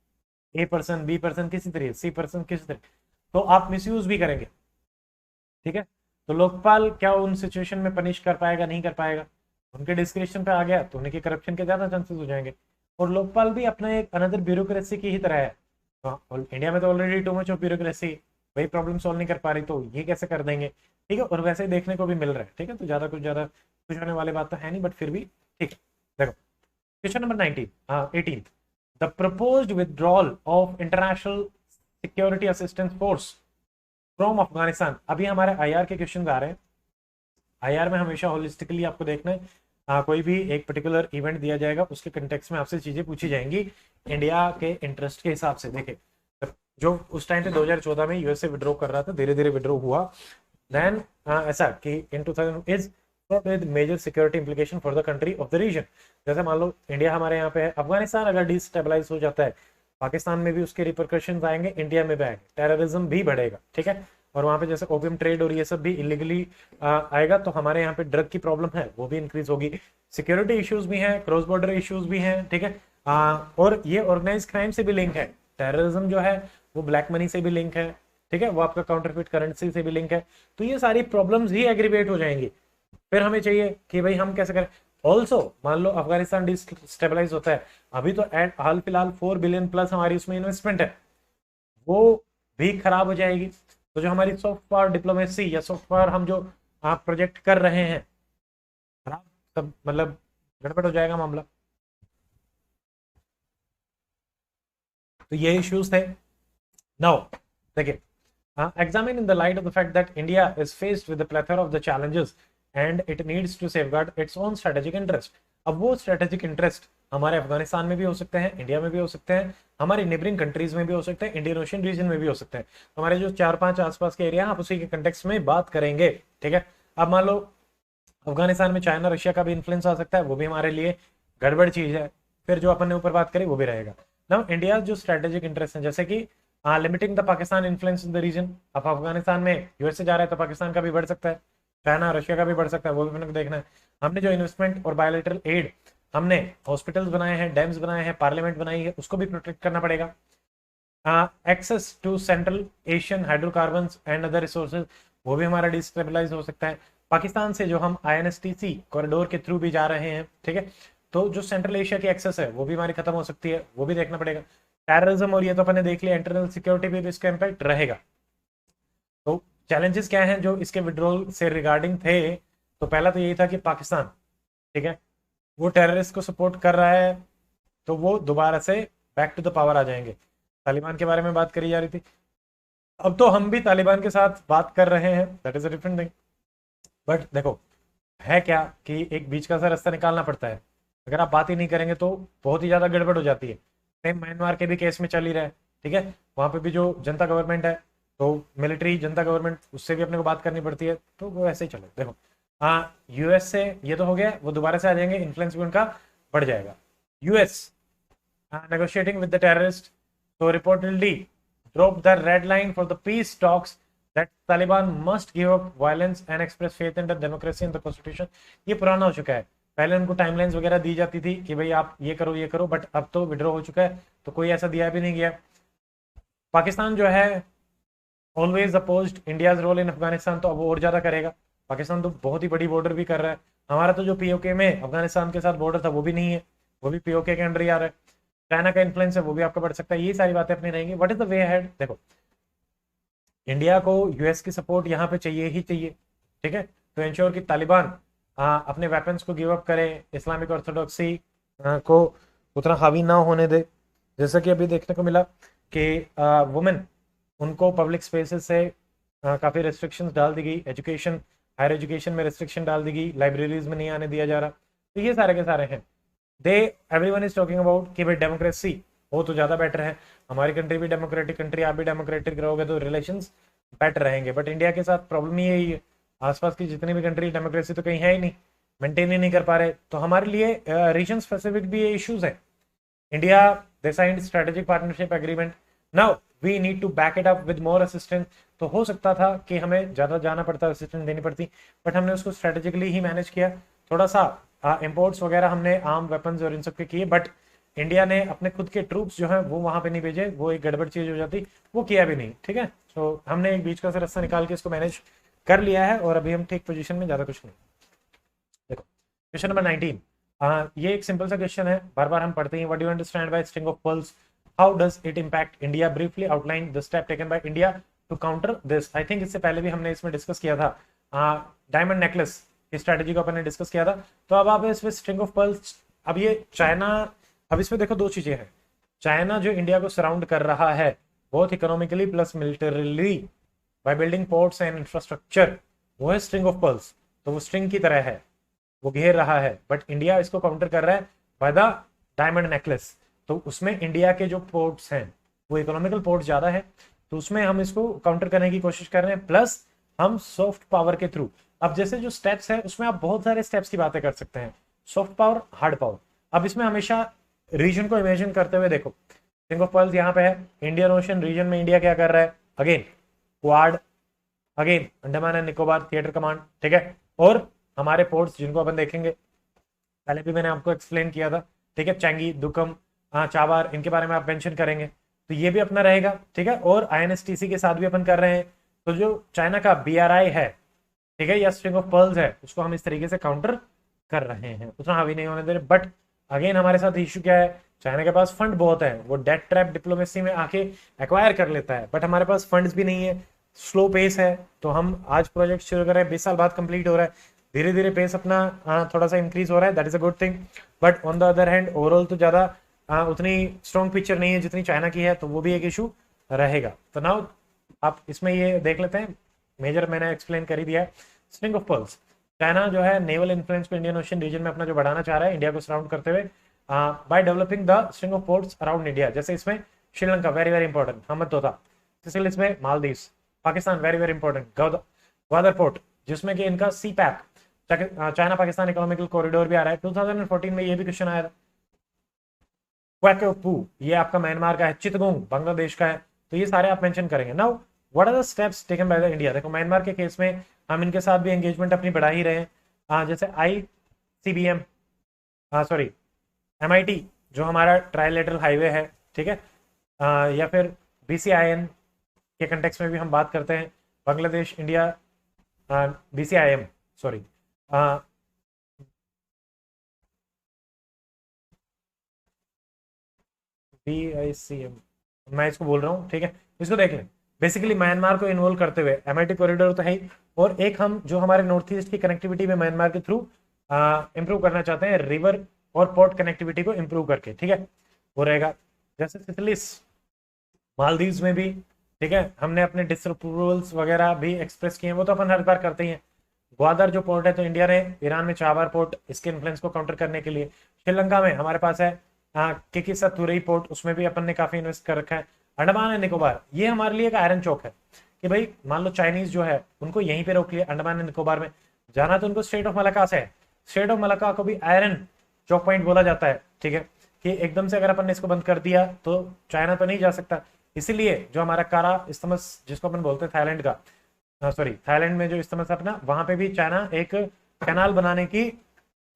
ए पर्सन बी पर्सन किसी तरीके, सी पर्सन किसी तरीके, तो आप मिसयूज भी करेंगे। ठीक है, तो लोकपाल क्या उन सिचुएशन में पनिश कर पाएगा? नहीं कर पाएगा। उनके डिस्क्रिप्शन पे आ गया तो उनके करप्शन के ज्यादा चांसेस हो जाएंगे। और लोकपाल भी अपना एक अनदर ब्यूरोक्रेसी की ही तरह है। तो इंडिया में तो already too much of bureaucracy, वही प्रॉब्लम सॉल्व नहीं कर पा रही, तो ये कैसे कर देंगे? ठीक है, और वैसे ही देखने को भी मिल रहा है। ठीक है, तो ज्यादा कुछ होने वाली बात तो है नहीं, बट फिर भी ठीक है। देखो, question number 18 the proposed withdrawal of international security assistance force from Afghanistan. अभी हमारे आईआर के क्वेश्चन आ रहे हैं। आईआर में हमेशा होलिस्टिकली आपको देखना है, कोई भी एक पर्टिकुलर इवेंट दिया जाएगा, उसके कंटेक्स्ट में आपसे चीजें पूछी जाएंगी इंडिया के इंटरेस्ट के हिसाब से। देखे, जो उस टाइम पे 2014 में यूएसए विड्रॉ कर रहा था, धीरे धीरे विड्रॉ हुआ, देन ऐसा कि in 2000 is with major security implication for the country of the region. जैसे मान लो इंडिया हमारे यहाँ पे है, अफगानिस्तान अगर डिस्टेबलाइज हो जाता है, पाकिस्तान में भी उसके रिपरकशंस आएंगे, इंडिया में भी आएंगे, टेररिज्म भी बढ़ेगा। ठीक है, और वहाँ पे जैसे ओपियम ट्रेड और ये सब भी इलीगली आएगा, तो हमारे यहाँ पे ड्रग की प्रॉब्लम है वो भी इंक्रीज होगी, सिक्योरिटी इश्यूज भी हैं, क्रॉस बॉर्डर इश्यूज भी हैं। ठीक है, और ये ऑर्गेनाइज क्राइम से भी लिंक है, टेररिज्म जो है वो ब्लैक मनी से भी लिंक है। ठीक है, वो आपका काउंटरफिट करेंसी से भी लिंक है। तो ये सारी प्रॉब्लम्स ही एग्रीवेट हो जाएंगी। फिर हमें चाहिए कि भाई हम कैसे करें, ऑल्सो मान लो अफगानिस्तान डिस्टेबलाइज होता है, अभी तो एट हाल फिलहाल 4 बिलियन प्लस हमारी उसमें इन्वेस्टमेंट है, वो भी खराब हो जाएगी। तो जो हमारी सॉफ्ट पावर डिप्लोमेसी या सॉफ्ट पावर हम जो आप प्रोजेक्ट कर रहे हैं, खराब सब मतलब गड़बड़ हो जाएगा मामला। तो ये इश्यूज थे। नाउ देखिए, examine in the light of the fact that India is faced with a plethora of the challenges and it needs to safeguard its own strategic interest. अब वो strategic interest हमारे अफगानिस्तान में भी हो सकते हैं, इंडिया में भी हो सकते हैं, हमारी नेबरिंग कंट्रीज में भी हो सकते हैं, इंडियन ओशन रीजन में भी हो सकते हैं। हमारे जो 4-5 आसपास के एरिया आप उसी के कंटेक्स्ट में बात करेंगे, ठीक है। अब मान लो अफगानिस्तान में चाइना रशिया का भी इन्फ्लुएंस आ सकता है, वो भी हमारे लिए गड़बड़ चीज है। फिर जो अपन ने ऊपर बात करी वो भी रहेगा। नाउ इंडिया जो स्ट्रेटेजिक इंटरेस्ट है, जैसे कि limiting the Pakistan influence in the region. अब अफगानिस्तान में यूएसए जा रहा है तो पाकिस्तान का भी बढ़ सकता है, चाइना रशिया का भी बढ़ सकता है, वो भी अपने को देखना है। हमने जो इन्वेस्टमेंट और बायोलेटरल एड, हमने हॉस्पिटल्स बनाए हैं, डैम्स बनाए हैं, पार्लियामेंट बनाई है, उसको भी प्रोटेक्ट करना पड़ेगा। Access to Central Asian hydrocarbon and other resources, वो भी हमारा डिस्टेबलाइज हो सकता है। पाकिस्तान से जो हम आईएनएसटीसी कॉरिडोर के थ्रू भी जा रहे हैं, ठीक है, तो जो सेंट्रल एशिया की एक्सेस है वो भी हमारी खत्म हो सकती है, वो भी देखना पड़ेगा। टेररिज्म और ये तो अपन ने देख लिया, इंटरनल सिक्योरिटी पे भी इसका इम्पैक्ट रहेगा। तो चैलेंजेस क्या हैं जो इसके विड्रॉल से रिगार्डिंग थे? तो पहला तो यही था कि पाकिस्तान, ठीक है, वो टेररिस्ट को सपोर्ट कर रहा है, तो वो दोबारा से बैक टू द पावर आ जाएंगे। तालिबान के बारे में बात करी जा रही थी, अब तो हम भी तालिबान के साथ बात कर रहे हैं, that is a different thing. But देखो, है क्या कि एक बीच का सा रास्ता निकालना पड़ता है। अगर आप बात ही नहीं करेंगे तो बहुत ही ज्यादा गड़बड़ हो जाती है। सेम म्यांमार के भी केस में चल ही रहा है, ठीक है, वहां पे भी जो जनता गवर्नमेंट है, तो मिलिट्री जनता गवर्नमेंट, उससे भी अपने को बात करनी पड़ती है, तो वो ऐसे ही चले। देखो, हाँ, यूएस से ये तो हो गया, वो दोबारा से आ जाएंगे, इन्फ्लुएंस भी उनका बढ़ जाएगा। US negotiating with the terrorists, so reportedly dropped the red line for the peace talks that Taliban must give up violence and express faith in the democracy and the constitution। ये पुराना हो चुका है, पहले उनको टाइमलाइंस वगैरह दी जाती थी कि भाई आप ये करो, बट अब तो विड्रॉ हो चुका है, तो कोई ऐसा दिया भी नहीं गया। पाकिस्तान जो है always opposed India's role in Afghanistan, तो अब वो और ज्यादा करेगा। पाकिस्तान तो बहुत ही बड़ी बॉर्डर भी कर रहा है, हमारा तो जो पीओके में अफगानिस्तान के साथ बॉर्डर था वो भी नहीं है, वो भी पीओके के अंडर ही आ रहा है। चाइना का इन्फ्लुएंस है वो भी आपका बढ़ सकता है, ये सारी बातें अपनी रहेंगी। What is the way ahead? देखो, इंडिया को यूएस की सपोर्ट यहाँ पे चाहिए ही चाहिए, ठीक है, तो इंश्योर कि तालिबान अपने वेपन्स को गिव अप करें, इस्लामिक ऑर्थोडॉक्सी को उतना हावी ना होने दे। जैसा कि अभी देखने को मिला कि वुमेन, उनको पब्लिक स्पेसेस से काफ़ी रेस्ट्रिक्शंस डाल दी गई, एजुकेशन, हायर एजुकेशन में रेस्ट्रिक्शन डाल दी गई, लाइब्रेरीज में नहीं आने दिया जा रहा। तो ये सारे के सारे हैं। दे एवरीवन इज टॉकिंग अबाउट कि भाई डेमोक्रेसी हो तो ज़्यादा बेटर है, हमारी कंट्री भी डेमोक्रेटिक कंट्री, आप भी डेमोक्रेटिक रहोगे तो रिलेशंस बेटर रहेंगे। बट इंडिया के साथ प्रॉब्लम ही यही है, आसपास की जितनी भी कंट्री डेमोक्रेसी तो कहीं है ही नहीं, मेंटेन ही नहीं कर पा रहे। तो हमारे लिए रीजन स्पेसिफिक भी ये इश्यूज है। India they signed strategic partnership agreement, now we need to back it up with more assistance. तो हो सकता था कि हमें ज़्यादा जाना पड़ता, असिस्टेंस देनी पड़ती, बट हमने उसको स्ट्रेटेजिकली ही मैनेज किया। थोड़ा सा इम्पोर्ट्स वगैरह हमने आर्म वेपन्स और इन सब के किए, बट इंडिया ने अपने खुद के ट्रूप्स जो हैं वो वहां पे नहीं भेजे, वो एक गड़बड़ चीज हो जाती, वो किया भी नहीं, ठीक है। तो हमने एक बीच का से रास्ता निकाल के इसको मैनेज कर लिया है और अभी हम ठीक पोजीशन में, ज़्यादा कुछ नहीं। देखो, क्वेश्चन नंबर 19, ये एक सिंपल सा क्वेश्चन है, बार बार हम पढ़ते हैं। What do you understand by string of pearls, how does it impact India, briefly outline the step taken by India to counter this. I think इससे पहले भी हमने इसमें डिस्कस किया था, डायमंड नेकलेस की स्ट्रेटेजी को अपन ने डिस्कस किया था। तो अब आप इसमें स्ट्रिंग ऑफ पर्ल्स, अब ये चाइना, अब इसमें देखो दो चीजें हैं। चाइना जो इंडिया को सराउंड कर रहा है both economically plus militarily by building ports and infrastructure, वो है स्ट्रिंग ऑफ पर्ल्स, तो वो स्ट्रिंग की तरह है, वो घेर रहा है। बट इंडिया इसको काउंटर कर रहा है बाय द डायमंड नेकलेस। तो उसमें इंडिया के जो पोर्ट्स हैं वो इकोनॉमिकल पोर्ट ज्यादा है, तो उसमें हम इसको काउंटर करने की कोशिश कर रहे हैं, प्लस हम सॉफ्ट पावर के थ्रू। अब जैसे जो स्टेप्स है उसमें आप बहुत सारे स्टेप्स की बातें कर सकते हैं, सॉफ्ट पावर, हार्ड पावर। अब इसमें हमेशा रीजन को इमेजिन करते हुए देखो, स्ट्रिंग ऑफ पर्ल्स यहाँ पे है, इंडियन ओशन रीजन में इंडिया क्या कर रहा है, again quad, again Andaman and Nicobar theatre command, ठीक है, और हमारे पोर्ट्स जिनको अपन देखेंगे, पहले भी मैंने आपको एक्सप्लेन किया था, ठीक है, चैंगी, दुकम, चाबार, इनके बारे में आप मेंशन करेंगे, तो ये भी अपना रहेगा, ठीक है। और आईएनएसटीसी के साथ भी अपन कर रहे हैं, तो जो चाइना का बीआरआई है, ठीक है, या स्ट्रिंग ऑफ पर्ल्स है, उसको हम इस तरीके से काउंटर कर रहे हैं, उतना हावी नहीं होने दे रहे। बट अगेन हमारे साथ इशू क्या है, चाइना के पास फंड बहुत है, वो डेट ट्रैप डिप्लोमेसी में आके एक्वायर कर लेता है, बट हमारे पास फंड्स भी नहीं है, स्लो पेस है। तो हम आज प्रोजेक्ट शुरू कर रहे हैं, 20 साल बाद कंप्लीट हो रहा है, धीरे धीरे पेस अपना थोड़ा सा इंक्रीज हो रहा है, that is a good thing. But on the other hand overall तो ज़्यादा उतनी स्ट्रॉन्ग पिक्चर नहीं है जितनी चाइना की है, तो वो भी एक इशू रहेगा। तो नाउ आप इसमें ये देख लेते हैं, मेजर मैंने एक्सप्लेन कर ही दिया है। स्ट्रिंग ऑफ पर्ल्स, चाइना जो है नेवल इन्फ्लुएंस को इंडियन ओशन रीजन में अपना जो बढ़ाना चाह रहा है, इंडिया को सराउंड करते हुए by developing the string of ports around India. जैसे इसमें Sri Lanka very very important, Hambantota, Seychelles इसमें Maldives, Pakistan very very important, Gwadar port, जिसमें कि इनका CPEC China Pakistan economical corridor भी आ रहा है। 2014 में ये भी क्वेश्चन आया था। क्वैकोपू ये आपका म्यांमार का है, चितगोंग बांग्लादेश का है, तो ये सारे आप मेंशन करेंगे। Now what are the steps taken by the India. देखो म्यांमार के केस में हम इनके साथ भी एंगेजमेंट अपनी बढ़ा ही रहे हैं, जैसे ICBM, सॉरी MIT जो हमारा ट्राइलेटरल हाईवे है, ठीक है, या फिर BCIN के कंटेक्स में भी हम बात करते हैं, Bangladesh India BCIM, sorry BICM, मैं इसको बोल रहा हूँ, ठीक है, इसको देख लें। बेसिकली म्यांमार को इन्वॉल्व करते हुए MIT कॉरिडोर तो है ही, और एक हम जो हमारे नॉर्थ ईस्ट की कनेक्टिविटी में म्यांमार के थ्रू इंप्रूव करना चाहते हैं, रिवर और पोर्ट कनेक्टिविटी को इंप्रूव करके, ठीक है, वो रहेगा। जैसे सिसिलिस मालदीव्स में भी, ठीक है, हमने अपने डिसअप्रूवल्स वगैरह भी एक्सप्रेस किए हैं, वो तो अपन हर बार करते ही हैं। ग्वादर जो पोर्ट है, तो इंडिया ने ईरान में चाबार पोर्ट, इसके इन्फ्लुएंस को काउंटर करने के लिए। श्रीलंका में हमारे पास है किकिसातुरई पोर्ट, उसमें भी अपन ने काफी इन्वेस्ट कर रखा है। अंडमान एंड निकोबार ये हमारे लिए एक आयरन चौक है कि भाई मान लो चाइनीज जो है उनको यहीं पे रोक लिया अंडमान एंड निकोबार में, जाना तो उनको स्टेट ऑफ मलाका से है। स्टेट ऑफ मलाका को भी आयरन चौक पॉइंट बोला जाता है, ठीक है, कि एकदम से अगर अपन ने इसको बंद कर दिया तो चाइना तो नहीं जा सकता। इसीलिए जो हमारा कारा इस्तमस जिसको अपन बोलते हैं थाईलैंड का, सॉरी थाईलैंड में जो इस्तमस है अपना, वहां पे भी चाइना एक कैनाल बनाने की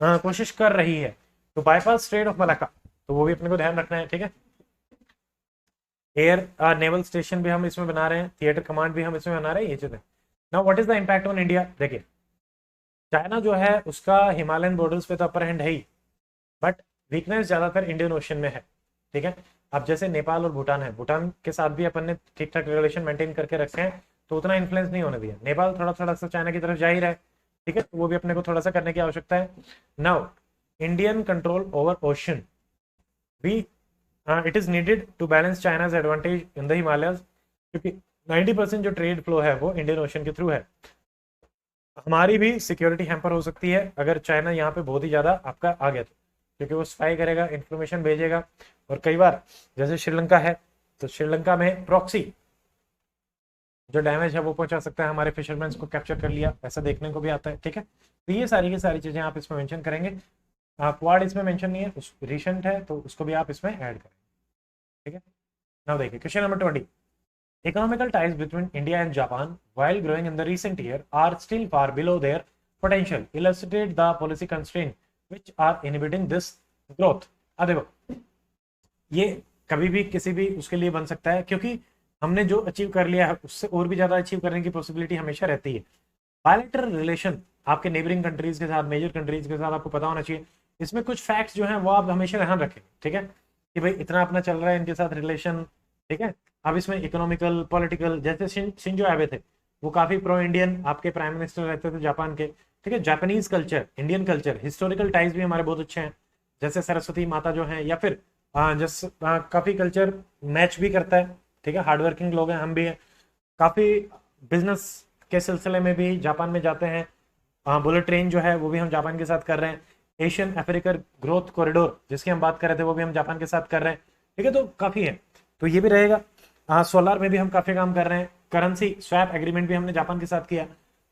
कोशिश कर रही है, तो बाईपास स्ट्रेट ऑफ मलाका, तो वो भी अपने को ध्यान रखना है, ठीक है। एयर नेवल स्टेशन भी हम इसमें बना रहे हैं, थिएटर कमांड भी हम इसमें बना रहे हैं, ये चीजें। Now what is the impact on India. देखिए चाइना जो है उसका हिमालयन बॉर्डर्स पे तो अपर हैंड है ही, बट वीकनेस ज्यादातर इंडियन ओशन में है, ठीक है। अब जैसे नेपाल और भूटान है, भूटान के साथ भी अपन ने ठीक ठाक रिलेशन मेंटेन करके रखे हैं, तो उतना इन्फ्लुएंस नहीं होने दिया। नेपाल थोड़ा थोड़ा सा चाइना की तरफ जा ही रहा है, ठीक है, तो वो भी अपने को थोड़ा सा करने की आवश्यकता है। Now Indian control over ocean भी it is needed to balance China's advantage in the Himalayas, क्योंकि 90% जो ट्रेड फ्लो है वो इंडियन ओशन के थ्रू है। हमारी भी सिक्योरिटी हैम्पर हो सकती है अगर चाइना यहाँ पे बहुत ही ज्यादा आपका आ गया तो, क्योंकि वो स्पाई करेगा, इंफॉर्मेशन भेजेगा, और कई बार जैसे श्रीलंका है, तो श्रीलंका में प्रॉक्सी जो डैमेज है वो पहुंचा सकता है, हमारे फिशरमैन को कैप्चर कर लिया, ऐसा देखने को भी आता है, ठीक है। तो ये सारी की सारी चीजें आप इसमें मेंशन करेंगे। क्वाड इसमें मेंशन नहीं है, उस रिसेंट है तो उसको भी आप इसमें ऐड करें, ठीक है। नाउ देखिए question number 20, economical ties between India and Japan while growing in the recent year are still far below their potential, illustrate the policy constraints which are inhibiting this growth। अब देखो ये कभी भी किसी भी उसके लिए बन सकता है, क्योंकि हमने जो अचीव कर लिया है उससे और भी ज्यादा अचीव करने की पॉसिबिलिटी हमेशा रहती है। बायलैटरल रिलेशन आपके नेबरिंग कंट्रीज के साथ, मेजर कंट्रीज के साथ आपको पता होना चाहिए। इसमें कुछ फैक्ट्स जो हैं वो आप हमेशा ध्यान रखें, ठीक है, कि भाई इतना अपना चल रहा है इनके साथ रिलेशन, ठीक है। अब इसमें इकोनॉमिकल पॉलिटिकल, जैसे शिंजो एबे थे, वो काफी प्रो इंडियन आपके प्राइम मिनिस्टर रहते थे जापान के, ठीक है। Japanese culture, Indian culture, historical ties भी हमारे बहुत अच्छे हैं, जैसे सरस्वती माता जो है, या फिर जैसे काफी कल्चर मैच भी करता है, ठीक है। हार्डवर्किंग लोग हैं, हम भी हैं, काफी बिजनेस के सिलसिले में भी जापान में जाते हैं। बुलेट ट्रेन जो है वो भी हम जापान के साथ कर रहे हैं। एशियन अफ्रीका ग्रोथ कॉरिडोर जिसकी हम बात कर रहे थे वो भी हम जापान के साथ कर रहे हैं, ठीक है। तो काफी है, तो ये भी रहेगा। सोलर में भी हम काफी काम कर रहे हैं, करेंसी स्वैप एग्रीमेंट भी हमने जापान के साथ किया,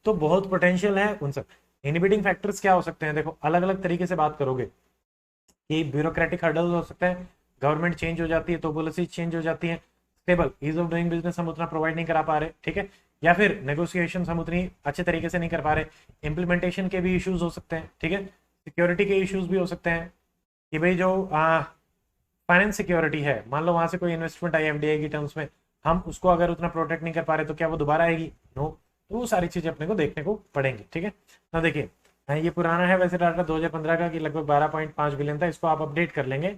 तो बहुत पोटेंशियल है उन सब। इनहिबिटिंग फैक्टर्स क्या हो सकते हैं, देखो अलग अलग तरीके से बात करोगे कि ब्यूरोक्रेटिक हर्डल्स हो सकते हैं, गवर्नमेंट चेंज हो जाती है तो पॉलिसी चेंज हो जाती है, stable ease of doing business हम उतना प्रोवाइड नहीं करा पा रहे, ठीक है, या फिर नेगोशिएशन हम उतनी अच्छे तरीके से नहीं कर पा रहे, इंप्लीमेंटेशन के भी इश्यूज हो सकते हैं, ठीक है, सिक्योरिटी के इश्यूज भी हो सकते हैं कि भाई जो फाइनेंस सिक्योरिटी है, मान लो वहां से कोई इन्वेस्टमेंट आई FDI की टर्म्स में, हम उसको अगर उतना प्रोटेक्ट नहीं कर पा रहे तो क्या वो दोबारा आएगी, नो। तो वो सारी चीजें अपने को देखने को पड़ेंगे, ठीक है ना। देखिए ये पुराना है वैसे डाटा 2015 का कि लगभग 12.5 बिलियन था। इसको आप अपडेट कर लेंगे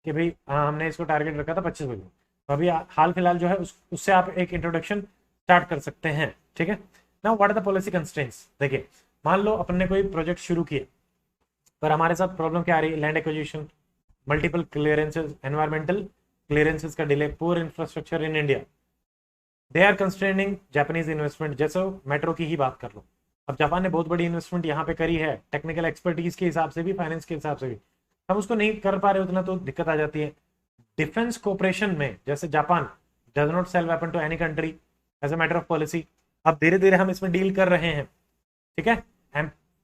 कि भाई हमने इसको टारगेट रखा था 25 बिलियन। तो अभी हाल फिलहाल जो है उससे आप एक इंट्रोडक्शन स्टार्ट कर सकते हैं। ठीक है, now what are the policy constraints. देखिए, मान लो अपन ने कोई प्रोजेक्ट शुरू किया, पर हमारे साथ प्रॉब्लम क्या आ रही है, land acquisition, multiple clearances, environmental clearances का delay, poor infrastructure in India, they are constraining Japanese investment. जैसे मेट्रो की ही बात कर लो, अब जापान ने बहुत बड़ी इन्वेस्टमेंट यहाँ पे करी है, टेक्निकल एक्सपर्टीज के हिसाब से भी, फाइनेंस के हिसाब से भी, हम उसको नहीं कर पा रहे उतना, तो दिक्कत आ जाती है। डिफेंस कोऑपरेशन में जैसे Japan does not sell weapon to any country as a matter of policy, अब धीरे धीरे हम इसमें डील कर रहे हैं। ठीक है,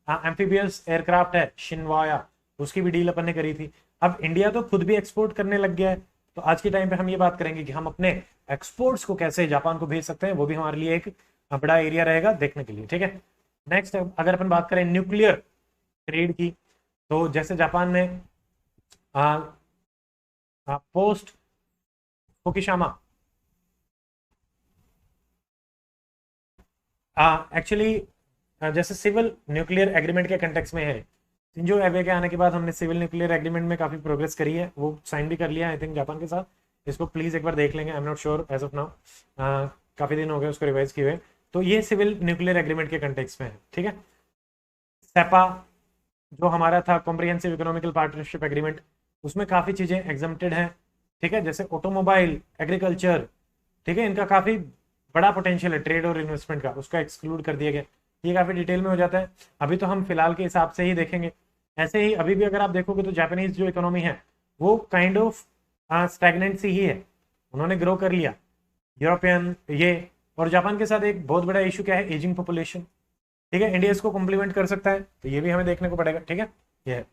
एम्फीबियस एयरक्राफ्ट है शिनवाया, उसकी भी डील अपन ने करी थी। अब इंडिया तो खुद भी एक्सपोर्ट करने लग गया है, तो आज के टाइम पे हम ये बात करेंगे कि हम अपने एक्सपोर्ट्स को कैसे जापान को भेज सकते हैं, वो भी हमारे लिए एक बड़ा एरिया रहेगा देखने के लिए। ठीक है, नेक्स्ट अगर अपन बात करें न्यूक्लियर ट्रेड की, तो जैसे जापान ने पोस्ट फुकुशिमा एक्चुअली जैसे सिविल न्यूक्लियर एग्रीमेंट के कंटेक्स में है, शिंजो एबे के आने के बाद हमने सिविल न्यूक्लियर एग्रीमेंट में काफी प्रोग्रेस करी है, वो साइन भी कर लिया आई थिंक जापान के साथ। इसको प्लीज एक बार देख लेंगे, I am not sure as of now, काफी दिन हो गए उसको रिवाइज किए हुए। तो ये सिविल न्यूक्लियर एग्रीमेंट के कंटेक्स में है। ठीक है, सेपा जो हमारा था कॉम्प्रिहेंसिव इकोनॉमिकल पार्टनरशिप एग्रीमेंट, उसमें काफी चीजें एग्जम्प्टेड हैं। ठीक है, जैसे ऑटोमोबाइल, एग्रीकल्चर, ठीक है, इनका काफी बड़ा पोटेंशियल है ट्रेड और इन्वेस्टमेंट का, उसका एक्सक्लूड कर दिया गया। ये काफी डिटेल में हो जाता है, अभी तो हम फिलहाल के हिसाब से ही देखेंगे। ऐसे ही अभी भी अगर आप देखोगे तो जापानीज जो इकोनॉमी है वो काइंड ऑफ स्टैग्नेंट सी ही है, उन्होंने ग्रो कर लिया यूरोपियन ये। और जापान के साथ एक बहुत बड़ा इशू क्या है, एजिंग पॉपुलेशन। ठीक है, इंडिया इसको कॉम्प्लीमेंट कर सकता है, तो ये भी हमें देखने को पड़ेगा। ठीक है, ये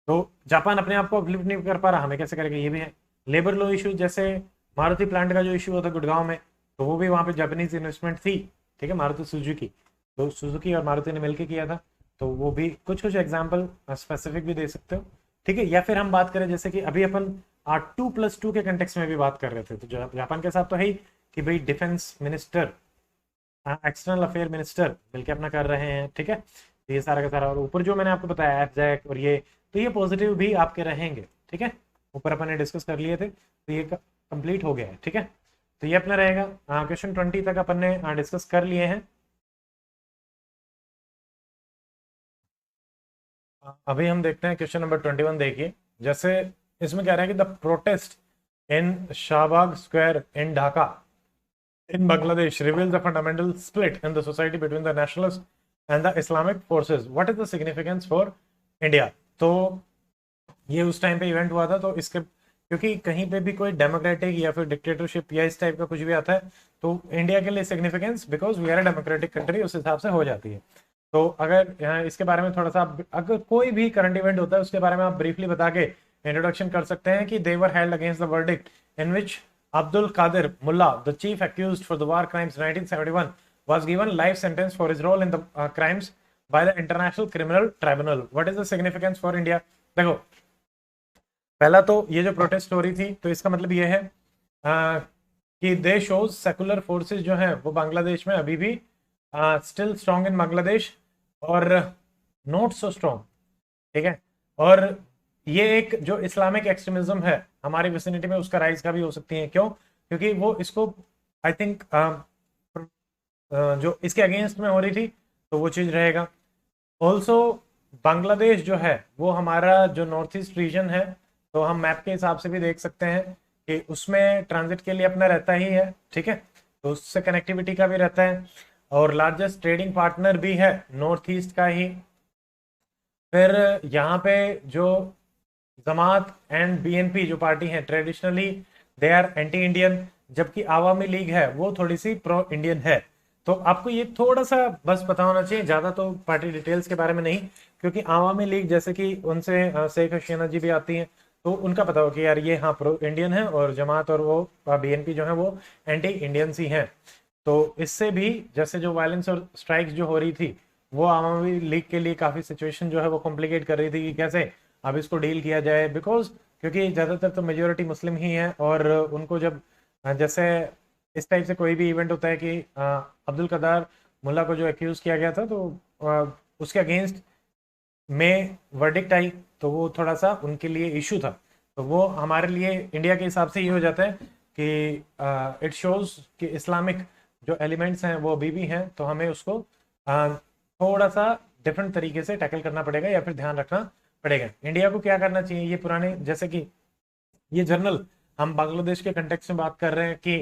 तो जापान अपने आप को अपलिफ्ट नहीं कर पा रहा, हमें कैसे करेगा, ये भी है। लेबर लॉ इशू, जैसे मारुति प्लांट का जो इशू हुआ था गुड़गांव में, तो वो भी वहां पे जापानीज इन्वेस्टमेंट थी। ठीक है, मारुति सुजुकी, तो सुजुकी और मारुति ने मिलकर किया था, तो वो भी कुछ कुछ एग्जाम्पल स्पेसिफिक भी दे सकते हो। ठीक है, या फिर हम बात करें जैसे कि अभी अपन 2+2 के कंटेक्स में भी बात कर रहे थे, तो जापान के साथ तो है ही कि भाई defence minister, external affair minister मिलकर अपना कर रहे हैं। ठीक है, तो ये सारा का सारा, और ऊपर जो मैंने आपको बताया एफजैक और ये, तो ये पॉजिटिव भी आपके रहेंगे। ठीक है, ऊपर अपन ने डिस्कस कर लिए थे, तो ये कंप्लीट हो गया है। ठीक है, तो ये अपना रहेगा। क्वेश्चन 20 तक अपन ने डिस्कस कर लिए हैं। अभी हम देखते हैं क्वेश्चन नंबर 21। देखिए, जैसे इसमें कह रहे हैं कि the protest in Shahbag square in Dhaka in Bangladesh reveals the fundamental split in the society between the nationalist and the Islamic forces. What is the significance for India? तो ये उस टाइम पे इवेंट हुआ था, तो इसके क्योंकि कहीं पे भी कोई डेमोक्रेटिक या फिर डिक्टेटरशिप या इस टाइप का कुछ भी आता है, तो इंडिया के लिए significance because we are a democratic country उस हिसाब से हो जाती है। तो अगर यहाँ इसके बारे में थोड़ा सा अगर कोई भी करंट इवेंट होता है उसके बारे में आप ब्रीफली बता के इंट्रोडक्शन कर सकते हैं कि they were held against the verdict in which Abdul Qadir Mullah, the chief accused for the war crimes 1971, was given life sentence for his role in the crimes by the International Criminal Tribunal. What is the significance for India? देखो, पहला तो ये जो protest हो रही थी, तो इसका मतलब ये है कि दे शोज सेकुलर फोर्सेस जो हैं वो बांग्लादेश में अभी भी स्टिल स्ट्रॉन्ग इन बांग्लादेश और नॉट सो स्ट्रॉन्ग। ठीक है, और ये एक जो इस्लामिक एक्सट्रीमिज्म है हमारी विसिनिटी में, उसका राइज का भी हो सकती है। क्यों? क्योंकि वो इसको आई थिंक जो इसके अगेंस्ट में हो रही थी, तो वो चीज रहेगा। ऑल्सो बांग्लादेश जो है वो हमारा जो नॉर्थ ईस्ट रीजन है, तो हम मैप के हिसाब से भी देख सकते हैं कि उसमें ट्रांजिट के लिए अपना रहता ही है। ठीक है, तो उससे कनेक्टिविटी का भी रहता है, और लार्जेस्ट ट्रेडिंग पार्टनर भी है नॉर्थ ईस्ट का ही। फिर यहाँ पे जो जमात एंड बीएनपी जो पार्टी है, traditionally they are anti Indian, जबकि आवामी लीग है वो थोड़ी सी प्रो इंडियन है। तो आपको ये थोड़ा सा बस पता होना चाहिए, ज्यादा तो पार्टी डिटेल्स के बारे में नहीं, क्योंकि आवामी लीग जैसे कि उनसे शेख हसीना जी भी आती हैं, तो उनका पता हो कि यार ये हाँ प्रो इंडियन है, और जमात और वो बीएनपी जो है वो एंटी इंडियंस ही हैं। तो इससे भी जैसे जो वायलेंस और स्ट्राइक्स जो हो रही थी, वो आवामी लीग के लिए काफी सिचुएशन जो है वो कॉम्प्लिकेट कर रही थी कि कैसे अब इसको डील किया जाए, बिकॉज क्योंकि ज्यादातर तो मेजोरिटी मुस्लिम ही है, और उनको जब जैसे इस टाइप से कोई भी इवेंट होता है कि अब्दुल कदार मुल्ला को जो एक्यूज किया गया था, तो उसके अगेंस्ट में वर्डिक्ट आई, तो वो थोड़ा सा उनके लिए इशू था। तो वो हमारे लिए इंडिया के हिसाब से ये हो जाता है कि इट शोज कि इस्लामिक जो एलिमेंट्स हैं वो अभी भी हैं, तो हमें उसको थोड़ा सा डिफरेंट तरीके से टैकल करना पड़ेगा या फिर ध्यान रखना पड़ेगा। इंडिया को क्या करना चाहिए, ये पुराने जैसे कि ये जर्नल हम बांग्लादेश के कंटेक्स्ट में बात कर रहे हैं कि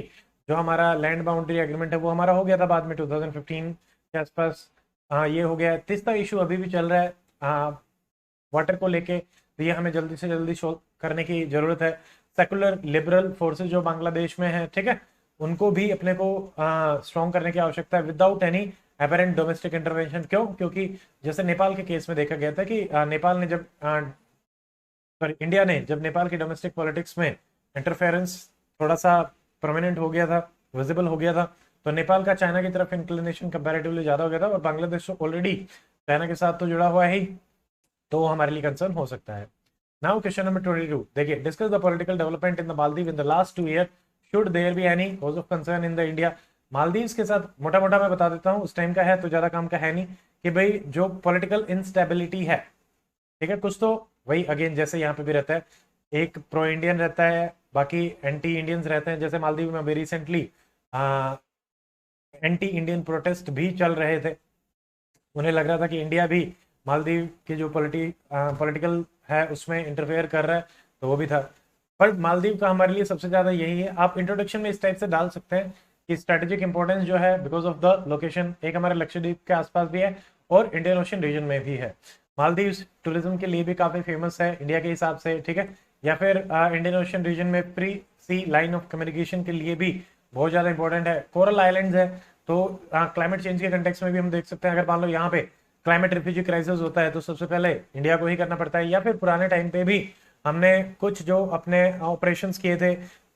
जो हमारा लैंड बाउंड्री एग्रीमेंट है वो हमारा हो गया था बाद में 2015 के आसपास। ये हो गया है। तीसरा इशू अभी भी चल रहा है वाटर को लेके, तो ये हमें जल्दी से जल्दी सोल्व करने की जरूरत है। सेकुलर लिबरल फोर्सेस जो बांग्लादेश में है, ठीक है, उनको भी अपने को स्ट्रॉन्ग करने की आवश्यकता है without any apparent domestic intervention. क्यों? क्योंकि जैसे नेपाल के केस में देखा गया था कि नेपाल ने जब सॉरी इंडिया ने जब नेपाल की डोमेस्टिक पॉलिटिक्स में इंटरफेरेंस थोड़ा सा प्रोमिनेंट हो गया था, विजिबल हो गया था, तो नेपाल का चाइना की तरफ इंक्लिनेशन कंपैरेटिवली ज्यादा हो गया था, और बांग्लादेश तो ऑलरेडी चाइना के साथ तो जुड़ा हुआ है ही, तो वो हमारे लिए कंसर्न हो सकता है। नाउ क्वेश्चन नंबर 22, देखिए, discuss the political development in the Maldives in the last 2 year, should there be any cause of concern in the India. Maldives के साथ मोटा मोटा मैं बता देता हूँ, उस टाइम का है तो ज्यादा काम का है नहीं, कि भाई जो पॉलिटिकल इंस्टेबिलिटी है, ठीक है, कुछ तो वही अगेन जैसे यहाँ पे भी रहता है, एक प्रो इंडियन रहता है, बाकी एंटी इंडियंस रहते हैं। जैसे मालदीव में अभी रिसेंटली एंटी इंडियन प्रोटेस्ट भी चल रहे थे, उन्हें लग रहा था कि इंडिया भी मालदीव की जो पॉलिटिकल है उसमें इंटरफेयर कर रहा है, तो वो भी था। पर मालदीव का हमारे लिए सबसे ज्यादा यही है, आप इंट्रोडक्शन में इस टाइप से डाल सकते हैं कि स्ट्रेटेजिक इंपॉर्टेंस जो है बिकॉज ऑफ द लोकेशन, एक हमारे लक्षद्वीप के आसपास भी है और इंडियन ओशन रीजन में भी है। मालदीव टूरिज्म के लिए भी काफी फेमस है इंडिया के हिसाब से, ठीक है, या फिर इंडियन ओशन रीजन में pre sea line of communication के लिए भी बहुत ज्यादा इंपॉर्टेंट है। कोरल आइलैंड्स है, तो क्लाइमेट चेंज के कंटेक्स में भी हम देख सकते हैं, अगर मान लो यहाँ पे क्लाइमेट रिफ्यूजी क्राइसिस होता है तो सबसे पहले इंडिया को ही करना पड़ता है। या फिर पुराने टाइम पे भी हमने कुछ जो अपने ऑपरेशंस किए थे,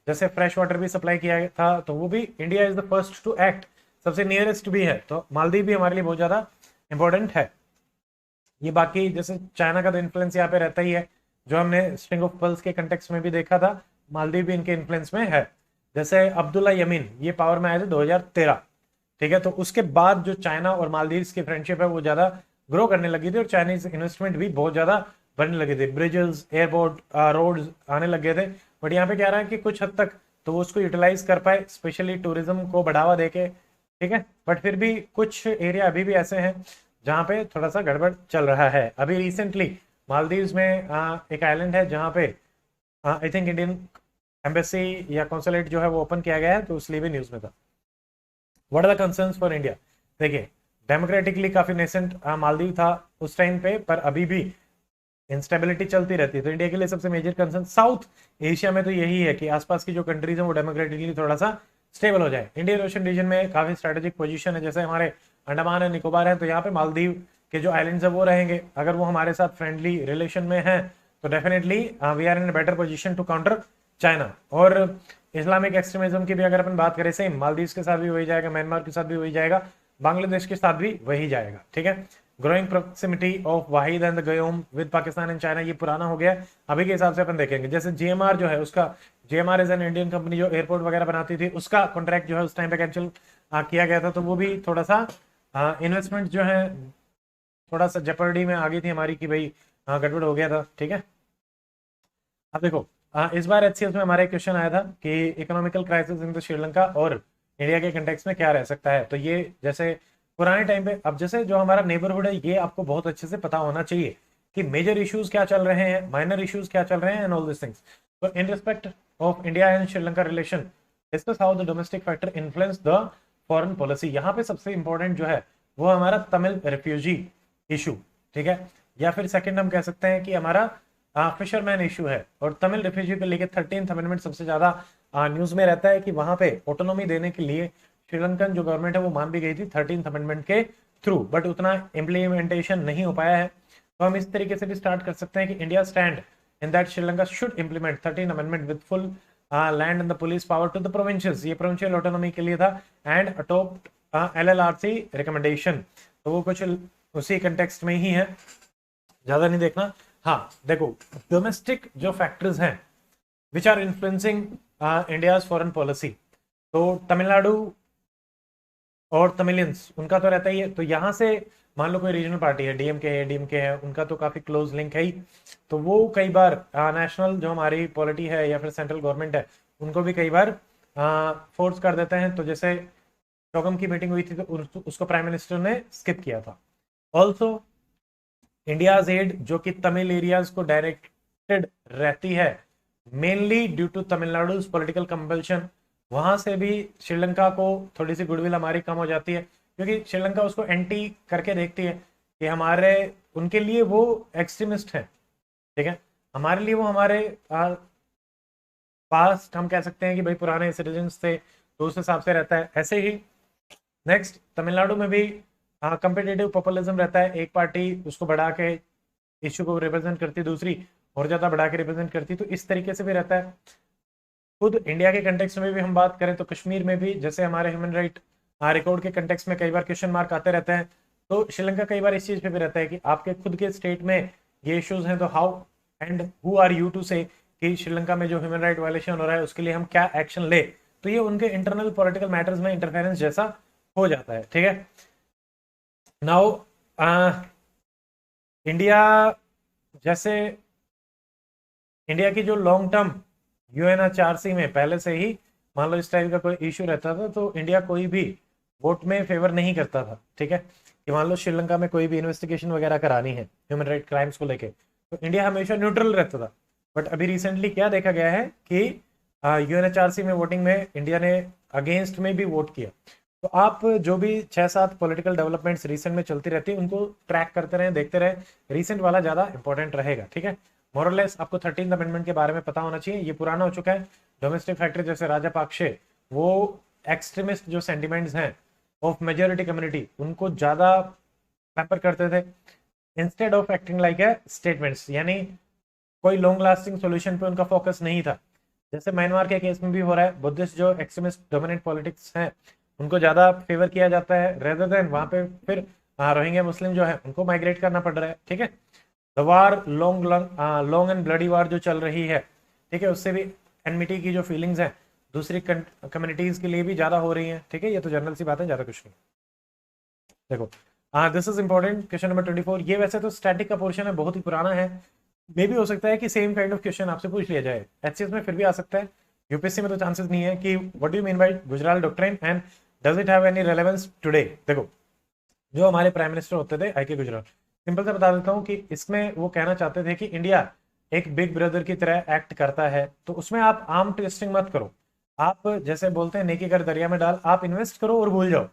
जैसे फ्रेश वाटर भी सप्लाई किया था, तो वो भी India is the first to act, सबसे नियरेस्ट भी है, तो मालदीव भी हमारे लिए बहुत ज्यादा इंपॉर्टेंट है। ये बाकी जैसे चाइना का तो इन्फ्लुएंस यहाँ पे रहता ही है, जो हमने स्ट्रिंग ऑफ पर्ल्स के कंटेक्स में भी देखा था, मालदीव भी इनके इन्फ्लुएंस में है। जैसे अब्दुल्ला यमीन ये पावर में आए थे 2013, ठीक है, तो उसके बाद जो चाइना और मालदीव्स की फ्रेंडशिप है वो ज्यादा ग्रो करने लगी थी और चाइनीज इन्वेस्टमेंट भी बहुत ज्यादा बढ़ने लगे थे, ब्रिजेस, एयरपोर्ट, रोड्स आने लगे थे। बट यहाँ पे क्या रहा है कि कुछ हद तक तो वो उसको यूटिलाइज कर पाए, स्पेशली टूरिज्म को बढ़ावा देके, ठीक है, बट फिर भी कुछ एरिया अभी भी ऐसे हैं जहाँ पे थोड़ा सा गड़बड़ चल रहा है। अभी रिसेंटली मालदीव्स में एक आइलैंड है जहाँ पे आई थिंक इंडियन एम्बेसी या कॉन्सुलेट जो है वो ओपन किया गया है, तो इसलिए भी न्यूज में था। What are the concerns for India? देखिए, डेमोक्रेटिकली काफी नेसेंट मालदीव था उस टाइम पे, पर अभी भी इंस्टेबिलिटी चलती रहती है, तो इंडिया के लिए सबसे मेजर कंसर्न साउथ एशिया में तो यही है कि आसपास की जो कंट्रीज है वो डेमोक्रेटिकली थोड़ा सा स्टेबल हो जाए। इंडियन ओशन रीजन में काफी स्ट्रेटेजिक पोजीशन है, जैसे हमारे अंडमान है, निकोबार है, तो यहाँ पे मालदीव के जो आइलैंड्स है वो रहेंगे। अगर वो हमारे साथ फ्रेंडली रिलेशन में है तो definitely we are in better position to counter China. और इस्लामिक एक्सट्रीमिज्म की भी अगर अपन बात करें, सेम मालदीव के साथ भी वही जाएगा, म्यांमार के साथ भी वही जाएगा, बांग्लादेश के साथ भी वही जाएगा, ठीक है। Growing proximity of Waheed and the Gayoom with Pakistan and China, ये पुराना हो गया, अभी के हिसाब से अपन देखेंगे। जैसे जीएमआर जो है उसका, GMR is an Indian company जो एयरपोर्ट वगैरह बनाती थी, उसका कॉन्ट्रैक्ट जो है उस टाइम पे कैंसिल किया गया था, तो वो भी थोड़ा सा इन्वेस्टमेंट जो है थोड़ा सा जेपर्डी में आ गई थी हमारी कि भाई गड़बड़ हो गया था, ठीक है। अब देखो, इस बार एचसीएस में हमारा एक क्वेश्चन आया था कि economical crisis in the Sri Lanka और इंडिया के कंटेक्स में क्या रह सकता है। तो ये जैसे पुराने टाइम पे, अब जैसे जो हमारा नेबरहुड है ये आपको बहुत अच्छे से पता होना चाहिए कि मेजर इश्यूज क्या चल रहे हैं, माइनर इश्यूज क्या चल रहे हैं, एंड ऑल दिस थिंग्स। तो in respect of India and Sri Lanka relation, discuss how the domestic factor influence the foreign policy. यहाँ पे सबसे इंपॉर्टेंट जो है वो हमारा तमिल रिफ्यूजी इशू, ठीक है, या फिर सेकंड हम कह सकते हैं कि हमारा फिशरमैन इशू है। और तमिल रिफ्यूजी को लेकर 13th अमेंडमेंट सबसे ज्यादा न्यूज में रहता है कि वहां पे ऑटोनॉमी देने के लिए श्रीलंकन जो गवर्नमेंट है वो मान भी गई थी 13th अमेंडमेंट के थ्रू, बट उतना इम्प्लीमेंटेशन नहीं हो पाया है। तो हम इस तरीके से भी स्टार्ट कर सकते हैं कि India stand in that Sri Lanka should implement 13th amendment with full land and the police power to the provinces, ये प्रोविंशियल ऑटोनॉमी के लिए था, एंड अडॉप्ट एलएलआरसी रिकमेंडेशन। तो वो कुछ उसी कंटेक्स्ट में ही है, ज्यादा नहीं देखना। हाँ देखो, डोमेस्टिक जो फैक्टर्स हैं which are influencing India's foreign policy, तो तमिलनाडु और तमिलियंस उनका तो रहता ही है। तो यहाँ से मान लो कोई रीजनल पार्टी है, डीएमके है, उनका तो काफी क्लोज लिंक है ही। तो वो कई बार नेशनल जो हमारी पॉलिटी है या फिर सेंट्रल गवर्नमेंट है उनको भी कई बार फोर्स कर देते हैं। तो जैसे टोगम की मीटिंग हुई थी तो उसको प्राइम मिनिस्टर ने स्किप किया था। ऑल्सो इंडियाज एड जो कि तमिल एरियाज को डायरेक्टेड रहती है, mainly due to Tamil Nadu political compulsion, वहां से भी श्रीलंका को थोड़ी सी गुडविल हमारी कम हो जाती है, क्योंकि श्रीलंका उसको एंटी करके देखती है कि हमारे, उनके लिए वो एक्सट्रीमिस्ट है, ठीक है। हमारे लिए वो हमारे पास्ट हम कह सकते हैं कि भाई पुराने सिटीजन्स थे, तो उस हिसाब से रहता है। ऐसे ही नेक्स्ट तमिलनाडु में भी कंपिटेटिव पॉपुलिज्म रहता है, एक पार्टी उसको बढ़ा के इश्यू को रिप्रेजेंट करती, दूसरी और ज्यादा बढ़ा के रिप्रेजेंट करती, तो इस तरीके से भी रहता है। खुद इंडिया के कंटेक्स्ट में भी हम बात करें तो कश्मीर में भी जैसे हमारे ह्यूमन राइट रिकॉर्ड के कंटेक्स्ट में कई बार क्वेश्चन मार्क आते रहते हैं, तो श्रीलंका कई बार इस चीज पे भी रहता है कि आपके खुद के स्टेट में ये इश्यूज हैं, तो how and who are you to say कि श्रीलंका में जो ह्यूमन राइट वायलेशन हो रहा है उसके लिए हम क्या एक्शन ले। तो ये उनके इंटरनल पॉलिटिकल मैटर्स में इंटरफेरेंस जैसा हो जाता है, ठीक है। नाउ इंडिया जैसे इंडिया की जो लॉन्ग टर्म यूएनएचआरसी में पहले से ही मान लो इस टाइप का कोई इश्यू रहता था तो इंडिया कोई भी वोट में फेवर नहीं करता था, ठीक है। कि मान लो श्रीलंका में कोई भी इन्वेस्टिगेशन वगैरह करानी है ह्यूमन राइट क्राइम्स को लेके, तो इंडिया हमेशा न्यूट्रल रहता था। बट अभी रिसेंटली क्या देखा गया है कि यूएनएचआरसी में वोटिंग में इंडिया ने अगेंस्ट में भी वोट किया। तो आप जो भी 6-7 पॉलिटिकल डेवलपमेंट्स रिसेंट में चलती रहती है उनको ट्रैक करते रहे, देखते रहे, रिसेंट वाला ज्यादा इंपॉर्टेंट रहेगा, ठीक है। मोरलेस आपको 13th अमेंडमेंट के बारे में पता होना चाहिए, ये पुराना हो चुका है। डोमेस्टिक फैक्टर जैसे राजा पाक्षे वो एक्सट्रीमिस्ट जो सेंटिमेंट्स हैं ऑफ मेजोरिटी कम्युनिटी उनको ज्यादा पेपर करते थे instead of acting like a statements, यानी कोई लॉन्ग लास्टिंग सोल्यूशन पे उनका फोकस नहीं था। जैसे म्यांमार के केस में भी हो रहा है, बुद्धिस्ट जो एक्सट्रीमिस्ट डोमिनेंट पॉलिटिक्स हैं उनको ज्यादा फेवर किया जाता है रेदर देन वहां पे फिर रोहिंग्या मुस्लिम जो है उनको माइग्रेट करना पड़ रहा है, ठीक है। The war long and bloody war जो चल रही है, ठीक है, उससे भी एनमिटी की जो फीलिंग्स हैं दूसरी कम्युनिटीज के लिए भी ज्यादा हो रही हैं, ठीक है। ये तो जनरल सी बात है, ज्यादा कुछ नहीं। देखो this is important, question number 24। ये वैसे तो स्टैटिक का पोर्शन है, बहुत ही पुराना है, मे भी हो सकता है कि सेम काइंड ऑफ क्वेश्चन आपसे पूछ लिया जाए। एचसीएस में फिर भी आ सकता है, यूपीएससी में तो चांसेस नहीं है कि what do you mean by Gujral doctrine and does it have any relevance today. देखो जो हमारे प्राइम मिनिस्टर होते थे आई के गुजराल, सिंपल से बता देता हूँ कि इसमें वो कहना चाहते थे कि इंडिया एक बिग ब्रदर की तरह एक्ट करता है, तो उसमें आप आर्म ट्विस्टिंग मत करो। आप जैसे बोलते हैं नेकी कर दरिया में डाल, आप इन्वेस्ट करो और भूल जाओ।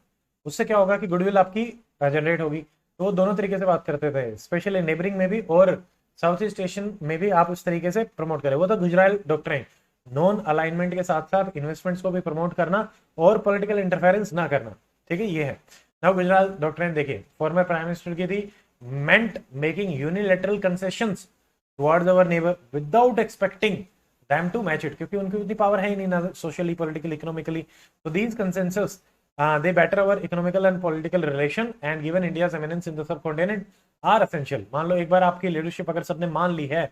उससे क्या होगा कि गुडविल आपकी जनरेट होगी। तो वो दोनों तरीके से बात करते थे, स्पेशली नेबरिंग में भी और साउथ ईस्ट एशियन में भी आप उस तरीके से प्रमोट करें। वो तो गुजराल डॉक्ट्रिन, नॉन अलाइनमेंट के साथ साथ इन्वेस्टमेंट्स को भी प्रमोट करना और पॉलिटिकल इंटरफेरेंस ना करना, ठीक है, ये है। नाउ गुजराल डॉक्ट्रिन देखिए फॉर्मर प्राइम मिनिस्टर की थी, meant making unilateral concessions towards our neighbor without expecting them to match it, क्योंकि उनकी उतनी पावर है ही नहीं ना सोशली, पॉलिटिकली, इकोनॉमिकली। तो these consensus they better our economical and political relation and given India's eminence in the subcontinent are essential। मान लो एक बार आपकी लीडरशिप अगर सबने मान ली है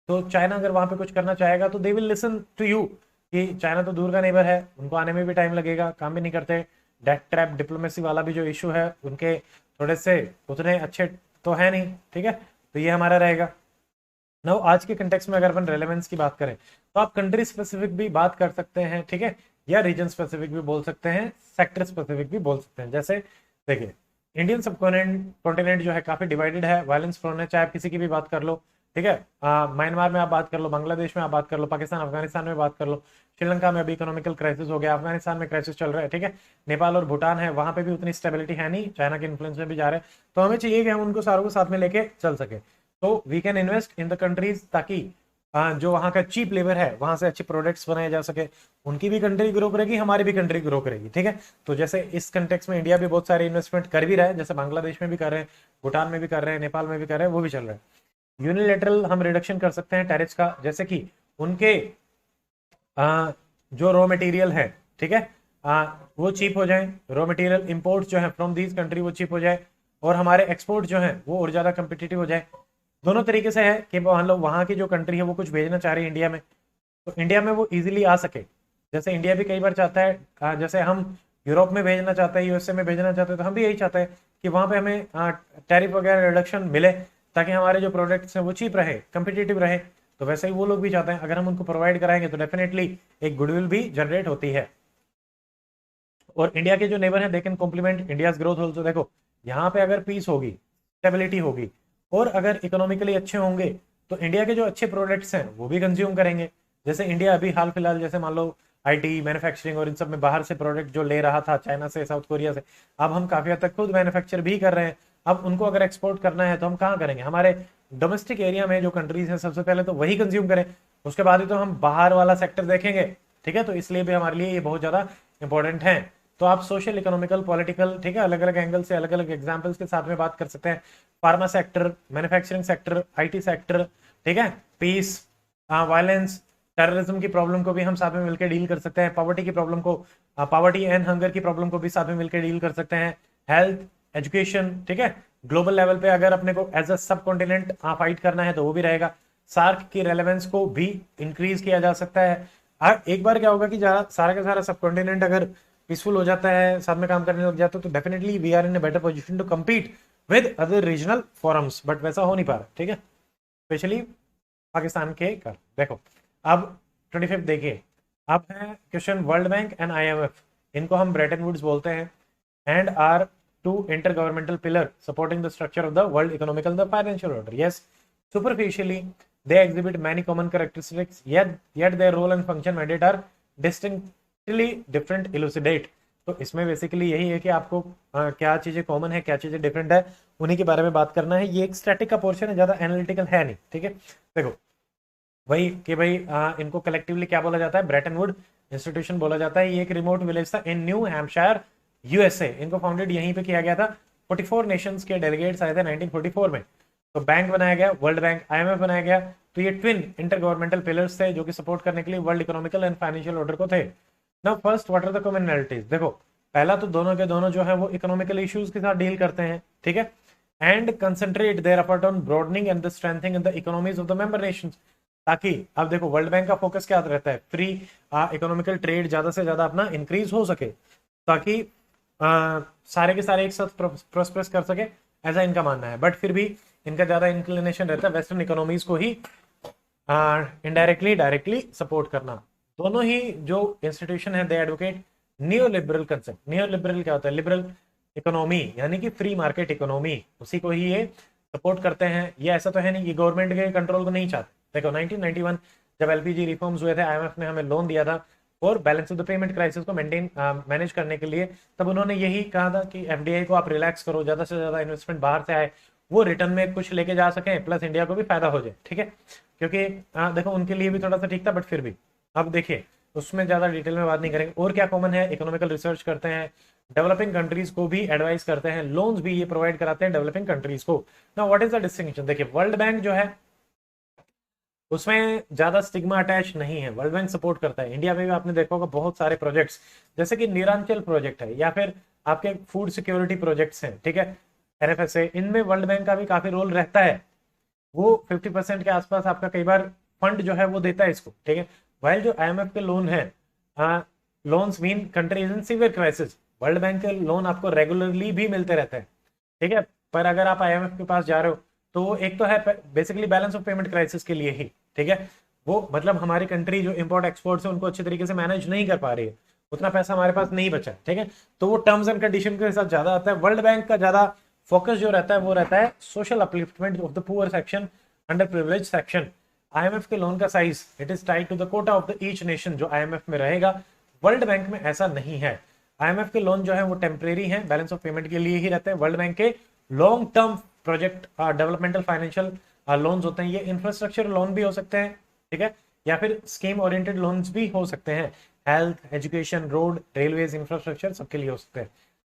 तो चाइना अगर वहां पे कुछ करना चाहेगा तो they will listen to you, कि चाइना तो दूर का नेबर है, उनको आने में भी टाइम लगेगा, काम भी नहीं करते, डेट ट्रैप डिप्लोमेसी वाला भी जो इशू है उनके थोड़े से उतने अच्छे तो है नहीं, ठीक है। तो ये हमारा रहेगा। नाउ आज के कंटेक्स्ट में अगर अपन रेलेवेंस की बात करें तो आप कंट्री स्पेसिफिक भी बात कर सकते हैं, ठीक है, या रीजन स्पेसिफिक भी बोल सकते हैं, सेक्टर स्पेसिफिक भी बोल सकते हैं। जैसे देखिए इंडियन सब कॉन्टिनेंट जो है काफी डिवाइडेड है, वायलेंस प्रोन है, चाहे आप किसी की भी बात कर लो, ठीक है। म्यांमार में आप बात कर लो, बांग्लादेश में आप बात कर लो, पाकिस्तान अफगानिस्तान में बात कर लो, श्रीलंका में अभी इकोनॉमिकल क्राइसिस हो गया, अफगानिस्तान में क्राइसिस चल रहा है, ठीक है। नेपाल और भूटान है, वहां पे भी उतनी स्टेबिलिटी है नहीं, चाइना के इन्फ्लुएंस में भी जा रहे हैं। तो हमें चाहिए कि हम उनको सारों को साथ में लेके चल सके। तो we can invest in the countries ताकि जो वहाँ का चीप लेबर है वहां से अच्छे प्रोडक्ट्स बनाए जा सके, उनकी भी कंट्री ग्रो करेगी, हमारी भी कंट्री ग्रो करेगी, ठीक है। तो जैसे इस कंटेक्स में इंडिया भी बहुत सारे इन्वेस्टमेंट कर भी रहा है, जैसे बांग्लादेश में भी कर रहे हैं, भूटान में भी कर रहे हैं, नेपाल में भी कर रहे हैं, वो भी चल रहा है। यूनिलेटरल हम रिडक्शन कर सकते हैं टैरिफ्स का, जैसे कि उनके जो रॉ मटेरियल है, ठीक है, वो चीप हो जाए, रॉ मटेरियल इंपोर्ट जो है फ्रॉम दीज कंट्री वो चीप हो जाए, और हमारे एक्सपोर्ट जो है वो और ज्यादा कम्पिटिटिव हो जाए। दोनों तरीके से है कि मान लो वहां की जो कंट्री है वो कुछ भेजना चाह रही है इंडिया में, तो इंडिया में वो इजीली आ सके। जैसे इंडिया भी कई बार चाहता है जैसे हम यूरोप में भेजना चाहता है, यूएसए में भेजना चाहता है, तो हम भी यही चाहते हैं कि वहां पे हमें टैरिफ वगैरह रिडक्शन मिले ताकि हमारे जो प्रोडक्ट्स हैं वो चीप रहे, कंपिटेटिव रहे। तो वैसे ही वो लोग भी चाहते हैं, अगर हम उनको प्रोवाइड कराएंगे तो डेफिनेटली एक गुडविल भी जनरेट होती है। और इंडिया के जो नेबर हैं they can complement India's growth also. देखो यहाँ पे अगर पीस होगी, स्टेबिलिटी होगी और अगर इकोनॉमिकली अच्छे होंगे तो इंडिया के जो अच्छे प्रोडक्ट्स हैं वो भी कंज्यूम करेंगे। जैसे इंडिया अभी हाल फिलहाल जैसे मान लो आईटी, मैन्युफैक्चरिंग और इन सब में बाहर से प्रोडक्ट जो ले रहा था चाइना से, साउथ कोरिया से, अब हम काफी हद तक खुद मैन्युफैक्चर भी कर रहे हैं। अब उनको अगर एक्सपोर्ट करना है तो हम कहाँ करेंगे? हमारे डोमेस्टिक एरिया में जो कंट्रीज हैं सबसे पहले तो वही कंज्यूम करें, उसके बाद ही तो हम बाहर वाला सेक्टर देखेंगे। ठीक है, तो इसलिए भी हमारे लिए ये बहुत ज्यादा इंपॉर्टेंट है। तो आप सोशल, इकोनॉमिकल, पॉलिटिकल, ठीक है, अलग अलग एंगल से अलग अलग एग्जांपल्स के साथ में बात कर सकते हैं। Pharma sector, manufacturing sector, IT sector, ठीक है, पीस, वायलेंस, टेररिज्म की प्रॉब्लम को भी हम साथ में मिलकर डील कर सकते हैं। पॉवर्टी की प्रॉब्लम को, पॉवर्टी एंड हंगर की प्रॉब्लम को भी साथ में मिलकर डील कर सकते हैं। हेल्थ, एजुकेशन, ठीक है, ग्लोबल लेवल पे अगर अपने को एज अ सब कॉन्टिनेंट फाइट करना है तो वो भी रहेगा। सार्क की रेलेवेंस को भी इंक्रीज किया जा सकता है। एक बार क्या होगा कि सारा का सारा सब कॉन्टिनेंट अगर पीसफुल हो जाता है, साथ में काम करने लग जाता है, तो definitely we are in a better position to compete with other regional forums. But वैसा हो नहीं पा रहा, ठीक है, स्पेशली पाकिस्तान के कर। देखो अब 25 देखिए, अब है क्वेश्चन, वर्ल्ड बैंक एंड आईएमएफ, इनको हम ब्रेटन वुड्स बोलते हैं, and are two intergovernmental pillar supporting the structure of the world economical and the financial order. Yes, superficially they exhibit many common characteristics, yet their role and function mandate are distinctly different. Elucidate. तो इसमें basically यही है कि आपको क्या चीजें common है, क्या चीजें डिफरेंट है, उन्हीं के बारे में बात करना है। ये एक स्टैटिक का पोर्शन है, ज्यादा एनालिटिकल है नहीं। ठीक है, देखो वही कि भाई इनको कलेक्टिवली क्या बोला जाता है? ब्रेटन वुड इंस्टीट्यूशन बोला जाता है। ये एक रिमोट विलेज था इन न्यू हैम्पशायर, यूएसए। इनको फाउंडेड यहीं पे किया गया था। 44 नेशंस के डेलीगेट्स आए थे 1944 में। तो बैंक बनाया गया, वर्ल्ड बैंक, आईएमएफ बनाया गया। तो ये ट्विन इंटर गवर्नमेंटल पिलर्स थे जो कि सपोर्ट करने के लिए world economical and financial order को थे। Now first, what are the commonalities? देखो पहला तो दोनों के दोनों जो है वो इकोनॉमिकल इश्यूज के साथ डील करते हैं। ठीक है, and concentrate their effort on broadening and the strengthening in the economies of the member Nations. ताकि अब देखो वर्ल्ड बैंक का फोकस क्या रहता है? फ्री इकोनॉमिकल ट्रेड ज्यादा से ज्यादा अपना इंक्रीज हो सके, ताकि सारे के सारे एक साथ प्रोस्पेरस कर सके, ऐसा इनका मानना है। बट फिर भी इनका ज्यादा इंक्लिनेशन रहता है वेस्टर्न इकोनॉमीज को ही इनडायरेक्टली डायरेक्टली सपोर्ट करना। दोनों ही जो इंस्टीट्यूशन है they advocate neo liberal concept. Neo liberal क्या होता है? लिबरल इकोनॉमी यानी कि फ्री मार्केट इकोनॉमी, उसी को ही ये सपोर्ट करते हैं। ये ऐसा तो है नहीं, ये गवर्नमेंट के कंट्रोल को नहीं चाहते। देखो 1991 जब एलपीजी रिफॉर्म्स हुए थे, आईएमएफ ने हमें लोन दिया था और balance of the payment crisis को मैनेज करने के लिए, तब उन्होंने यही कहा था कि एफडीआई को आप रिलैक्स करो, ज्यादा से ज्यादा इन्वेस्टमेंट बाहर से आए, वो रिटर्न में कुछ लेके जा सकें, प्लस इंडिया को भी फायदा हो जाए। ठीक है, क्योंकि देखो उनके लिए भी थोड़ा सा ठीक था, बट फिर भी अब देखिए उसमें ज्यादा डिटेल में बात नहीं करेंगे। और क्या कॉमन है? इकोनॉमिकल रिसर्च करते हैं, डेवलपिंग कंट्रीज को भी एडवाइस करते हैं, लोन्स भी ये प्रोवाइड कराते हैं डेवलपिंग कंट्रीज को। Now what is the distinction? देखिए वर्ल्ड बैंक जो है उसमें ज्यादा स्टिग्मा अटैच नहीं है, वर्ल्ड बैंक सपोर्ट करता है। इंडिया में भी आपने देखा होगा बहुत सारे प्रोजेक्ट्स, जैसे कि नीरांचल प्रोजेक्ट है या फिर आपके फूड सिक्योरिटी प्रोजेक्ट्स हैं, ठीक है, एनएफएसए, इनमें वर्ल्ड बैंक का भी काफी रोल रहता है। वो 50% के आसपास आपका कई बार फंड जो है वो देता है इसको। ठीक है, वाइल जो आईएमएफ के लोन है, loans mean countries in severe crisis, world bank के लोन आपको रेगुलरली भी मिलते रहते हैं। ठीक है, पर अगर आप आईएमएफ के पास जा रहे हो तो एक तो है basically balance of payment crisis के लिए ही। ठीक है, वो मतलब हमारी कंट्री जो इंपोर्ट एक्सपोर्ट है उनको अच्छे तरीके से मैनेज नहीं कर पा रही है, उतना पैसा हमारे पास नहीं बचा है। ठीक है, तो वो टर्म्स एंड कंडीशन के साथ ज्यादा आता है। वर्ल्ड बैंक का ज्यादा फोकस जो रहता है वो रहता है social upliftment of the poor section, under privilege section. IMF के लोन का size it is tied to the quota of the each nation जो आईएमएफ में रहेगा। वर्ल्ड बैंक में ऐसा नहीं है। आईएमएफ के लोन जो है वो टेम्परेरी है, बैलेंस ऑफ पेमेंट के लिए ही रहते हैं। वर्ल्ड बैंक के long term project developmental financial loans होते हैं। ये इंफ्रास्ट्रक्चर लोन भी हो सकते हैं, ठीक है, या फिर स्कीम ओरिएंटेड लोन्स भी हो सकते हैं। Health, education, road, railways, infrastructure सबके लिए हो सकते हैं।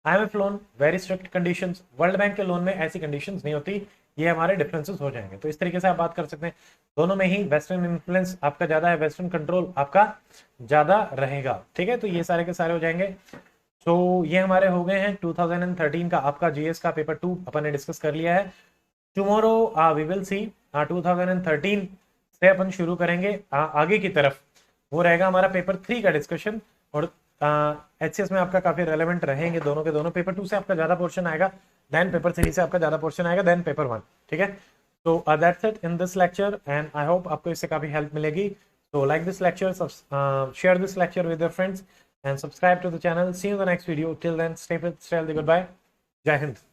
IMF loan very strict conditions, world bank के लोन में ऐसी कंडीशंस नहीं होती। ये हमारे डिफरेंसेस हो जाएंगे। तो इस तरीके से आप बात कर सकते हैं। दोनों में ही वेस्टर्न इन्फ्लुएंस आपका ज्यादा है, वेस्टर्न कंट्रोल आपका ज्यादा रहेगा। ठीक है, तो ये सारे के सारे हो जाएंगे। तो ये हमारे हो गए हैं 2013 का आपका जीएस का पेपर 2 अपन ने डिस्कस कर लिया है। टुमारो वी विल सी 2013 से अपन शुरू करेंगे आगे की तरफ, वो रहेगा हमारा पेपर 3 का डिस्कशन। और HCS में आपका काफी रेलेवेंट रहेंगे दोनों के दोनों। पेपर 2 से आपका ज्यादा पोर्शन आएगा, देन पेपर 3 से आपका ज्यादा पोर्शन आएगा, देन पेपर 1। ठीक है, तो that's it in this lecture and I hope आपको इससे काफी हेल्प मिलेगी। So like this lecture, share this lecture with your friends and subscribe to the channel. See you in the next video. Till then, stay fit, stay healthy. Goodbye. Jai Hind.